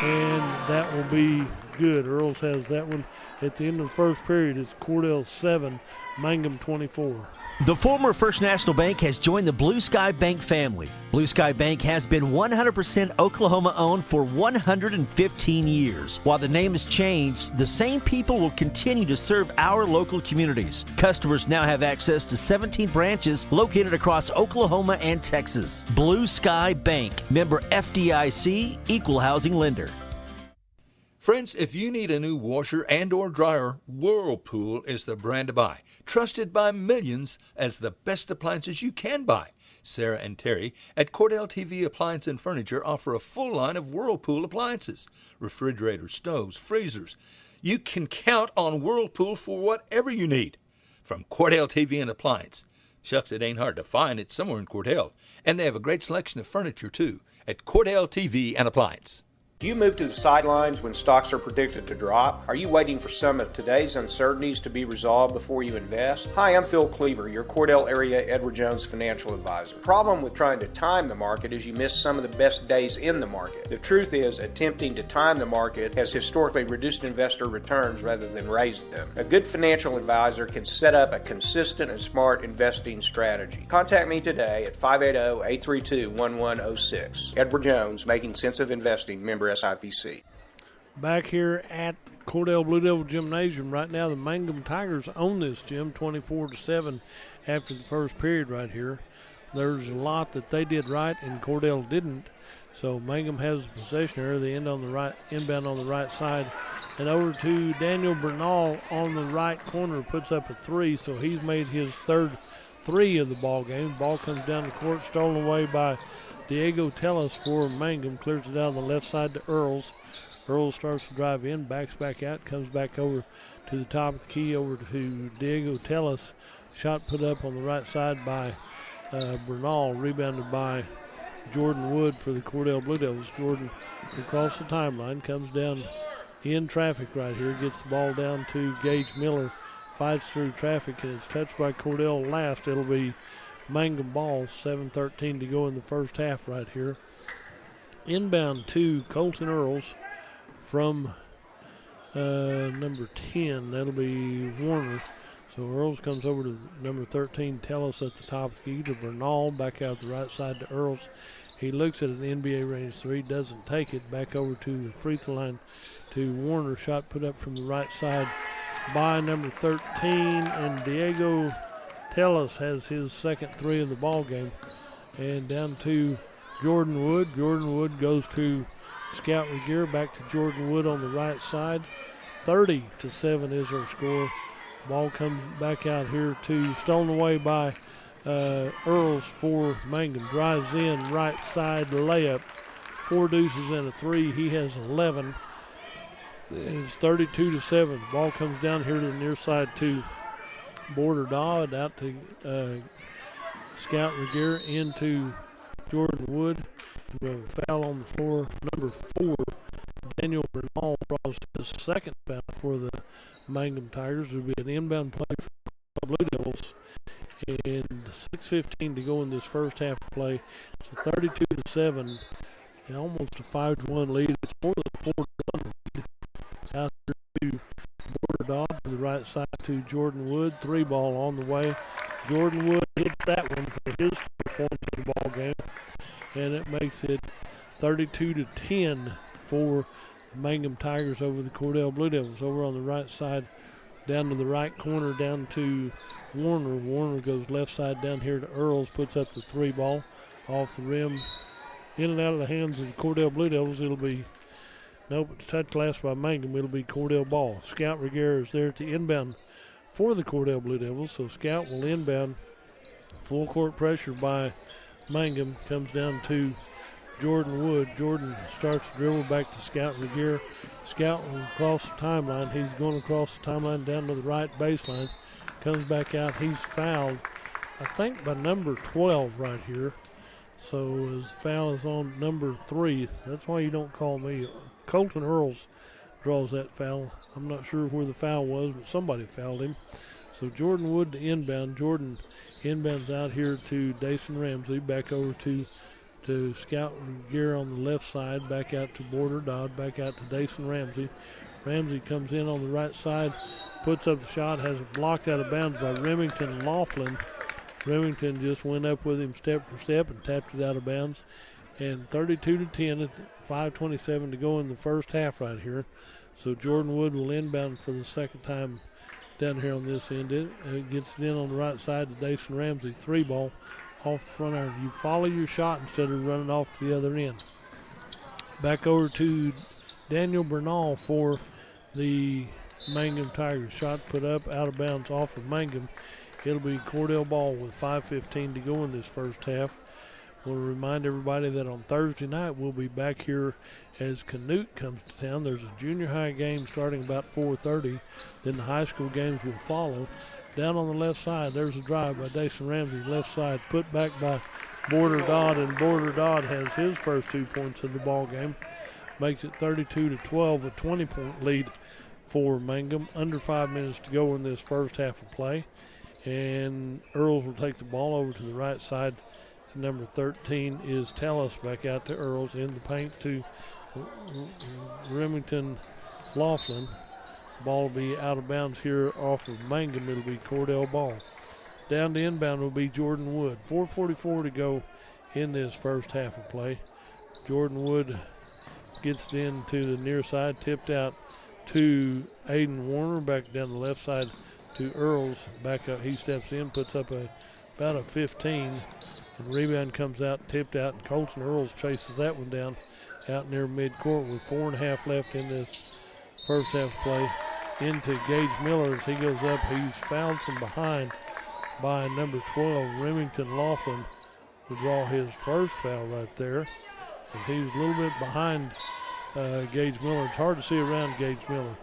and that will be good. Earls has that one. At the end of the first period, it's Cordell 7, Mangum 24. The former First National Bank has joined the Blue Sky Bank family. Blue Sky Bank has been 100% Oklahoma-owned for 115 years. While the name has changed, the same people will continue to serve our local communities. Customers now have access to 17 branches located across Oklahoma and Texas. Blue Sky Bank, member FDIC, equal housing lender. Friends, if you need a new washer and or dryer, Whirlpool is the brand to buy. Trusted by millions as the best appliances you can buy. Sarah and Terry at Cordell TV Appliance and Furniture offer a full line of Whirlpool appliances. Refrigerators, stoves, freezers. You can count on Whirlpool for whatever you need. From Cordell TV and Appliance. Shucks, it ain't hard to find. It's somewhere in Cordell. And they have a great selection of furniture, too, at Cordell TV and Appliance. Do you move to the sidelines when stocks are predicted to drop? Are you waiting for some of today's uncertainties to be resolved before you invest? Hi, I'm Phil Cleaver, your Cordell area Edward Jones financial advisor. The problem with trying to time the market is you miss some of the best days in the market. The truth is, attempting to time the market has historically reduced investor returns rather than raised them. A good financial advisor can set up a consistent and smart investing strategy. Contact me today at 580-832-1106. Edward Jones, Making Sense of Investing, member SIPC. Back here at Cordell Blue Devil Gymnasium right now, the Mangum Tigers own this gym 24-7 after the first period right here. There's a lot that they did right and Cordell didn't. So Mangum has the possession here. They inbound on the right side. And over to Daniel Bernal on the right corner, puts up a three. So he's made his third three of the ball game. Ball comes down the court, stolen away by Diego Tellis for Mangum, clears it out on the left side to Earls. Earls starts to drive in, backs back out, comes back over to the top of the key, over to Diego Tellis. Shot put up on the right side by Bernal, rebounded by Jordan Wood for the Cordell Blue Devils. Jordan across the timeline, comes down in traffic right here, gets the ball down to Gage Miller, fights through traffic, and it's touched by Cordell last. It'll be Mangum ball, 7:13 to go in the first half right here. Inbound to Colton Earls from number 10. That'll be Warner. So Earls comes over to number 13, Tellis at the top of the key to Bernal, back out the right side to Earls. He looks at an NBA range three, doesn't take it. Back over to the free throw line to Warner. Shot put up from the right side by number 13, and Diego Tellis has his second three of the ball game. And down to Jordan Wood. Jordan Wood goes to Scout Regier, back to Jordan Wood on the right side. 30-7 is our score. Ball comes back out here to stolen away by Earls for Mangum. Drives in, right side layup. 4 deuces and a 3. He has 11. It's 32-7. Ball comes down here to the near side to Border Dodd, out to Scout Regier, into Jordan Wood. We have a foul on the floor. Number 4, Daniel Bernal, draws his second foul for the Mangum Tigers. It will be an inbound play for the Blue Devils. And 6:15 to go in this first half of play. It's a 32-7, almost a 5-1 lead. It's more than a 4-1 lead. Out to Border Dodd to the right side to Jordan Wood. 3 ball on the way. Jordan Wood hits that one for his 4 points in the ball game. And it makes it 32-10 for the Mangum Tigers over the Cordell Blue Devils. Over on the right side, down to the right corner, down to Warner. Warner goes left side down here to Earls, puts up the 3 ball off the rim. In and out of the hands of the Cordell Blue Devils. It'll be, nope, it's touched last by Mangum. It'll be Cordell ball. Scout Regier is there to inbound for the Cordell Blue Devils. So Scout will inbound. Full court pressure by Mangum. Comes down to Jordan Wood. Jordan starts to dribble back to Scout Regier. Scout will cross the timeline. He's going across the timeline down to the right baseline. Comes back out. He's fouled, I think, by number 12 right here. So his foul is on number 3. That's why you don't call me. Colton Earls draws that foul. I'm not sure where the foul was, but somebody fouled him. So Jordan Wood to inbound. Jordan inbounds out here to Dason Ramsey. Back over to Scout Gear on the left side. Back out to Border Dodd. Back out to Dason Ramsey. Ramsey comes in on the right side. Puts up the shot. Has it blocked out of bounds by Remington Laughlin. Remington just went up with him step for step and tapped it out of bounds. And 32-10, 5:27 to go in the first half right here. So Jordan Wood will inbound for the second time down here on this end. It gets it in on the right side to Dason Ramsey. 3 ball off the front iron. You follow your shot instead of running off to the other end. Back over to Daniel Bernal for the Mangum Tigers. Shot put up, out of bounds off of Mangum. It'll be Cordell ball with 5:15 to go in this first half. I want to remind everybody that on Thursday night we'll be back here as Canute comes to town. There's a junior high game starting about 4:30. Then the high school games will follow. Down on the left side, there's a drive by Dason Ramsey. Left side put back by Border Dodd, and Border Dodd has his first 2 points of the ball game. Makes it 32-12, a 20-point lead for Mangum. Under 5 minutes to go in this first half of play. And Earls will take the ball over to the right side. Number 13 is Tellis, back out to Earls in the paint to Remington Laughlin. Ball will be out of bounds here off of Mangum. It'll be Cordell ball. Down to inbound will be Jordan Wood. 4:44 to go in this first half of play. Jordan Wood gets it into the near side, tipped out to Aiden Warner, back down the left side to Earls. Back up, he steps in, puts up about a 15. And rebound comes out, tipped out, and Colton Earls chases that one down out near midcourt with 4.5 left in this first half play. Into Gage Miller as he goes up. He's fouled from behind by number 12, Remington Laughlin, to draw his first foul right there. As he's a little bit behind Gage Miller. It's hard to see around Gage Miller.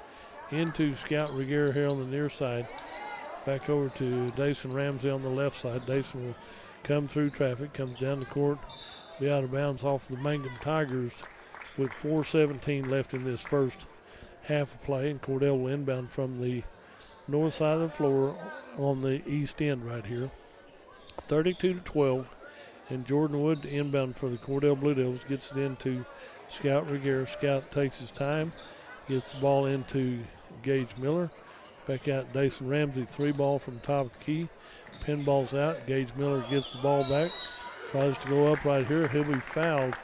Into Scout Regier here on the near side. Back over to Dason Ramsey on the left side. Dason will come through traffic, comes down the court, be out of bounds off the Mangum Tigers with 4:17 left in this first half of play. And Cordell will inbound from the north side of the floor on the east end right here. 32-12. And Jordan Wood to inbound for the Cordell Blue Devils, gets it into Scout Regier. Scout takes his time, gets the ball into Gage Miller. Back out Dason Ramsey, 3-ball from top of the key. Pinball's out. Gage Miller gets the ball back. Tries to go up right here. He'll be fouled,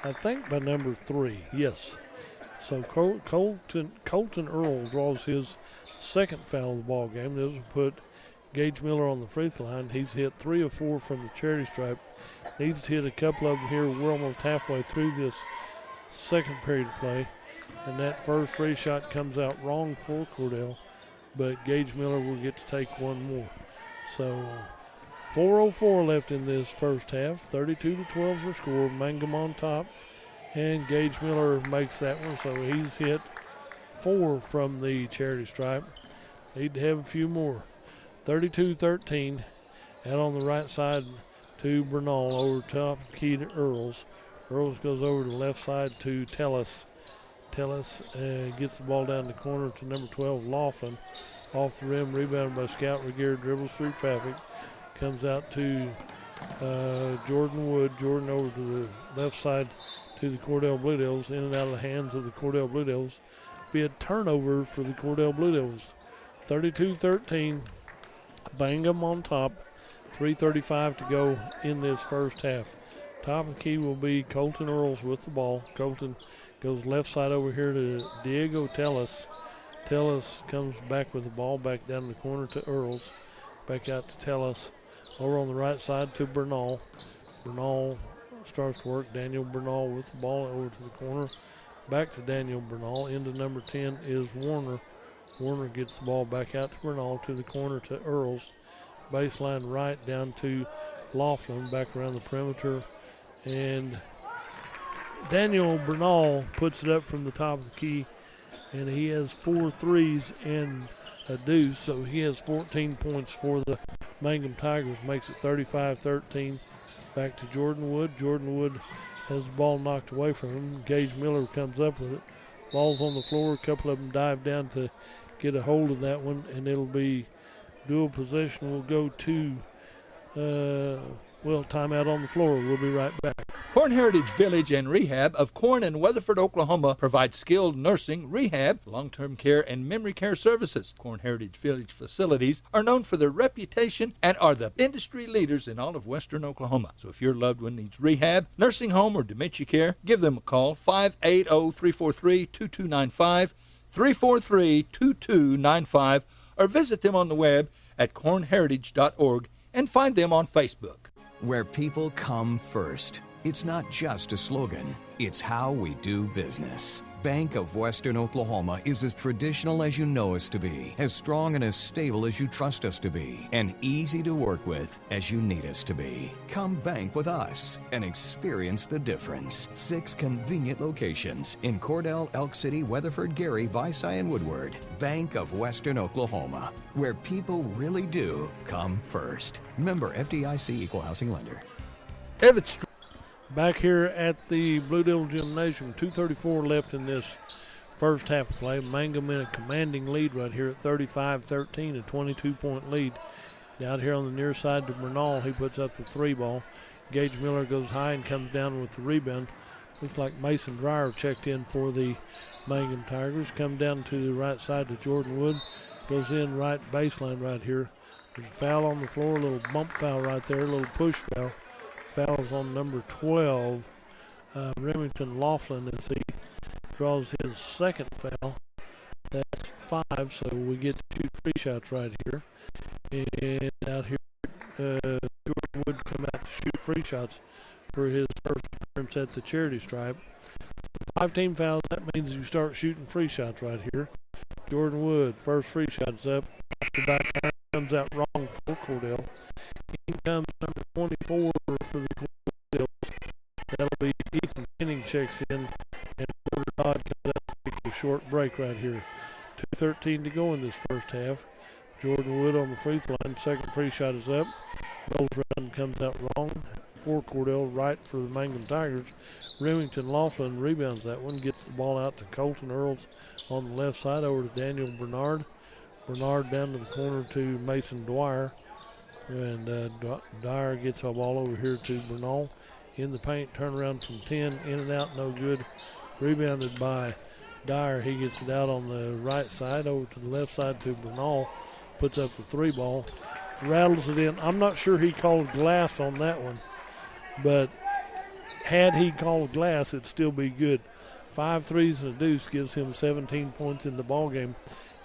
I think, by number 3. Yes. So Colton Earl draws his second foul of the ball game. This will put Gage Miller on the free throw line. He's hit 3 of 4 from the charity stripe. Needs to hit a couple of them here. We're almost halfway through this second period of play. And that first free shot comes out wrong for Cordell. But Gage Miller will get to take one more. So 4:04 left in this first half. 32-12 is the score. Mangum on top. And Gage Miller makes that one. So he's hit 4 from the charity stripe. Need to have a few more. 32-13. Out on the right side to Bernal. Over top key to Earls. Earls goes over to the left side to Tellis. Tellis gets the ball down the corner to number 12, Laughlin. Off the rim, rebounded by Scout Regier, dribbles through traffic. Comes out to Jordan Wood. Jordan over to the left side to the Cordell Blue Devils. In and out of the hands of the Cordell Blue Devils. Be a turnover for the Cordell Blue Devils. 32-13. Mangum on top. 3:35 to go in this first half. Top of the key will be Colton Earls with the ball. Colton goes left side over here to Diego Tellis. Tellis comes back with the ball, back down the corner to Earls. Back out to Tellis. Over on the right side to Bernal. Bernal starts work. Daniel Bernal with the ball over to the corner. Back to Daniel Bernal. Into number 10 is Warner. Warner gets the ball back out to Bernal, to the corner to Earls. Baseline right down to Laughlin, back around the perimeter. And Daniel Bernal puts it up from the top of the key, and he has 4 threes and a deuce, so he has 14 points for the Mangum Tigers. Makes it 35-13. Back to Jordan Wood. Jordan Wood has the ball knocked away from him. Gage Miller comes up with it. Ball's on the floor. A couple of them dive down to get a hold of that one, and it'll be dual possession. Will go to timeout on the floor. We'll be right back. Corn Heritage Village and Rehab of Corn and Weatherford, Oklahoma provides skilled nursing, rehab, long-term care, and memory care services. Corn Heritage Village facilities are known for their reputation and are the industry leaders in all of western Oklahoma. So if your loved one needs rehab, nursing home, or dementia care, give them a call, 580-343-2295, 343-2295, or visit them on the web at cornheritage.org and find them on Facebook. Where people come first. It's not just a slogan, it's how we do business. Bank of Western Oklahoma is as traditional as you know us to be, as strong and as stable as you trust us to be, and easy to work with as you need us to be. Come bank with us and experience the difference. 6 convenient locations in Cordell, Elk City, Weatherford, Gary, Visay, and Woodward. Bank of Western Oklahoma, where people really do come first. Member FDIC Equal Housing Lender. Evans back here at the Blue Devil Gymnasium, 2:34 left in this first half of play. Mangum in a commanding lead right here at 35-13, a 22-point lead. Out here on the near side to Bernal, he puts up the 3 ball. Gage Miller goes high and comes down with the rebound. Looks like Mason Dreyer checked in for the Mangum Tigers. Come down to the right side to Jordan Wood. Goes in right baseline right here. There's a foul on the floor, a little bump foul right there, a little push foul. Fouls on number 12, Remington Laughlin, as he draws his second foul. That's 5, so we get to shoot free shots right here. And out here, Jordan Wood come out to shoot free shots for his first appearance at the charity stripe. 5 team fouls, that means you start shooting free shots right here. Jordan Wood, first free shot's up. The back iron comes out wrong for Cordell. In comes number 24 for the Cordell. That'll be Ethan Penning checks in, and Porter Dodd comes out to take a short break right here. 2:13 to go in this first half. Jordan Wood on the free throw line. Second free shot is up. Rolls around, comes out wrong for Cordell, right for the Mangum Tigers. Remington Laughlin rebounds that one, gets the ball out to Colton Earls on the left side over to Daniel Bernard. Bernard down to the corner to Mason Dwyer. And Dyer gets the ball over here to Bernal. In the paint, turnaround from 10, in and out, no good. Rebounded by Dyer. He gets it out on the right side over to the left side to Bernal. Puts up the 3 ball. Rattles it in. I'm not sure he called glass on that one, but had he called glass, it'd still be good. 5 threes and a deuce gives him 17 points in the ball game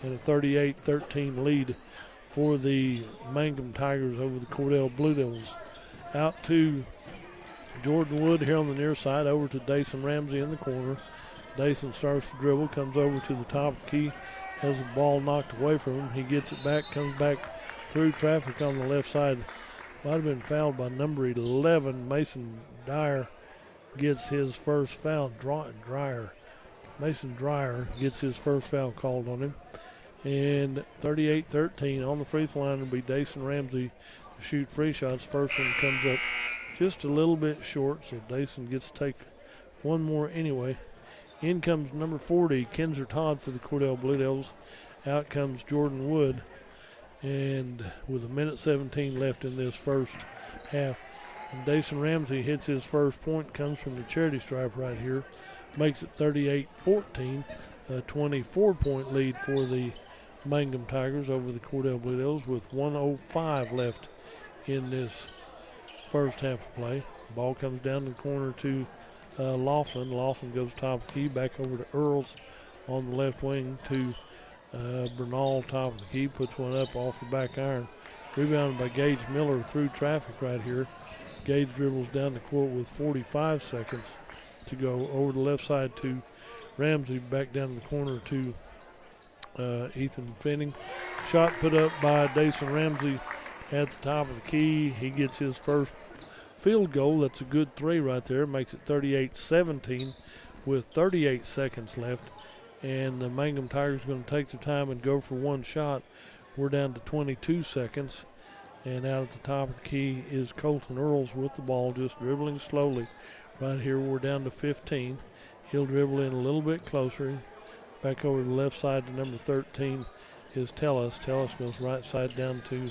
and a 38-13 lead for the Mangum Tigers over the Cordell Blue Devils. Out to Jordan Wood here on the near side, over to Dason Ramsey in the corner. Dason starts to dribble, comes over to the top of the key, has the ball knocked away from him. He gets it back, comes back through traffic on the left side. Might have been fouled by number 11. Mason Dyer gets his first foul. Mason Dreyer gets his first foul called on him. And 38-13 on the free throw line will be Dason Ramsey to shoot free shots. First one comes up just a little bit short, so Dason gets to take one more anyway. In comes number 40, Kinzer Todd for the Cordell Blue Devils. Out comes Jordan Wood. And with 1:17 left in this first half, and Dason Ramsey hits his first point, comes from the charity stripe right here. Makes it 38-14, a 24-point lead for the Mangum Tigers over the Cordell Blue Devils with 1:05 left in this first half of play. Ball comes down the corner to Laughlin. Laughlin goes top of the key, back over to Earls on the left wing to Bernal, top of the key, puts one up off the back iron. Rebounded by Gage Miller through traffic right here. Gage dribbles down the court with 45 seconds to go. Over the left side to Ramsey, back down the corner to Ethan Finning. Shot put up by Dason Ramsey at the top of the key. He gets his first field goal. That's a good 3 right there. Makes it 38-17 with 38 seconds left. And the Mangum Tigers are going to take their time and go for one shot. We're down to 22 seconds. And out at the top of the key is Colton Earls with the ball, just dribbling slowly. Right here we're down to 15. He'll dribble in a little bit closer. Back over to the left side to number 13 is Tellis. Tellis goes right side down to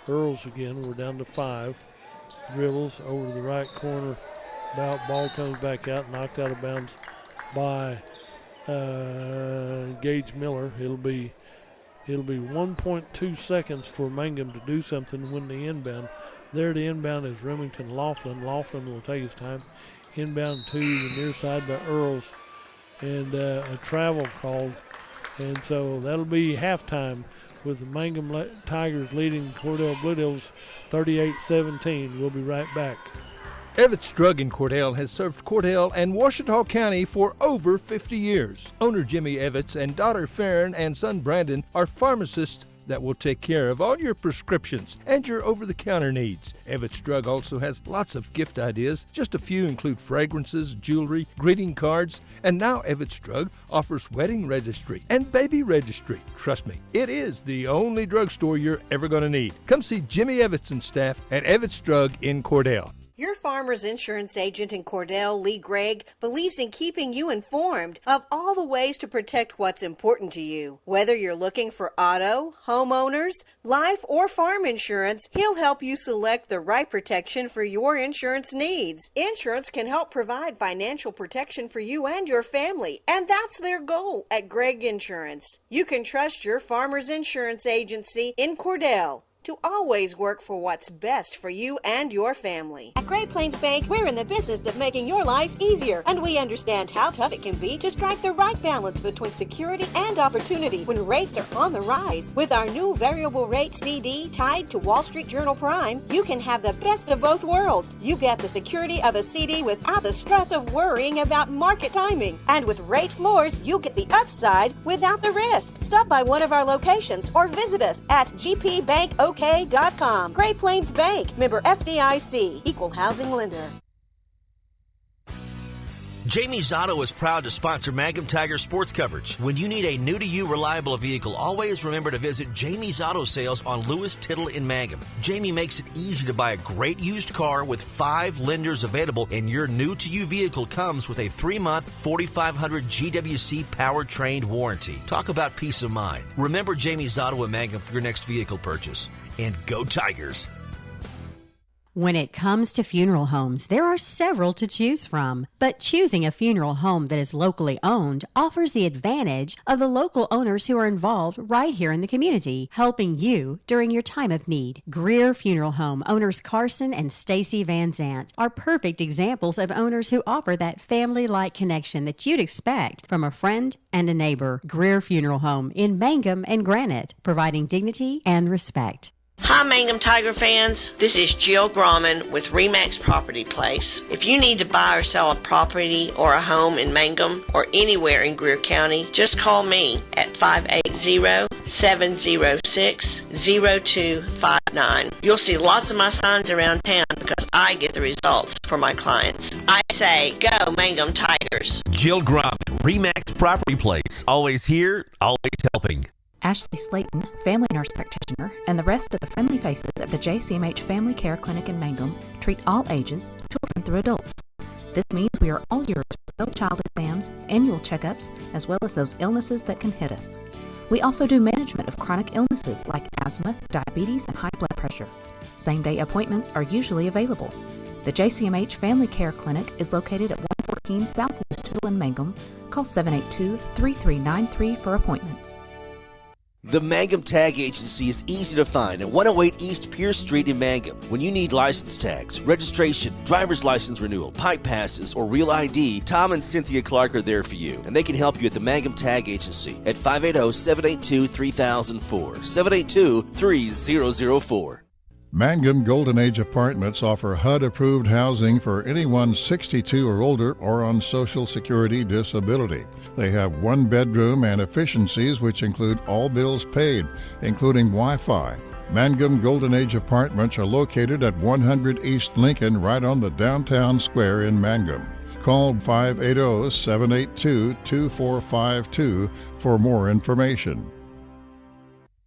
Earls again. We're down to 5. Dribbles over to the right corner. Ball comes back out, knocked out of bounds by Gage Miller. It'll be 1.2 seconds for Mangum to do something when the inbound. There the inbound is Remington Laughlin. Laughlin will take his time. Inbound to the near side by Earls. And a travel called. And so that'll be halftime with the Mangum Tigers leading Cordell Blue Devils 38-17. We'll be right back. Evetts Drug in Cordell has served Cordell and Washita County for over 50 years. Owner Jimmy Evetts and daughter Farron and son Brandon are pharmacists that will take care of all your prescriptions and your over-the-counter needs. Evetts Drug also has lots of gift ideas. Just a few include fragrances, jewelry, greeting cards, and now Evetts Drug offers wedding registry and baby registry. Trust me, it is the only drugstore you're ever going to need. Come see Jimmy Evetts and staff at Evetts Drug in Cordell. Your Farmers Insurance agent in Cordell, Lee Gregg, believes in keeping you informed of all the ways to protect what's important to you. Whether you're looking for auto, homeowners, life, or farm insurance, he'll help you select the right protection for your insurance needs. Insurance can help provide financial protection for you and your family, and that's their goal at Gregg Insurance. You can trust your Farmers Insurance agency in Cordell to always work for what's best for you and your family. At Great Plains Bank, we're in the business of making your life easier, and we understand how tough it can be to strike the right balance between security and opportunity when rates are on the rise. With our new variable rate CD tied to Wall Street Journal Prime, you can have the best of both worlds. You get the security of a CD without the stress of worrying about market timing. And with rate floors, you get the upside without the risk. Stop by one of our locations or visit us at gpbankok.com. Great Plains Bank, member FDIC, equal housing lender. Jamie's Auto is proud to sponsor Mangum Tiger sports coverage. When you need a new-to-you reliable vehicle, always remember to visit Jamie's Auto Sales on Lewis Tittle in Mangum. Jamie makes it easy to buy a great used car with 5 lenders available, and your new-to-you vehicle comes with a 3-month 4500 GWC powertrain warranty. Talk about peace of mind. Remember Jamie's Auto in Mangum for your next vehicle purchase. And go Tigers! When it comes to funeral homes, there are several to choose from. But choosing a funeral home that is locally owned offers the advantage of the local owners who are involved right here in the community, helping you during your time of need. Greer Funeral Home owners Carson and Stacy Van Zant are perfect examples of owners who offer that family-like connection that you'd expect from a friend and a neighbor. Greer Funeral Home in Mangum and Granite, providing dignity and respect. Hi, Mangum Tiger fans. This is Jill Grauman with RE/MAX Property Place. If you need to buy or sell a property or a home in Mangum or anywhere in Greer County, just call me at 580-706-0259. You'll see lots of my signs around town because I get the results for my clients. I say, go Mangum Tigers. Jill Grauman, RE/MAX Property Place. Always here, always helping. Ashley Slayton, family nurse practitioner, and the rest of the friendly faces at the JCMH Family Care Clinic in Mangum treat all ages, children through adults. This means we are all yours for well child exams, annual checkups, as well as those illnesses that can hit us. We also do management of chronic illnesses like asthma, diabetes, and high blood pressure. Same-day appointments are usually available. The JCMH Family Care Clinic is located at 114 South Lewis Tittle in Mangum. Call 782-3393 for appointments. The Mangum Tag Agency is easy to find at 108 East Pierce Street in Mangum. When you need license tags, registration, driver's license renewal, pipe passes, or real ID, Tom and Cynthia Clark are there for you, and they can help you at the Mangum Tag Agency at 580-782-3004, 782-3004. Mangum Golden Age Apartments offer HUD-approved housing for anyone 62 or older or on Social Security disability. They have 1 bedroom and efficiencies which include all bills paid, including Wi-Fi. Mangum Golden Age Apartments are located at 100 East Lincoln, right on the downtown square in Mangum. Call 580-782-2452 for more information.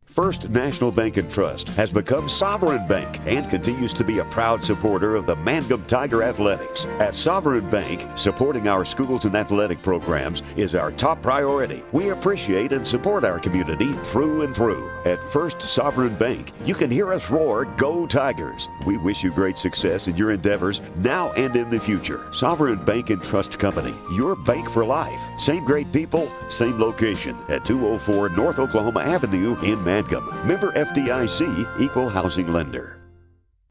First National Bank and Trust has become Sovereign Bank and continues to be a proud supporter of the Mangum Tiger Athletics. At Sovereign Bank, supporting our schools and athletic programs is our top priority. We appreciate and support our community through and through. At First Sovereign Bank, you can hear us roar, "Go Tigers!" We wish you great success in your endeavors now and in the future. Sovereign Bank and Trust Company, your bank for life. Same great people, same location at 204 North Oklahoma Avenue in Mangum. Member FDIC, equal housing lender.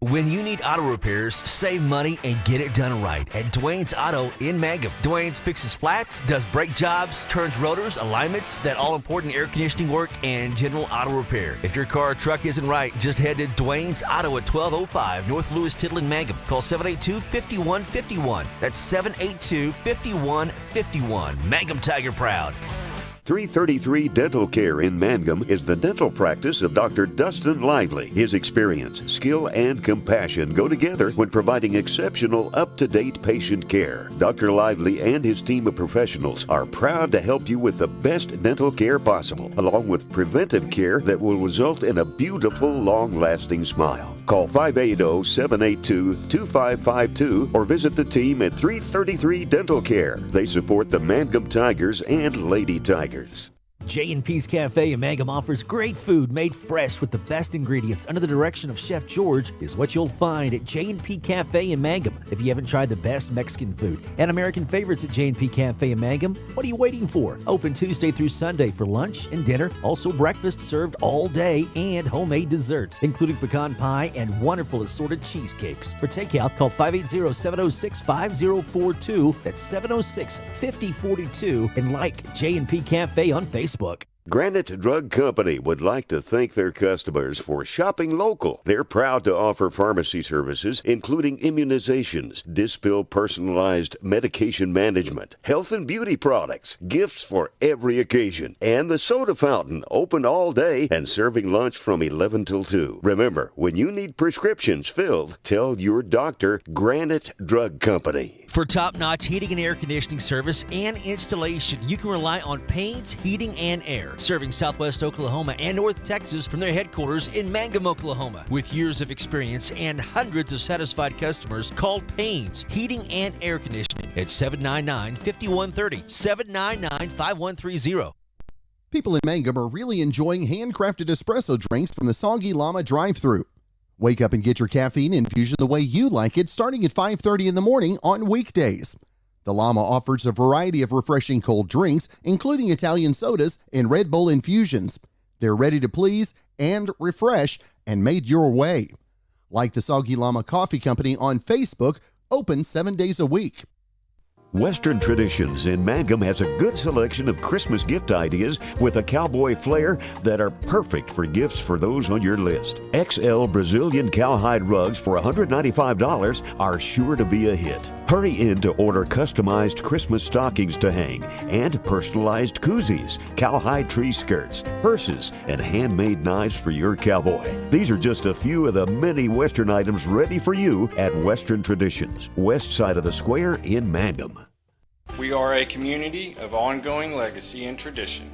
When you need auto repairs, save money and get it done right at Dwayne's Auto in Mangum. Dwayne's fixes flats, does brake jobs, turns rotors, alignments, that all-important air conditioning work, and general auto repair. If your car or truck isn't right, just head to Dwayne's Auto at 1205 North Lewis Tittle in Mangum. Call 782-5151. That's 782-5151. Mangum Tiger proud. 333 Dental Care in Mangum is the dental practice of Dr. Dustin Lively. His experience, skill, and compassion go together when providing exceptional, up-to-date patient care. Dr. Lively and his team of professionals are proud to help you with the best dental care possible, along with preventive care that will result in a beautiful, long-lasting smile. Call 580-782-2552 or visit the team at 333 Dental Care. They support the Mangum Tigers and Lady Tigers. J&P's Cafe in Mangum offers great food made fresh with the best ingredients under the direction of Chef George is what you'll find at J&P Cafe in Mangum. If you haven't tried the best Mexican food and American favorites at J&P Cafe in Mangum, what are you waiting for? Open Tuesday through Sunday for lunch and dinner. Also breakfast served all day and homemade desserts, including pecan pie and wonderful assorted cheesecakes. For takeout, call 580-706-5042. That's 706-5042 and like J&P Cafe on Facebook. Granite Drug Company would like to thank their customers for shopping local. They're proud to offer pharmacy services, including immunizations, Dispill personalized medication management, health and beauty products, gifts for every occasion, and the soda fountain, open all day and serving lunch from 11 till 2. Remember, when you need prescriptions filled, tell your doctor Granite Drug Company. For top-notch heating and air conditioning service and installation, you can rely on Payne's Heating and Air, serving Southwest Oklahoma and North Texas from their headquarters in Mangum, Oklahoma. With years of experience and hundreds of satisfied customers, call Payne's Heating and Air Conditioning at 799-5130, 799-5130. People in Mangum are really enjoying handcrafted espresso drinks from the Soggy Llama drive-thru. Wake up and get your caffeine infusion the way you like it, starting at 5:30 in the morning on weekdays. The Llama offers a variety of refreshing cold drinks, including Italian sodas and Red Bull infusions. They're ready to please and refresh and made your way. Like the Soggy Llama Coffee Company on Facebook, open 7 days a week. Western Traditions in Mangum has a good selection of Christmas gift ideas with a cowboy flair that are perfect for gifts for those on your list. XL Brazilian cowhide rugs for $195 are sure to be a hit. Hurry in to order customized Christmas stockings to hang and personalized koozies, cowhide tree skirts, purses, and handmade knives for your cowboy. These are just a few of the many Western items ready for you at Western Traditions, west side of the square in Mangum. We are a community of ongoing legacy and tradition.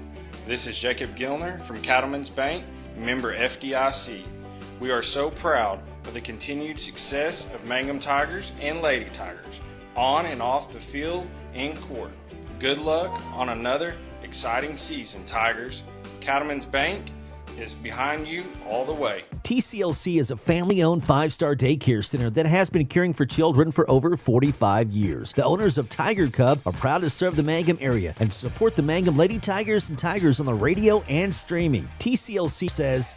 This is Jacob Gilner from Cattlemen's Bank, member FDIC. We are so proud of the continued success of Mangum Tigers and Lady Tigers, on and off the field and court. Good luck on another exciting season, Tigers. Cattlemen's Bank is behind you all the way. TCLC is a family-owned 5-star daycare center that has been caring for children for over 45 years. The owners of Tiger Cub are proud to serve the Mangum area and support the Mangum Lady Tigers and Tigers on the radio and streaming. TCLC says,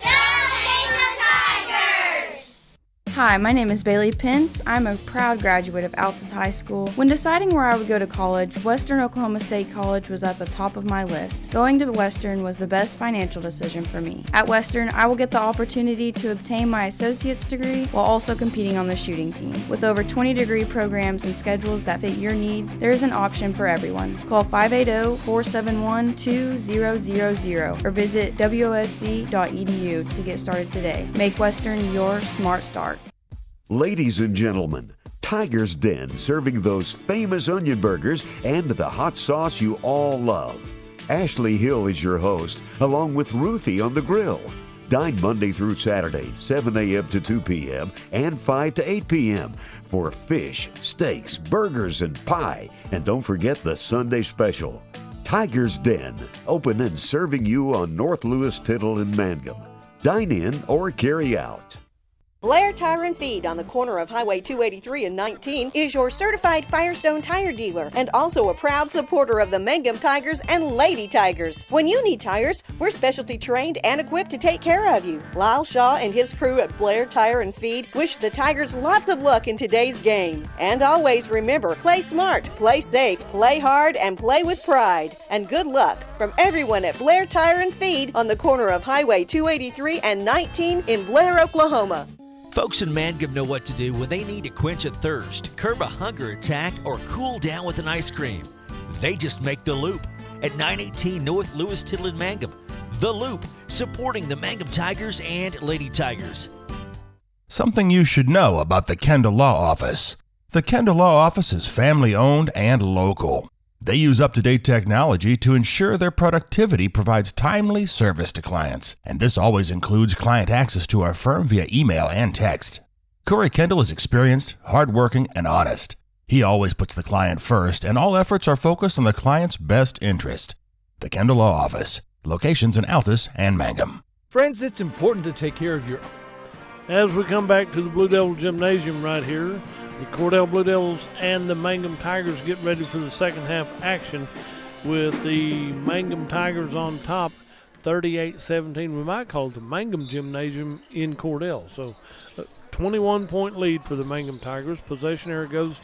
Hi, my name is Bailey Pence. I'm a proud graduate of Altus High School. When deciding where I would go to college, Western Oklahoma State College was at the top of my list. Going to Western was the best financial decision for me. At Western, I will get the opportunity to obtain my associate's degree while also competing on the shooting team. With over 20 degree programs and schedules that fit your needs, there is an option for everyone. Call 580-471-2000 or visit wosc.edu to get started today. Make Western your smart start. Ladies and gentlemen, Tiger's Den, serving those famous onion burgers and the hot sauce you all love. Ashley Hill is your host, along with Ruthie on the grill. Dine Monday through Saturday, 7 a.m. to 2 p.m. and 5 to 8 p.m. for fish, steaks, burgers, and pie. And don't forget the Sunday special. Tiger's Den, open and serving you on North Lewis Tittle in Mangum. Dine in or carry out. Blair Tire and Feed on the corner of Highway 283 and 19 is your certified Firestone tire dealer and also a proud supporter of the Mangum Tigers and Lady Tigers. When you need tires, we're specialty trained and equipped to take care of you. Lyle Shaw and his crew at Blair Tire and Feed wish the Tigers lots of luck in today's game. And always remember, play smart, play safe, play hard, and play with pride. And good luck from everyone at Blair Tire and Feed on the corner of Highway 283 and 19 in Blair, Oklahoma. Folks in Mangum know what to do when they need to quench a thirst, curb a hunger attack, or cool down with an ice cream. They just make the Loop at 918 North Lewis Tittle in Mangum. The Loop, supporting the Mangum Tigers and Lady Tigers. Something you should know about the Kendall Law Office. The Kendall Law Office is family-owned and local. They use up-to-date technology to ensure their productivity provides timely service to clients, and this always includes client access to our firm via email and text. Corey Kendall is experienced, hardworking, and honest. He always puts the client first, and all efforts are focused on the client's best interest. The Kendall Law Office, locations in Altus and Mangum. Friends, it's important to take care of your... As we come back to the Blue Devil Gymnasium right here, the Cordell Blue Devils and the Mangum Tigers get ready for the second half action with the Mangum Tigers on top, 38-17. We might call it the Mangum Gymnasium in Cordell. So, 21-point lead for the Mangum Tigers. Possession area goes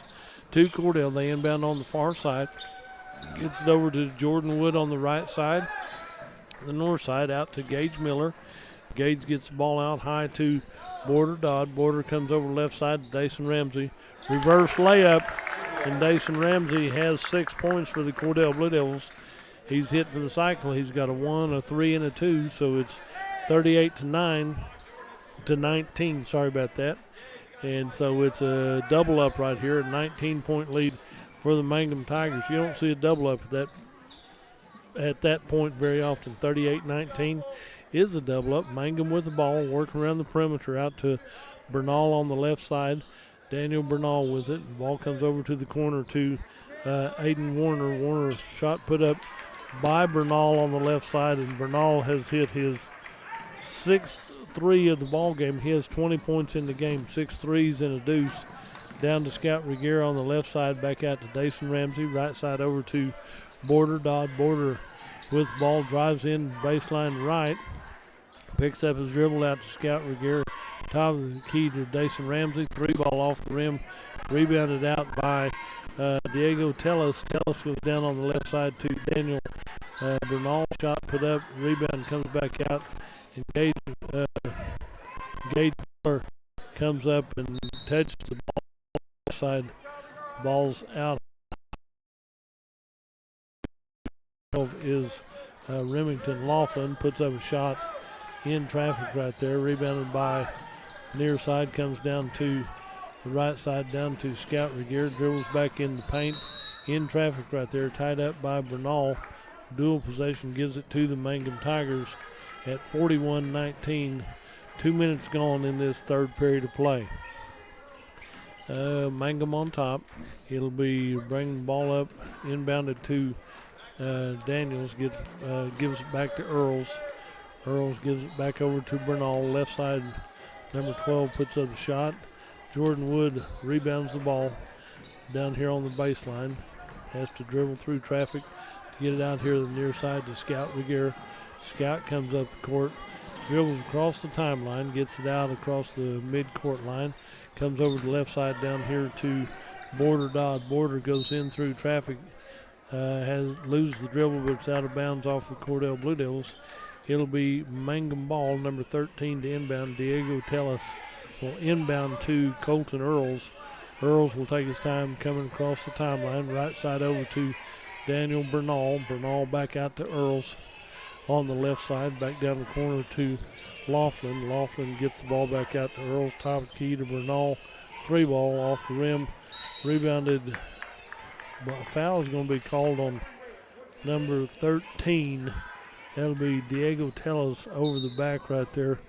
to Cordell. They inbound on the far side. Gets it over to Jordan Wood on the right side. The north side out to Gage Miller. Gage gets the ball out high to Border Dodd. Border comes over left side to Dason Ramsey. Reverse layup, and Dason Ramsey has 6 points for the Cordell Blue Devils. He's hit for the cycle. He's got a 1, a 3, and a 2, so it's 38-19. Sorry about that. And so it's a double up right here, a 19-point lead for the Mangum Tigers. You don't see a double up at that point very often. 38-19 is a double up. Mangum with the ball, working around the perimeter out to Bernal on the left side. Daniel Bernal with it. The ball comes over to the corner to Aiden Warner. Warner shot put up by Bernal on the left side, and Bernal has hit his 6th 3 of the ball game. He has 20 points in the game, 6 threes and a deuce. Down to Scout Reguera on the left side, back out to Dason Ramsey. Right side over to Border Dodd. Border with the ball, drives in baseline right. Picks up his dribble out to Scout Reguera. Top of the key to Dason Ramsey. 3-ball off the rim. Rebounded out by Diego Tellis. Tellis goes down on the left side to Daniel Bernal. Shot put up. Rebound comes back out. And Gage Miller comes up and touches the ball left side. Ball's out. Is Remington Laughlin. Puts up a shot in traffic right there. Rebounded by near side, comes down to the right side, down to Scout Reguera, dribbles back in the paint, in traffic right there, tied up by Bernal. Dual possession gives it to the Mangum Tigers at 41-19. 2 minutes gone in this third period of play. Mangum on top. It'll be bringing the ball up, inbounded to Daniels, gives it back to Earls. Earls gives it back over to Bernal, left side. Number 12 puts up a shot. Jordan Wood rebounds the ball down here on the baseline. Has to dribble through traffic to get it out here to the near side to Scout Reguera. Scout comes up the court, dribbles across the timeline, gets it out across the mid-court line. Comes over to the left side down here to Border Dodd. Border goes in through traffic. Loses the dribble, but it's out of bounds off the Cordell Blue Devils. It'll be Mangum ball, number 13 to inbound. Diego Tellis will inbound to Colton Earls. Earls will take his time coming across the timeline. Right side over to Daniel Bernal. Bernal back out to Earls on the left side. Back down the corner to Laughlin. Laughlin gets the ball back out to Earls. Top of the key to Bernal. 3-ball off the rim. Rebounded. Foul is going to be called on number 13. That'll be Diego Tellis over the back right there.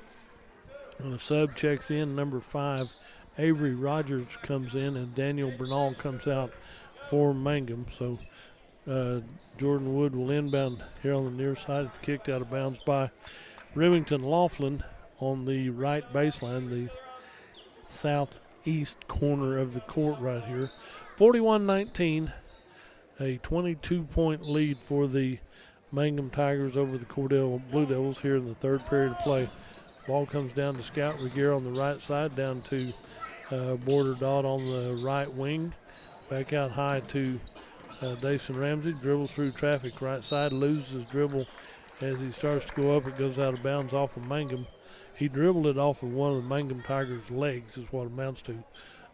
And a sub checks in, number 5. Avery Rogers comes in, and Daniel Bernal comes out for Mangum. So Jordan Wood will inbound here on the near side. It's kicked out of bounds by Remington Laughlin on the right baseline. The southeast corner of the court right here. 41-19, a 22-point lead for the Mangum Tigers over the Cordell Blue Devils here in the third period of play. Ball comes down to Scout Regier on the right side, down to Border Dodd on the right wing. Back out high to Dason Ramsey, dribbles through traffic right side, loses his dribble as he starts to go up. It goes out of bounds off of Mangum. He dribbled it off of one of the Mangum Tigers' legs is what it amounts to.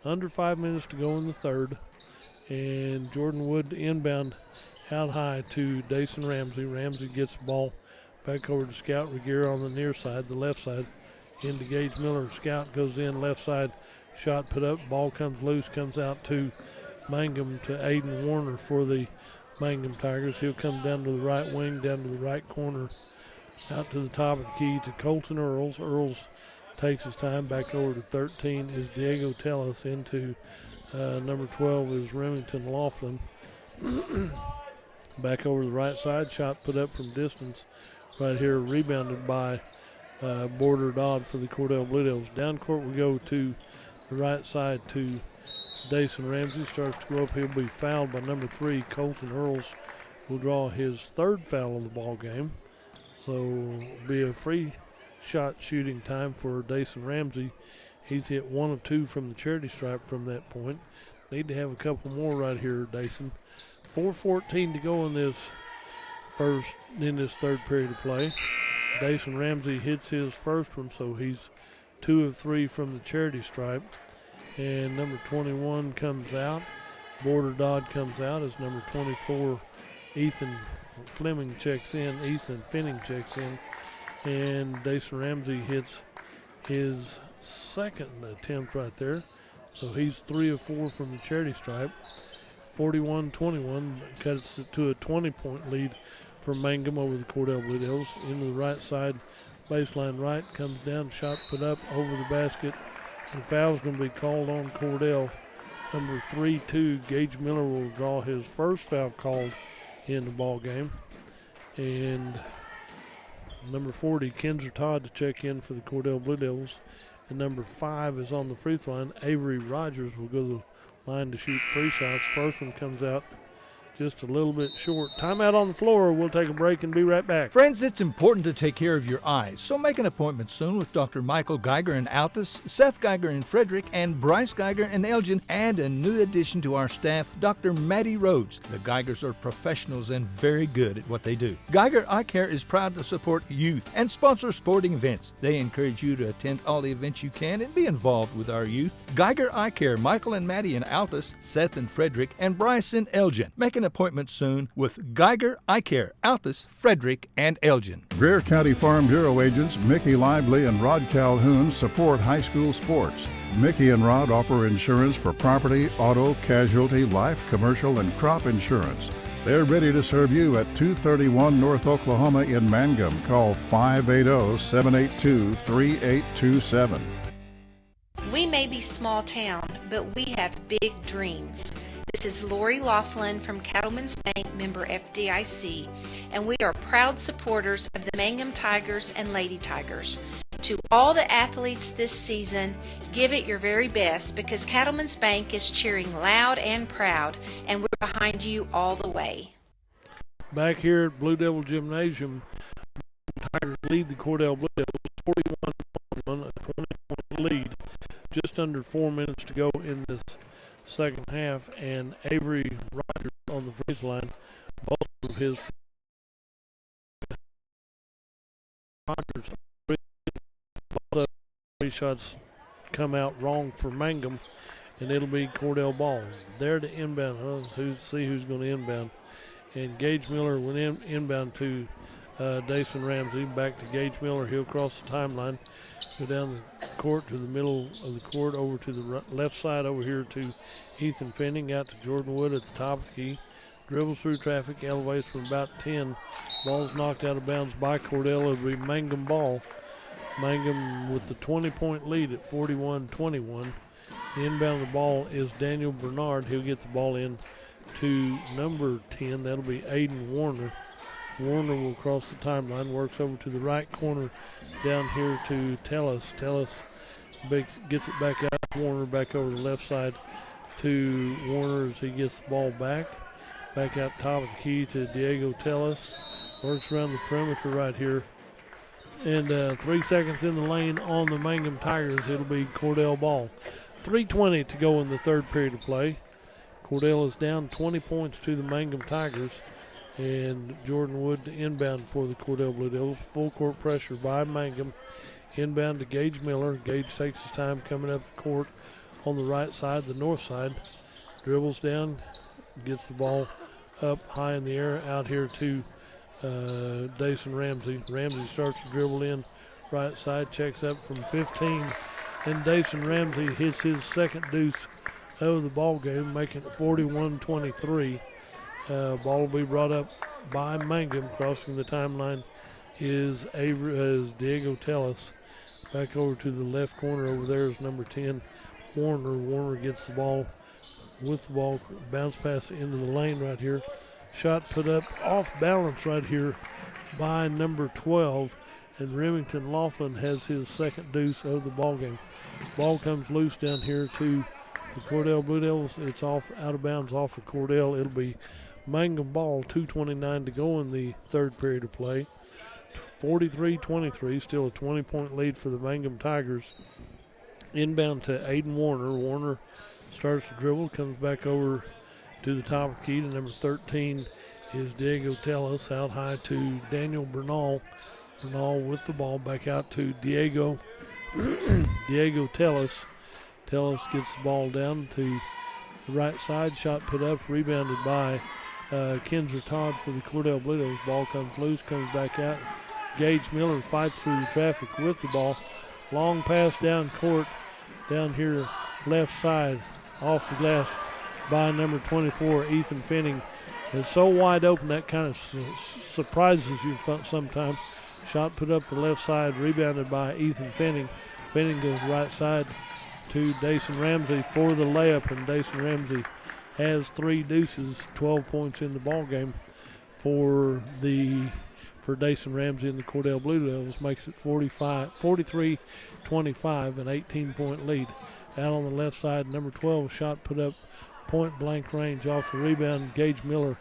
Under 5 minutes to go in the third, and Jordan Wood inbound out high to Dason Ramsey. Ramsey gets the ball back over to Scout Regier on the near side, the left side, into Gage Miller. Scout goes in, left side, shot put up, ball comes loose, comes out to Mangum, to Aiden Warner for the Mangum Tigers. He'll come down to the right wing, down to the right corner, out to the top of the key to Colton Earls. Earls takes his time, back over to 13 is Diego Tellis, into number 12 is Remington Laughlin. Back over the right side, shot put up from distance right here, rebounded by Border Dodd for the Cordell Blue Devils. Down court we go to the right side to Dason Ramsey. Starts to go up. He'll be fouled by number 3, Colton Earls. Will draw his third foul of the ball game. So it'll be a free shot shooting time for Dason Ramsey. He's hit 1 of 2 from the charity stripe from that point. Need to have a couple more right here, Dason. 4:14 to go in this third period of play. Dason Ramsey hits his first one, so he's 2 of 3 from the charity stripe. And number 21 comes out. Border Dodd comes out as number 24, Ethan Fleming checks in. Ethan Finning checks in. And Dason Ramsey hits his second attempt right there. So he's 3 of 4 from the charity stripe. 41-21 cuts it to a 20-point lead for Mangum over the Cordell Blue Devils. Into the right side, baseline right, comes down, shot put up over the basket. The foul's going to be called on Cordell. Number 3-2, Gage Miller will draw his first foul called in the ball game. And number 40, Kenzer Todd, to check in for the Cordell Blue Devils. And number 5 is on the free throw line. Avery Rogers will go to the line to shoot 3 shots. First one comes out just a little bit short. Timeout on the floor. We'll take a break and be right back. Friends, it's important to take care of your eyes, so make an appointment soon with Dr. Michael Geiger in Altus, Seth Geiger in Frederick, and Bryce Geiger in Elgin, and a new addition to our staff, Dr. Maddie Rhodes. The Geigers are professionals and very good at what they do. Geiger Eye Care is proud to support youth and sponsor sporting events. They encourage you to attend all the events you can and be involved with our youth. Geiger Eye Care, Michael and Maddie in Altus, Seth in Frederick, and Bryce in Elgin. Make an appointment soon with Geiger Eye Care, Altus, Frederick, and Elgin. Greer County Farm Bureau agents Mickey Lively and Rod Calhoun support high school sports. Mickey and Rod offer insurance for property, auto, casualty, life, commercial, and crop insurance. They're ready to serve you at 231 North Oklahoma in Mangum. Call 580-782-3827. We may be small town, but we have big dreams. This is Lori Laughlin from Cattlemen's Bank, member FDIC, and we are proud supporters of the Mangum Tigers and Lady Tigers. To all the athletes this season, give it your very best because Cattlemen's Bank is cheering loud and proud, and we're behind you all the way. Back here at Blue Devil Gymnasium, Tigers lead the Cordell Blue Devils 41-21, a 20-point lead. Just under 4 minutes to go in this second half, and Avery Rogers on the free throw line. Both of his free shots come out wrong for Mangum, and it'll be Cordell ball. There to inbound, see who's going to inbound. And Gage Miller went inbound to Dason Ramsey. Back to Gage Miller. He'll cross the timeline, go down the court to the middle of the court, over to the left side over here to Ethan Finning, out to Jordan Wood at the top of the key. Dribbles through traffic, elevates from about 10. Ball's knocked out of bounds by Cordell. It'll be Mangum ball. Mangum with the 20-point lead at 41-21. The inbound of the ball is Daniel Bernard. He'll get the ball in to number 10. That'll be Aiden Warner. Warner will cross the timeline, works over to the right corner down here to Tellis. Tellis gets it back out Warner back over the left side to Warner as he gets the ball back. Back out top of the key to Diego Tellez. Works around the perimeter right here. And 3 seconds in the lane on the Mangum Tigers. It'll be Cordell ball. 3:20 to go in the third period of play. Cordell is down 20 points to the Mangum Tigers. And Jordan Wood to inbound for the Cordell Blue Devils. Full court pressure by Mangum. Inbound to Gage Miller. Gage takes his time coming up the court on the right side, the north side. Dribbles down, gets the ball up high in the air, out here to Dason Ramsey. Ramsey starts to dribble in right side, checks up from 15. And Dason Ramsey hits his second deuce of the ball game, making it 41-23. Ball will be brought up by Mangum. Crossing the timeline is Diego Tellez. Back over to the left corner over there is number 10, Warner. Warner gets the ball with the ball, bounce pass into the lane right here. Shot put up off balance right here by number 12, and Remington Laughlin has his second deuce of the ball game. Ball comes loose down here to the Cordell Blue Devils. It's off out of bounds off of Cordell. It'll be Mangum ball. 2:29 to go in the third period of play. 43-23, still a 20-point lead for the Mangum Tigers. Inbound to Aiden Warner. Warner starts to dribble, comes back over to the top of the key to number 13 is Diego Tellez. Out high to Daniel Bernal. Bernal with the ball back out to Diego Tellez. Tellez gets the ball down to the right side. Shot put up, rebounded by Kinzer Todd for the Cordell Blue Devils. Ball comes loose, comes back out. Gage Miller fights through the traffic with the ball. Long pass down court, down here left side, off the glass by number 24, Ethan Finning. It's so wide open that kind of surprises you sometimes. Shot put up the left side, rebounded by Ethan Finning. Finning goes right side to Dason Ramsey for the layup, and Dason Ramsey has 3 deuces, 12 points in the ball game for Dason Ramsey and the Cordell Blue Devils. Makes it 43-25, an 18-point lead. Out on the left side, number 12, shot put up point blank range off the rebound. Gage Miller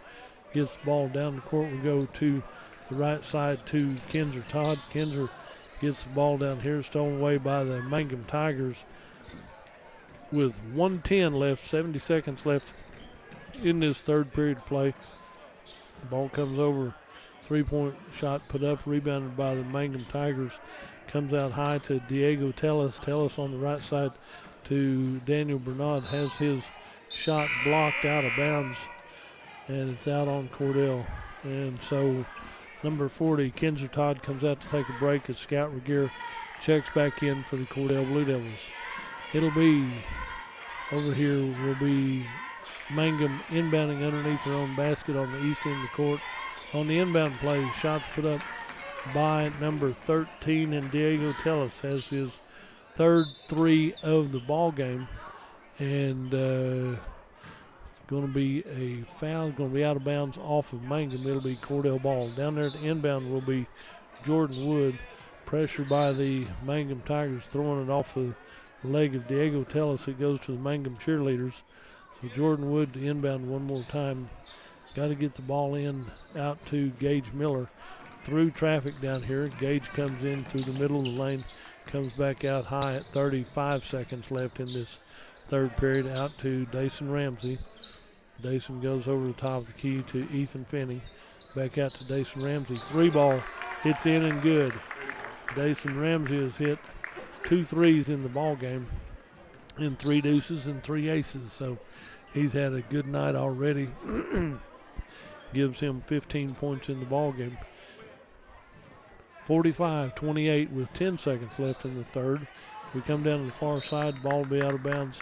gets the ball down the court. We go to the right side to Kinzer Todd. Kinzer gets the ball down here, stolen away by the Mangum Tigers with 1:10 left, 70 seconds left in this third period of play. The ball comes over, 3-point shot put up, rebounded by the Mangum Tigers. Comes out high to Diego Tellez. Tellez on the right side to Daniel Bernard, has his shot blocked out of bounds, and it's out on Cordell. And so number 40, Kinzer Todd, comes out to take a break as Scout Regier checks back in for the Cordell Blue Devils. It'll be over here will be Mangum inbounding underneath their own basket on the east end of the court. On the inbound play, shots put up by number 13, and Diego Tellez has his third 3 of the ball game. And it's going to be a foul, going to be out of bounds off of Mangum. It'll be Cordell ball. Down there at the inbound will be Jordan Wood. Pressure by the Mangum Tigers, throwing it off the leg of Diego Tellez. It goes to the Mangum cheerleaders. So Jordan Wood to inbound one more time. Got to get the ball in out to Gage Miller. Through traffic down here. Gage comes in through the middle of the lane. Comes back out high at 35 seconds left in this third period, out to Dason Ramsey. Dason goes over the top of the key to Ethan Finney. Back out to Dason Ramsey. 3-ball hits in and good. Dason Ramsey has hit 2 threes in the ball game, and 3 deuces and 3 aces. So he's had a good night already. Gives him 15 points in the ball game. 45-28 with 10 seconds left in the third. We come down to the far side. Ball will be out of bounds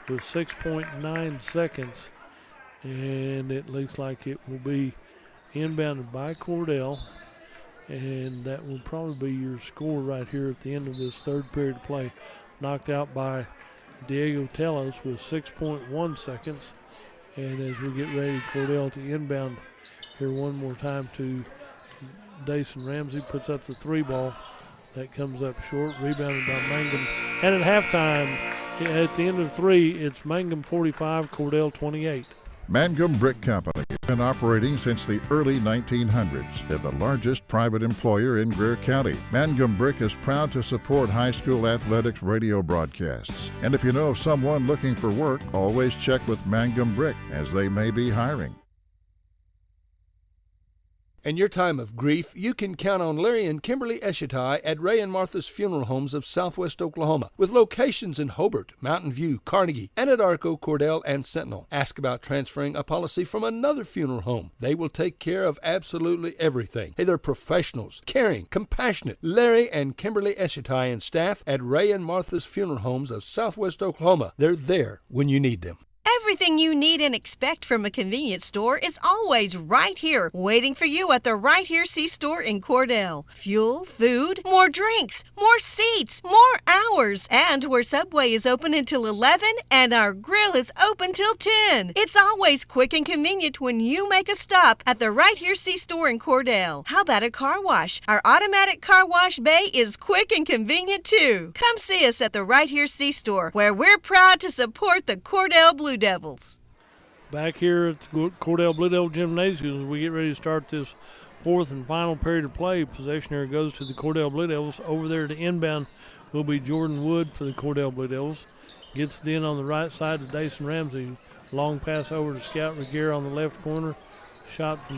with 6.9 seconds. And it looks like it will be inbounded by Cordell. And that will probably be your score right here at the end of this third period of play. Knocked out by Diego Tellez with 6.1 seconds. And as we get ready, Cordell to inbound here one more time to Dason Ramsey. Puts up the 3-ball. That comes up short, rebounded by Mangum. And at halftime, At the end of 3, it's Mangum 45, Cordell 28. Mangum Brick Company has been operating since the early 1900s. They're the largest private employer in Greer County. Mangum Brick is proud to support high school athletics radio broadcasts. And if you know of someone looking for work, always check with Mangum Brick, as they may be hiring. In your time of grief, you can count on Larry and Kimberly Eshitai at Ray and Martha's Funeral Homes of Southwest Oklahoma, with locations in Hobart, Mountain View, Carnegie, Anadarko, Cordell, and Sentinel. Ask about transferring a policy from another funeral home. They will take care of absolutely everything. Hey, they're professionals, caring, compassionate. Larry and Kimberly Eshitai and staff at Ray and Martha's Funeral Homes of Southwest Oklahoma. They're there when you need them. Everything you need and expect from a convenience store is always right here, waiting for you at the Right Here C-Store in Cordell. Fuel, food, more drinks, more seats, more hours, and where Subway is open until 11 and our grill is open till 10. It's always quick and convenient when you make a stop at the Right Here C-Store in Cordell. How about a car wash? Our automatic car wash bay is quick and convenient too. Come see us at the Right Here C-Store, where we're proud to support the Cordell Blue Devils. Back here at the Cordell Blue Devil Gymnasium, as we get ready to start this fourth and final period of play, possession here goes to the Cordell Blue Devils. Over there to inbound will be Jordan Wood for the Cordell Blue Devils. Gets it in on the right side to Dason Ramsey. Long pass over to Scout Regier on the left corner. Shot from